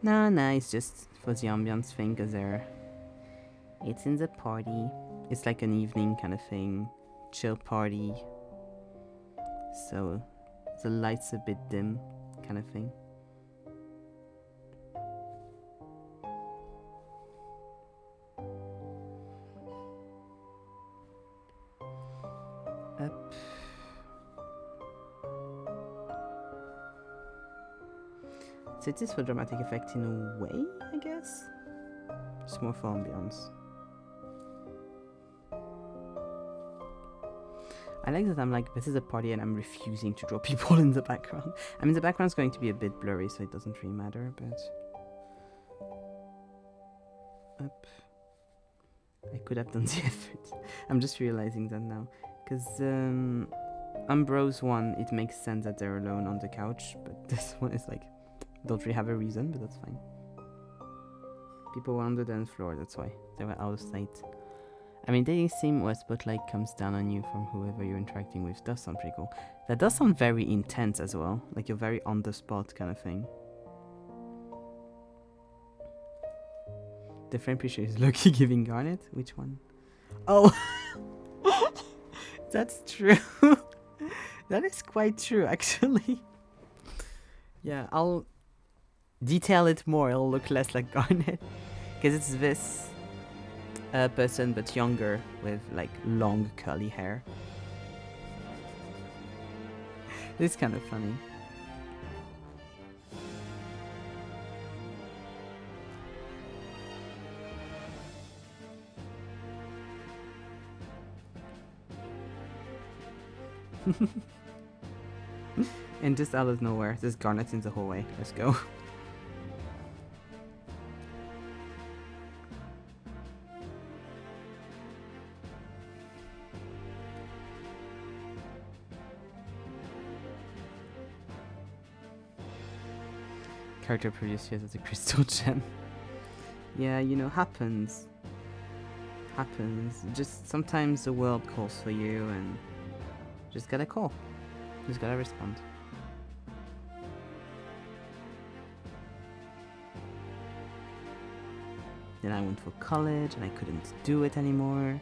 No, it's just for the ambience thing, because it's in the party. It's like an evening kind of thing, chill party. So the light's a bit dim kind of thing. Up. So it is for dramatic effect in a way, I guess. It's more for ambience. I like that I'm like, this is a party and I'm refusing to draw people in the background. I mean, the background's going to be a bit blurry, so it doesn't really matter, but... Up. I could have done the effort. I'm just realizing that now. Because Umbro's one, it makes sense that they're alone on the couch, but this one is like, don't really have a reason, but that's fine. People were on the dance floor, that's why. They were out of sight. I mean, dating sim where spotlight comes down on you from whoever you're interacting with does sound pretty cool. That does sound very intense as well. Like you're very on the spot kind of thing. The frame picture is Loki giving Garnet? Which one? Oh! That's true. That is quite true, actually. Yeah, I'll detail it more. It'll look less like Garnet. Because it's this person, but younger, with like long curly hair. It's kind of funny. And just out of nowhere, there's Garnet in the hallway. Let's go. Character produced as a crystal gem. Yeah, you know, happens. Just sometimes the world calls for you and just gotta call. Just gotta respond. Then I went for college and I couldn't do it anymore.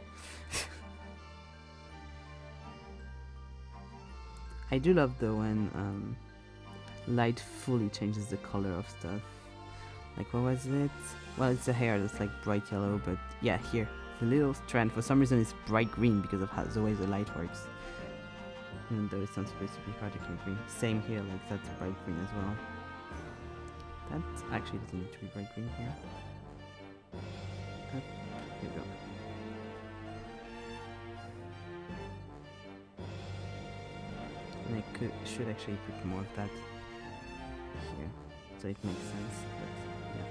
I do love though when light fully changes the color of stuff. Like what was it? Well, it's the hair that's like bright yellow, but yeah, here. The little strand, for some reason it's bright green because of how the way the light works. And though it's not supposed to be particularly green. Same here, like that's bright green as well. That actually doesn't need to be bright green here. Up, here we go. And I should actually put more of that here, so it makes sense, but yeah.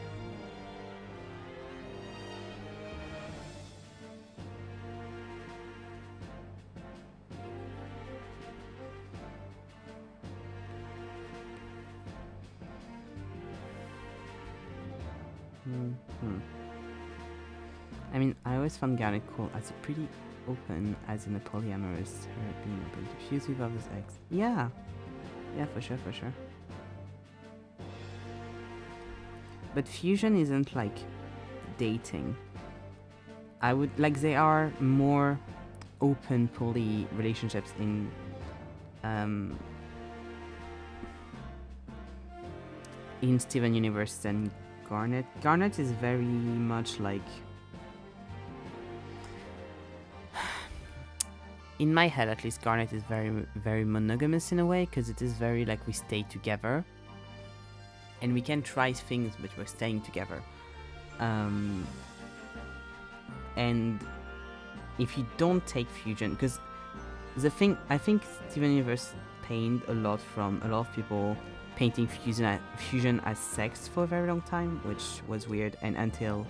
I mean, I always found Garnet cool as a pretty open, as in a polyamorous, her being open to fuse with others' ex. Yeah, for sure. But fusion isn't like dating. I would like, they are more open poly relationships in Steven Universe than Garnet. Garnet is very much like, in my head at least, Garnet is very, very monogamous in a way, because it is very like we stay together and we can try things, but we're staying together. And if you don't take fusion, because the thing, I think Steven Universe pained a lot from a lot of people painting fusion as sex for a very long time, which was weird, and until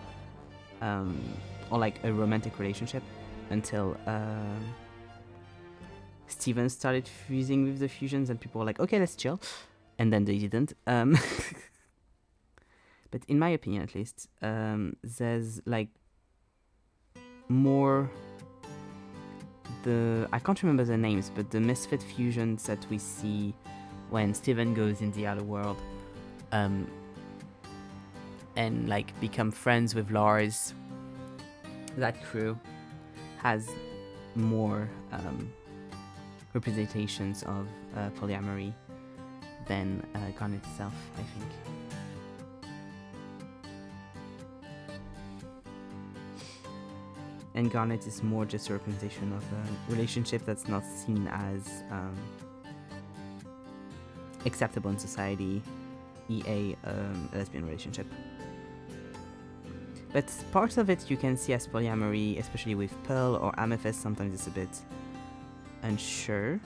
or like a romantic relationship, until Steven started fusing with the fusions and people were like, okay, let's chill, and then they didn't. But in my opinion, at least, there's like more I can't remember the names, but the misfit fusions that we see when Steven goes in the outer world, and like become friends with Lars, that crew has more representations of polyamory than Garnet itself, I think. And Garnet is more just a representation of a relationship that's not seen as acceptable in society, a lesbian relationship. But parts of it you can see as polyamory, especially with Pearl or Amethyst. Sometimes it's a bit unsure.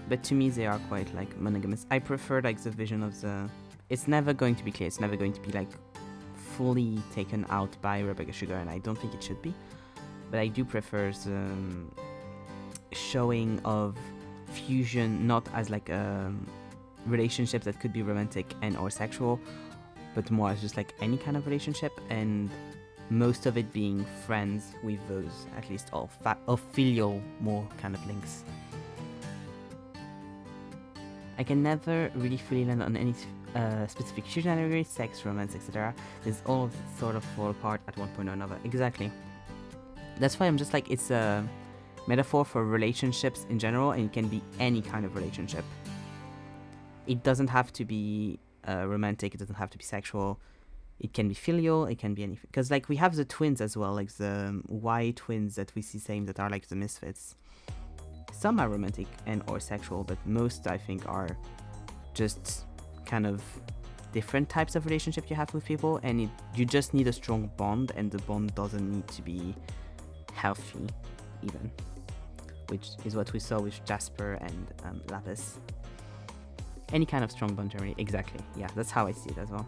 But to me they are quite like monogamous. I prefer like the vision of the... It's never going to be clear, it's never going to be like fully taken out by Rebecca Sugar, and I don't think it should be, but I do prefer the showing of fusion not as like a relationship that could be romantic and or sexual, but more as just like any kind of relationship, and most of it being friends with those at least all filial more kind of links. I can never really fully land on any specific fusion category, sex, romance, etc. There's all of it sort of fall apart at one point or another. Exactly. That's why I'm just like, it's a metaphor for relationships in general, and it can be any kind of relationship. It doesn't have to be romantic, it doesn't have to be sexual. It can be filial, it can be anything. Because like we have the twins as well, like the Y twins that we see same that are like the misfits. Some are romantic and or sexual, but most I think are just kind of different types of relationship you have with people, and you just need a strong bond, and the bond doesn't need to be healthy even, which is what we saw with Jasper and Lapis. Any kind of strong bond generally. Exactly, yeah, that's how I see it as well.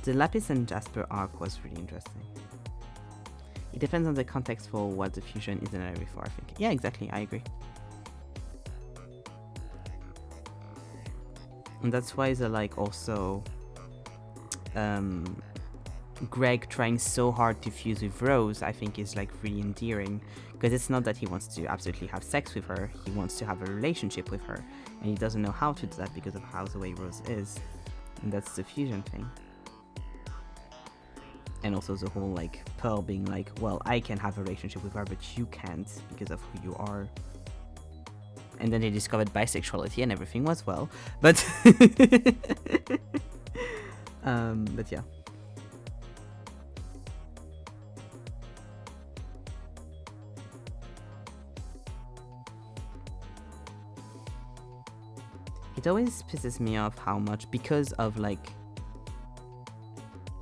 The Lapis and Jasper arc was really interesting. It depends on the context for what the fusion is necessary for, I think. Yeah, exactly, I agree. And that's why the like also Greg trying so hard to fuse with Rose, I think is like really endearing, because it's not that he wants to absolutely have sex with her, he wants to have a relationship with her, and he doesn't know how to do that because of how the way Rose is, and that's the fusion thing. And also the whole like Pearl being like, well, I can have a relationship with her, but you can't because of who you are. And then they discovered bisexuality and everything was well, but but yeah. It always pisses me off how much, because of like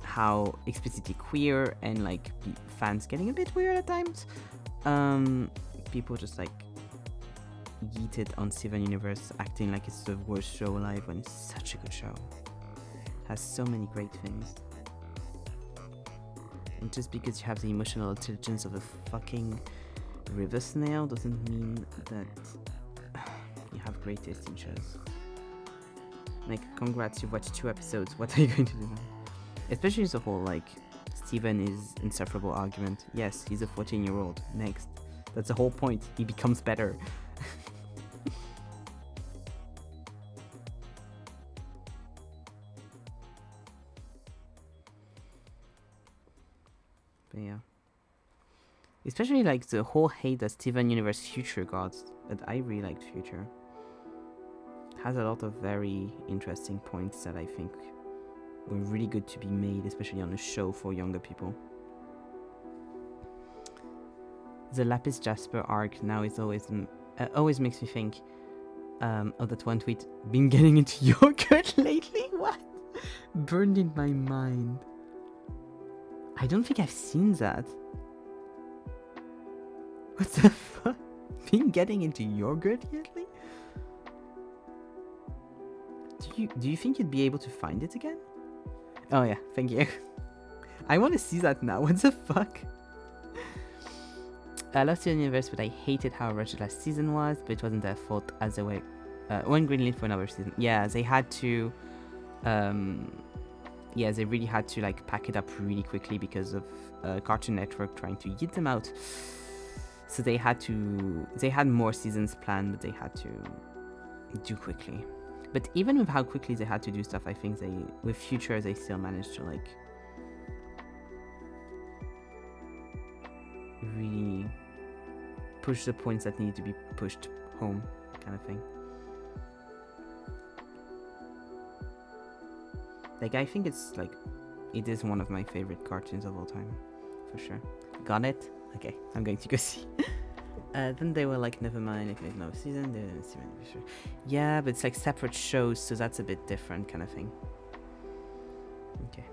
how explicitly queer and like fans getting a bit weird at times, people just like yeet it on Steven Universe, acting like it's the worst show alive when it's such a good show. It has so many great things. And just because you have the emotional intelligence of a fucking river snail doesn't mean that you have great taste in shows. Like, congrats, you watched 2 episodes, what are you going to do now? Especially the whole like Steven is insufferable argument. Yes, he's a 14-year-old. Next. That's the whole point. He becomes better. But yeah. Especially like the whole hate that Steven Universe Future got, but I really liked Future. It has a lot of very interesting points that I think were really good to be made, especially on a show for younger people. The Lapis Jasper arc now is always makes me think of that one tweet, been getting into yogurt lately? What? Burned in my mind. I don't think I've seen that. What the fuck? Been getting into yogurt lately? Do you think you'd be able to find it again? Oh yeah, thank you. I want to see that now. What the fuck? I love the universe, but I hated how rushed last season was. But it wasn't their fault, as they were one greenlit for another season. Yeah, they had to. Yeah, they really had to like pack it up really quickly because of Cartoon Network trying to get them out. So they had more seasons planned, but they had to do quickly. But even with how quickly they had to do stuff, I think with Future they still managed to like really push the points that need to be pushed home, kind of thing. Like I think it is one of my favorite cartoons of all time, for sure. Got it? Okay, I'm going to go see. Then they were like, never mind, if there's another season, they didn't see any sure. Yeah, but it's like separate shows, so that's a bit different kind of thing. Okay.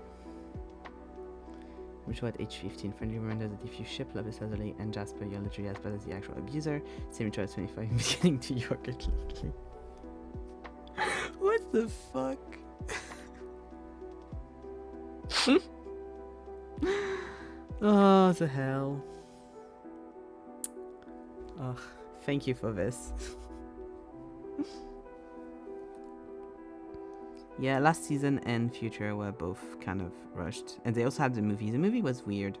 Ritual at age 15. Friendly reminder that if you ship Lapis Lazuli and Jasper, you're literally as bad as the actual abuser. Same ritual at 25, beginning to yogurt lately. What the fuck? Oh, the hell. Oh, thank you for this. Yeah, last season and Future were both kind of rushed. And they also had the movie. The movie was weird.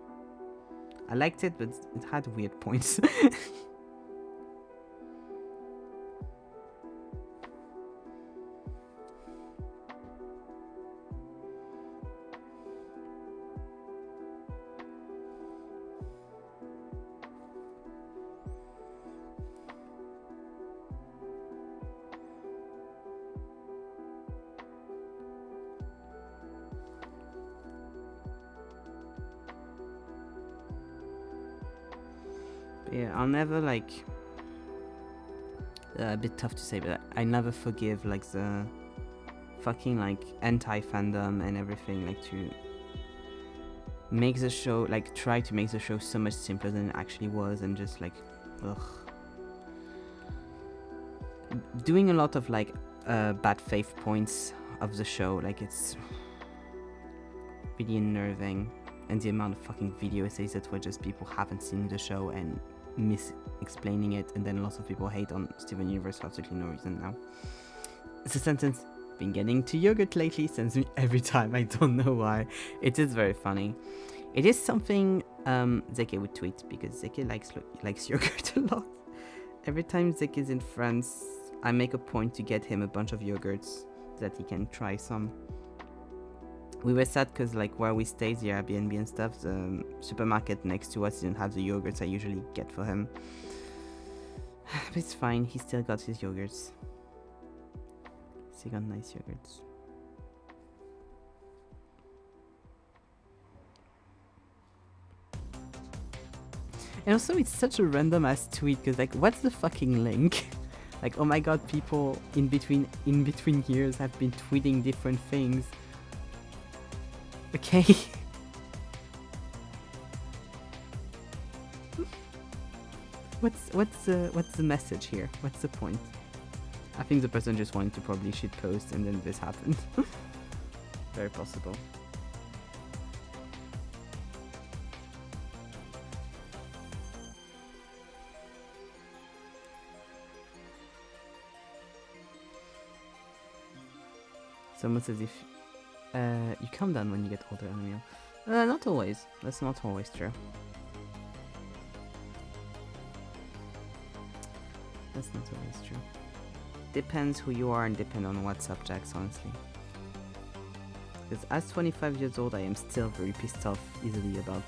I liked it, but it had weird points. Yeah, I'll never like. A bit tough to say, but I never forgive like the fucking like anti-fandom and everything, like to make the show, like try to make the show so much simpler than it actually was, and just like, ugh. Doing a lot of like bad faith points of the show, like it's really unnerving, and the amount of fucking video essays that were just people haven't seen the show and mis-explaining it, and then lots of people hate on Steven Universe for absolutely no reason now. It's a sentence, been getting to yogurt lately, sends me every time, I don't know why. It is very funny. It is something Zeke would tweet, because Zeke likes yogurt a lot. Every time Zeke is in France, I make a point to get him a bunch of yogurts that he can try some. We were sad because like where we stayed, the Airbnb and stuff, the supermarket next to us didn't have the yogurts I usually get for him. But it's fine, he still got his yogurts. He got nice yogurts. And also it's such a random ass tweet, because like what's the fucking link? Like, oh my god, people in between years have been tweeting different things. Okay. What's the message here? What's the point? I think the person just wanted to probably shitpost and then this happened. Very possible. Someone says if you calm down when you get older, Emil. Not always. That's not always true. That's not always true. Depends who you are and depend on what subjects, honestly. Because as 25 years old, I am still very pissed off easily about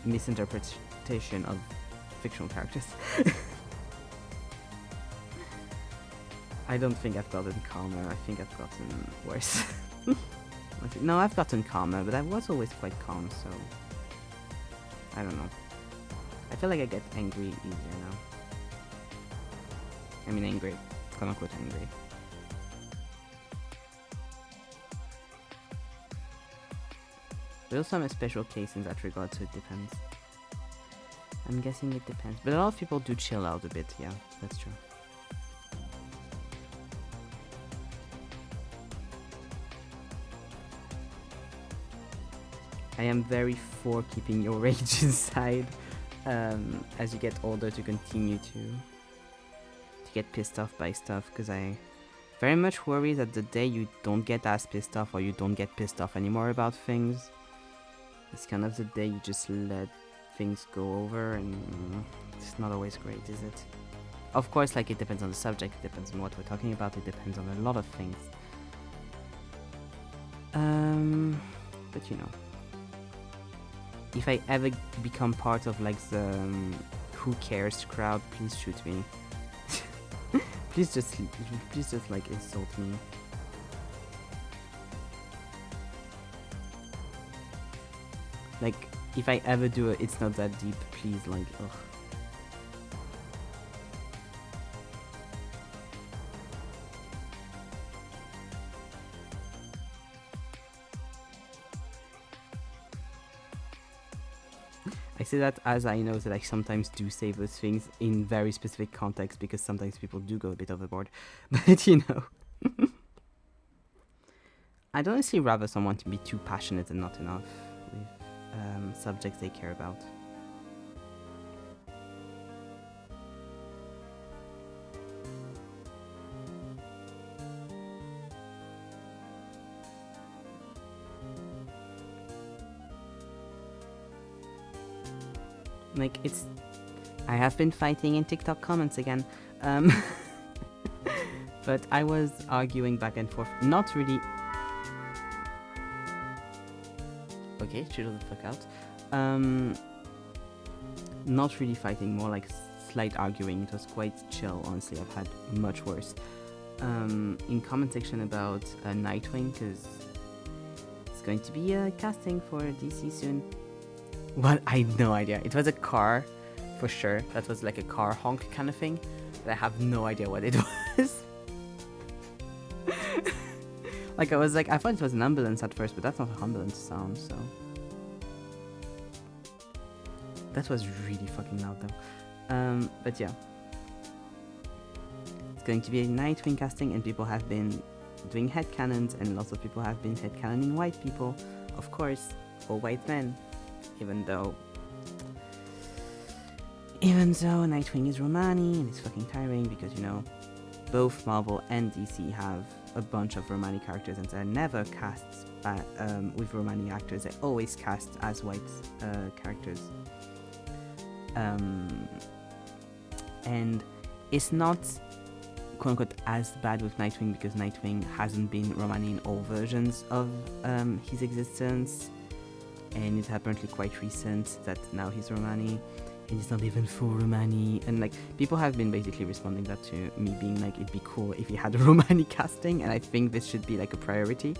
misinterpretation of fictional characters. I don't think I've gotten calmer. I think I've gotten worse. No, I've gotten calmer, but I was always quite calm, so I don't know. I feel like I get angry easier now. I mean angry, quote unquote angry. But also I'm a special case in that regard, so it depends. I'm guessing it depends. But a lot of people do chill out a bit, yeah, that's true. I am very for keeping your rage inside as you get older, to continue to get pissed off by stuff, because I very much worry that the day you don't get as pissed off, or you don't get pissed off anymore about things, it's kind of the day you just let things go over, and it's not always great, is it? Of course, like, it depends on the subject, it depends on what we're talking about, it depends on a lot of things. But you know, if I ever become part of like the who cares crowd, please shoot me. please just like insult me. Like, if I ever do it, it's not that deep, please, like, ugh. I say that as I know that I sometimes do say those things in very specific contexts, because sometimes people do go a bit overboard. But you know, I'd honestly rather someone to be too passionate and not enough with subjects they care about. Like, it's... I have been fighting in TikTok comments again. But I was arguing back and forth. Not really... Okay, chill the fuck out. Not really fighting, more like slight arguing. It was quite chill, honestly. I've had much worse. In comment section about Nightwing, because it's going to be a casting for DC soon. Well, I had no idea. It was a car, for sure. That was like a car honk kind of thing. But I have no idea what it was. Like, I thought it was an ambulance at first, but that's not an ambulance sound, so... That was really fucking loud, though. But yeah. It's going to be a Nightwing casting, and people have been doing headcanons, and lots of people have been headcanoning white people. Of course, all white men. Even though Nightwing is Romani, and it's fucking tiring because, you know, both Marvel and DC have a bunch of Romani characters, and they're never cast with Romani actors. They're always cast as white characters. And it's not, quote unquote, as bad with Nightwing, because Nightwing hasn't been Romani in all versions of his existence. And it's apparently quite recent that now he's Romani, and he's not even full Romani. And like, people have been basically responding that to me being like, it'd be cool if he had a Romani casting, and I think this should be like a priority.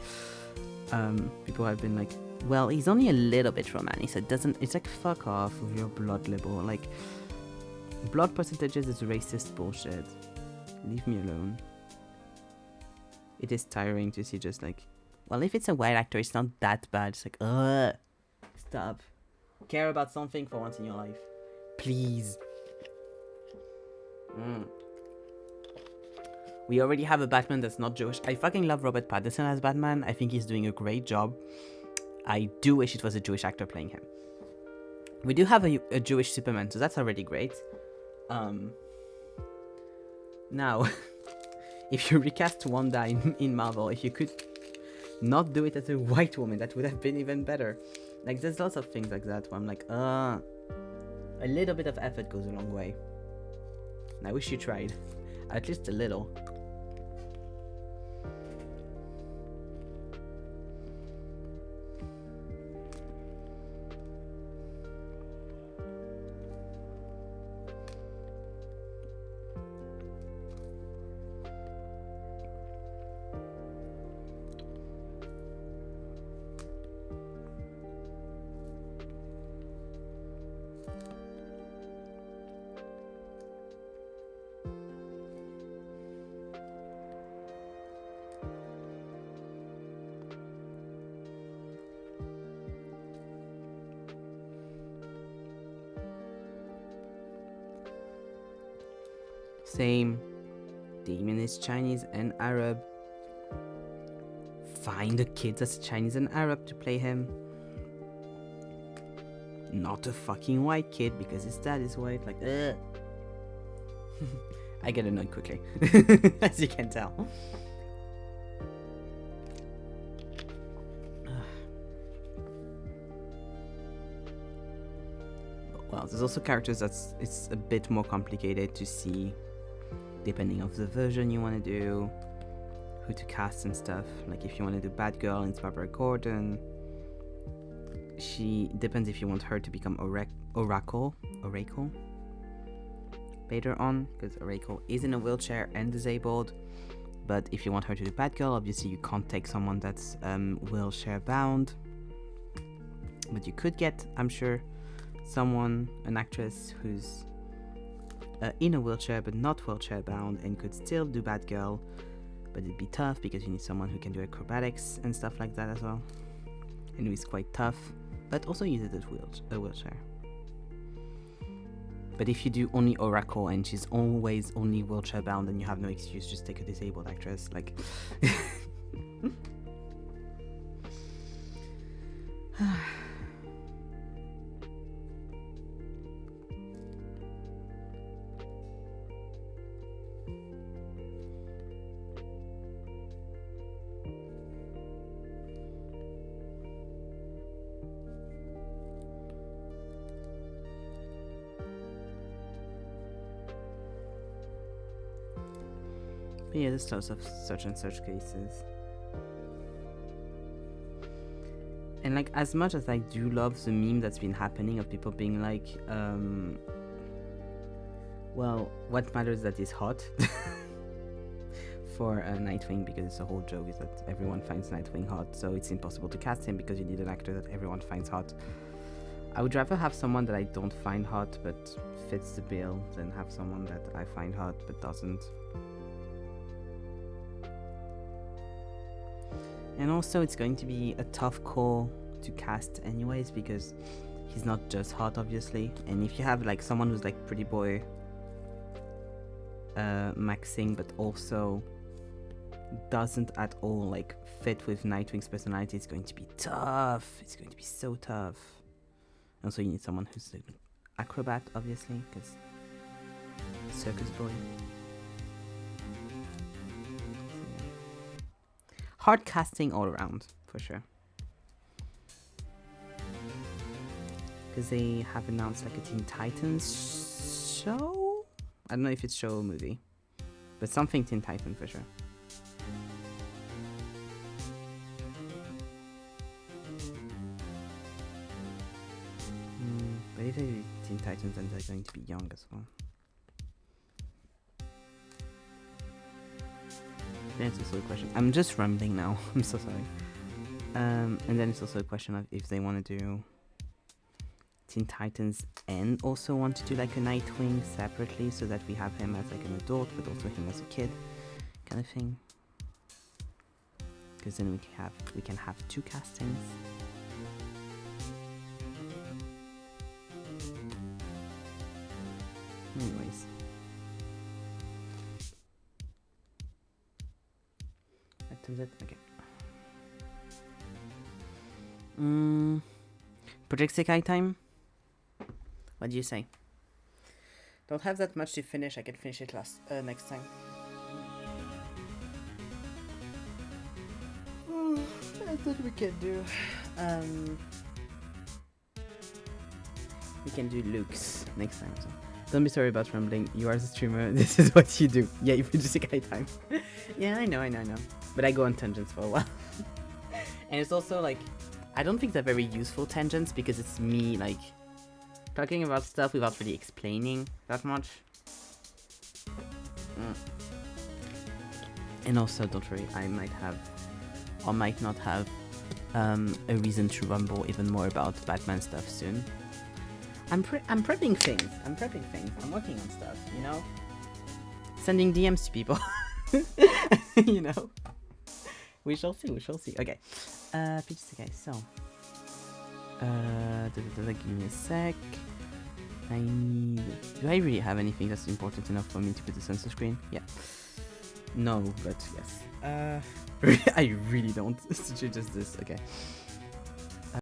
People have been like, well, he's only a little bit Romani, so it's like, fuck off with your blood libel. Like, blood percentages is racist bullshit. Leave me alone. It is tiring to see just like, well, if it's a white actor, it's not that bad. It's like, ugh. Stop. Care about something for once in your life. Please. We already have a Batman that's not Jewish. I fucking love Robert Pattinson as Batman. I think he's doing a great job. I do wish it was a Jewish actor playing him. We do have a Jewish Superman, so that's already great. Now, if you recast Wanda in Marvel, if you could not do it as a white woman, that would have been even better. Like, there's lots of things like that where I'm like, a little bit of effort goes a long way. And I wish you tried. At least a little. Same. Damien is Chinese and Arab. Find a kid that's Chinese and Arab to play him. Not a fucking white kid because his dad is white. Like, ugh. I get annoyed quickly, as you can tell. Well, there's also characters it's a bit more complicated to see, depending of the version you want to do, who to cast and stuff. Like if you want to do Batgirl, it's Barbara Gordon. She depends if you want her to become Oracle later on, because Oracle is in a wheelchair and disabled. But if you want her to do Batgirl, obviously you can't take someone that's wheelchair bound. But you could get, I'm sure, an actress who's in a wheelchair but not wheelchair bound and could still do Batgirl. But it'd be tough because you need someone who can do acrobatics and stuff like that as well, and who is quite tough, but also uses a wheelchair. But if you do only Oracle and she's always only wheelchair bound, then you have no excuse, just take a disabled actress. Like, but yeah, there's lots of such and such cases. And like, as much as I do love the meme that's been happening of people being like, well, what matters is that he's hot for Nightwing, because it's a whole joke is that everyone finds Nightwing hot, so it's impossible to cast him because you need an actor that everyone finds hot. I would rather have someone that I don't find hot but fits the bill than have someone that I find hot but doesn't. And also it's going to be a tough call to cast anyways, because he's not just hot, obviously. And if you have like someone who's like pretty boy maxing but also doesn't at all like fit with Nightwing's personality, it's going to be tough. It's going to be so tough. And so you need someone who's an acrobat, obviously, because circus boy. Hard casting all around, for sure. Because they have announced like a Teen Titans show? I don't know if it's show or movie. But something Teen Titan for sure. But if they do Teen Titans, then they're going to be young as well. Then it's also a question. I'm just rambling now. I'm so sorry. And then it's also a question of if they want to do Teen Titans and also want to do like a Nightwing separately, so that we have him as like an adult, but also him as a kid, kind of thing. Because then we can have two castings. Anyways. Okay. Project Sekai time? What do you say? Don't have that much to finish. I can finish it next time. That's what we can do. We can do Luke's next time. So. Don't be sorry about rambling. You are the streamer. This is what you do. Yeah, you Project Sekai time. Yeah, I know. But I go on tangents for a while. And it's also like, I don't think they're very useful tangents because it's me like talking about stuff without really explaining that much. And also, don't worry, I might have or might not have a reason to rumble even more about Batman stuff soon. I'm prepping things. I'm working on stuff, you know? Sending DMs to people. You know? We shall see. Okay. Okay, so. Give me a sec. Do I really have anything that's important enough for me to put this on the screen? Yeah. No, but yes. I really don't. It's just this. Okay.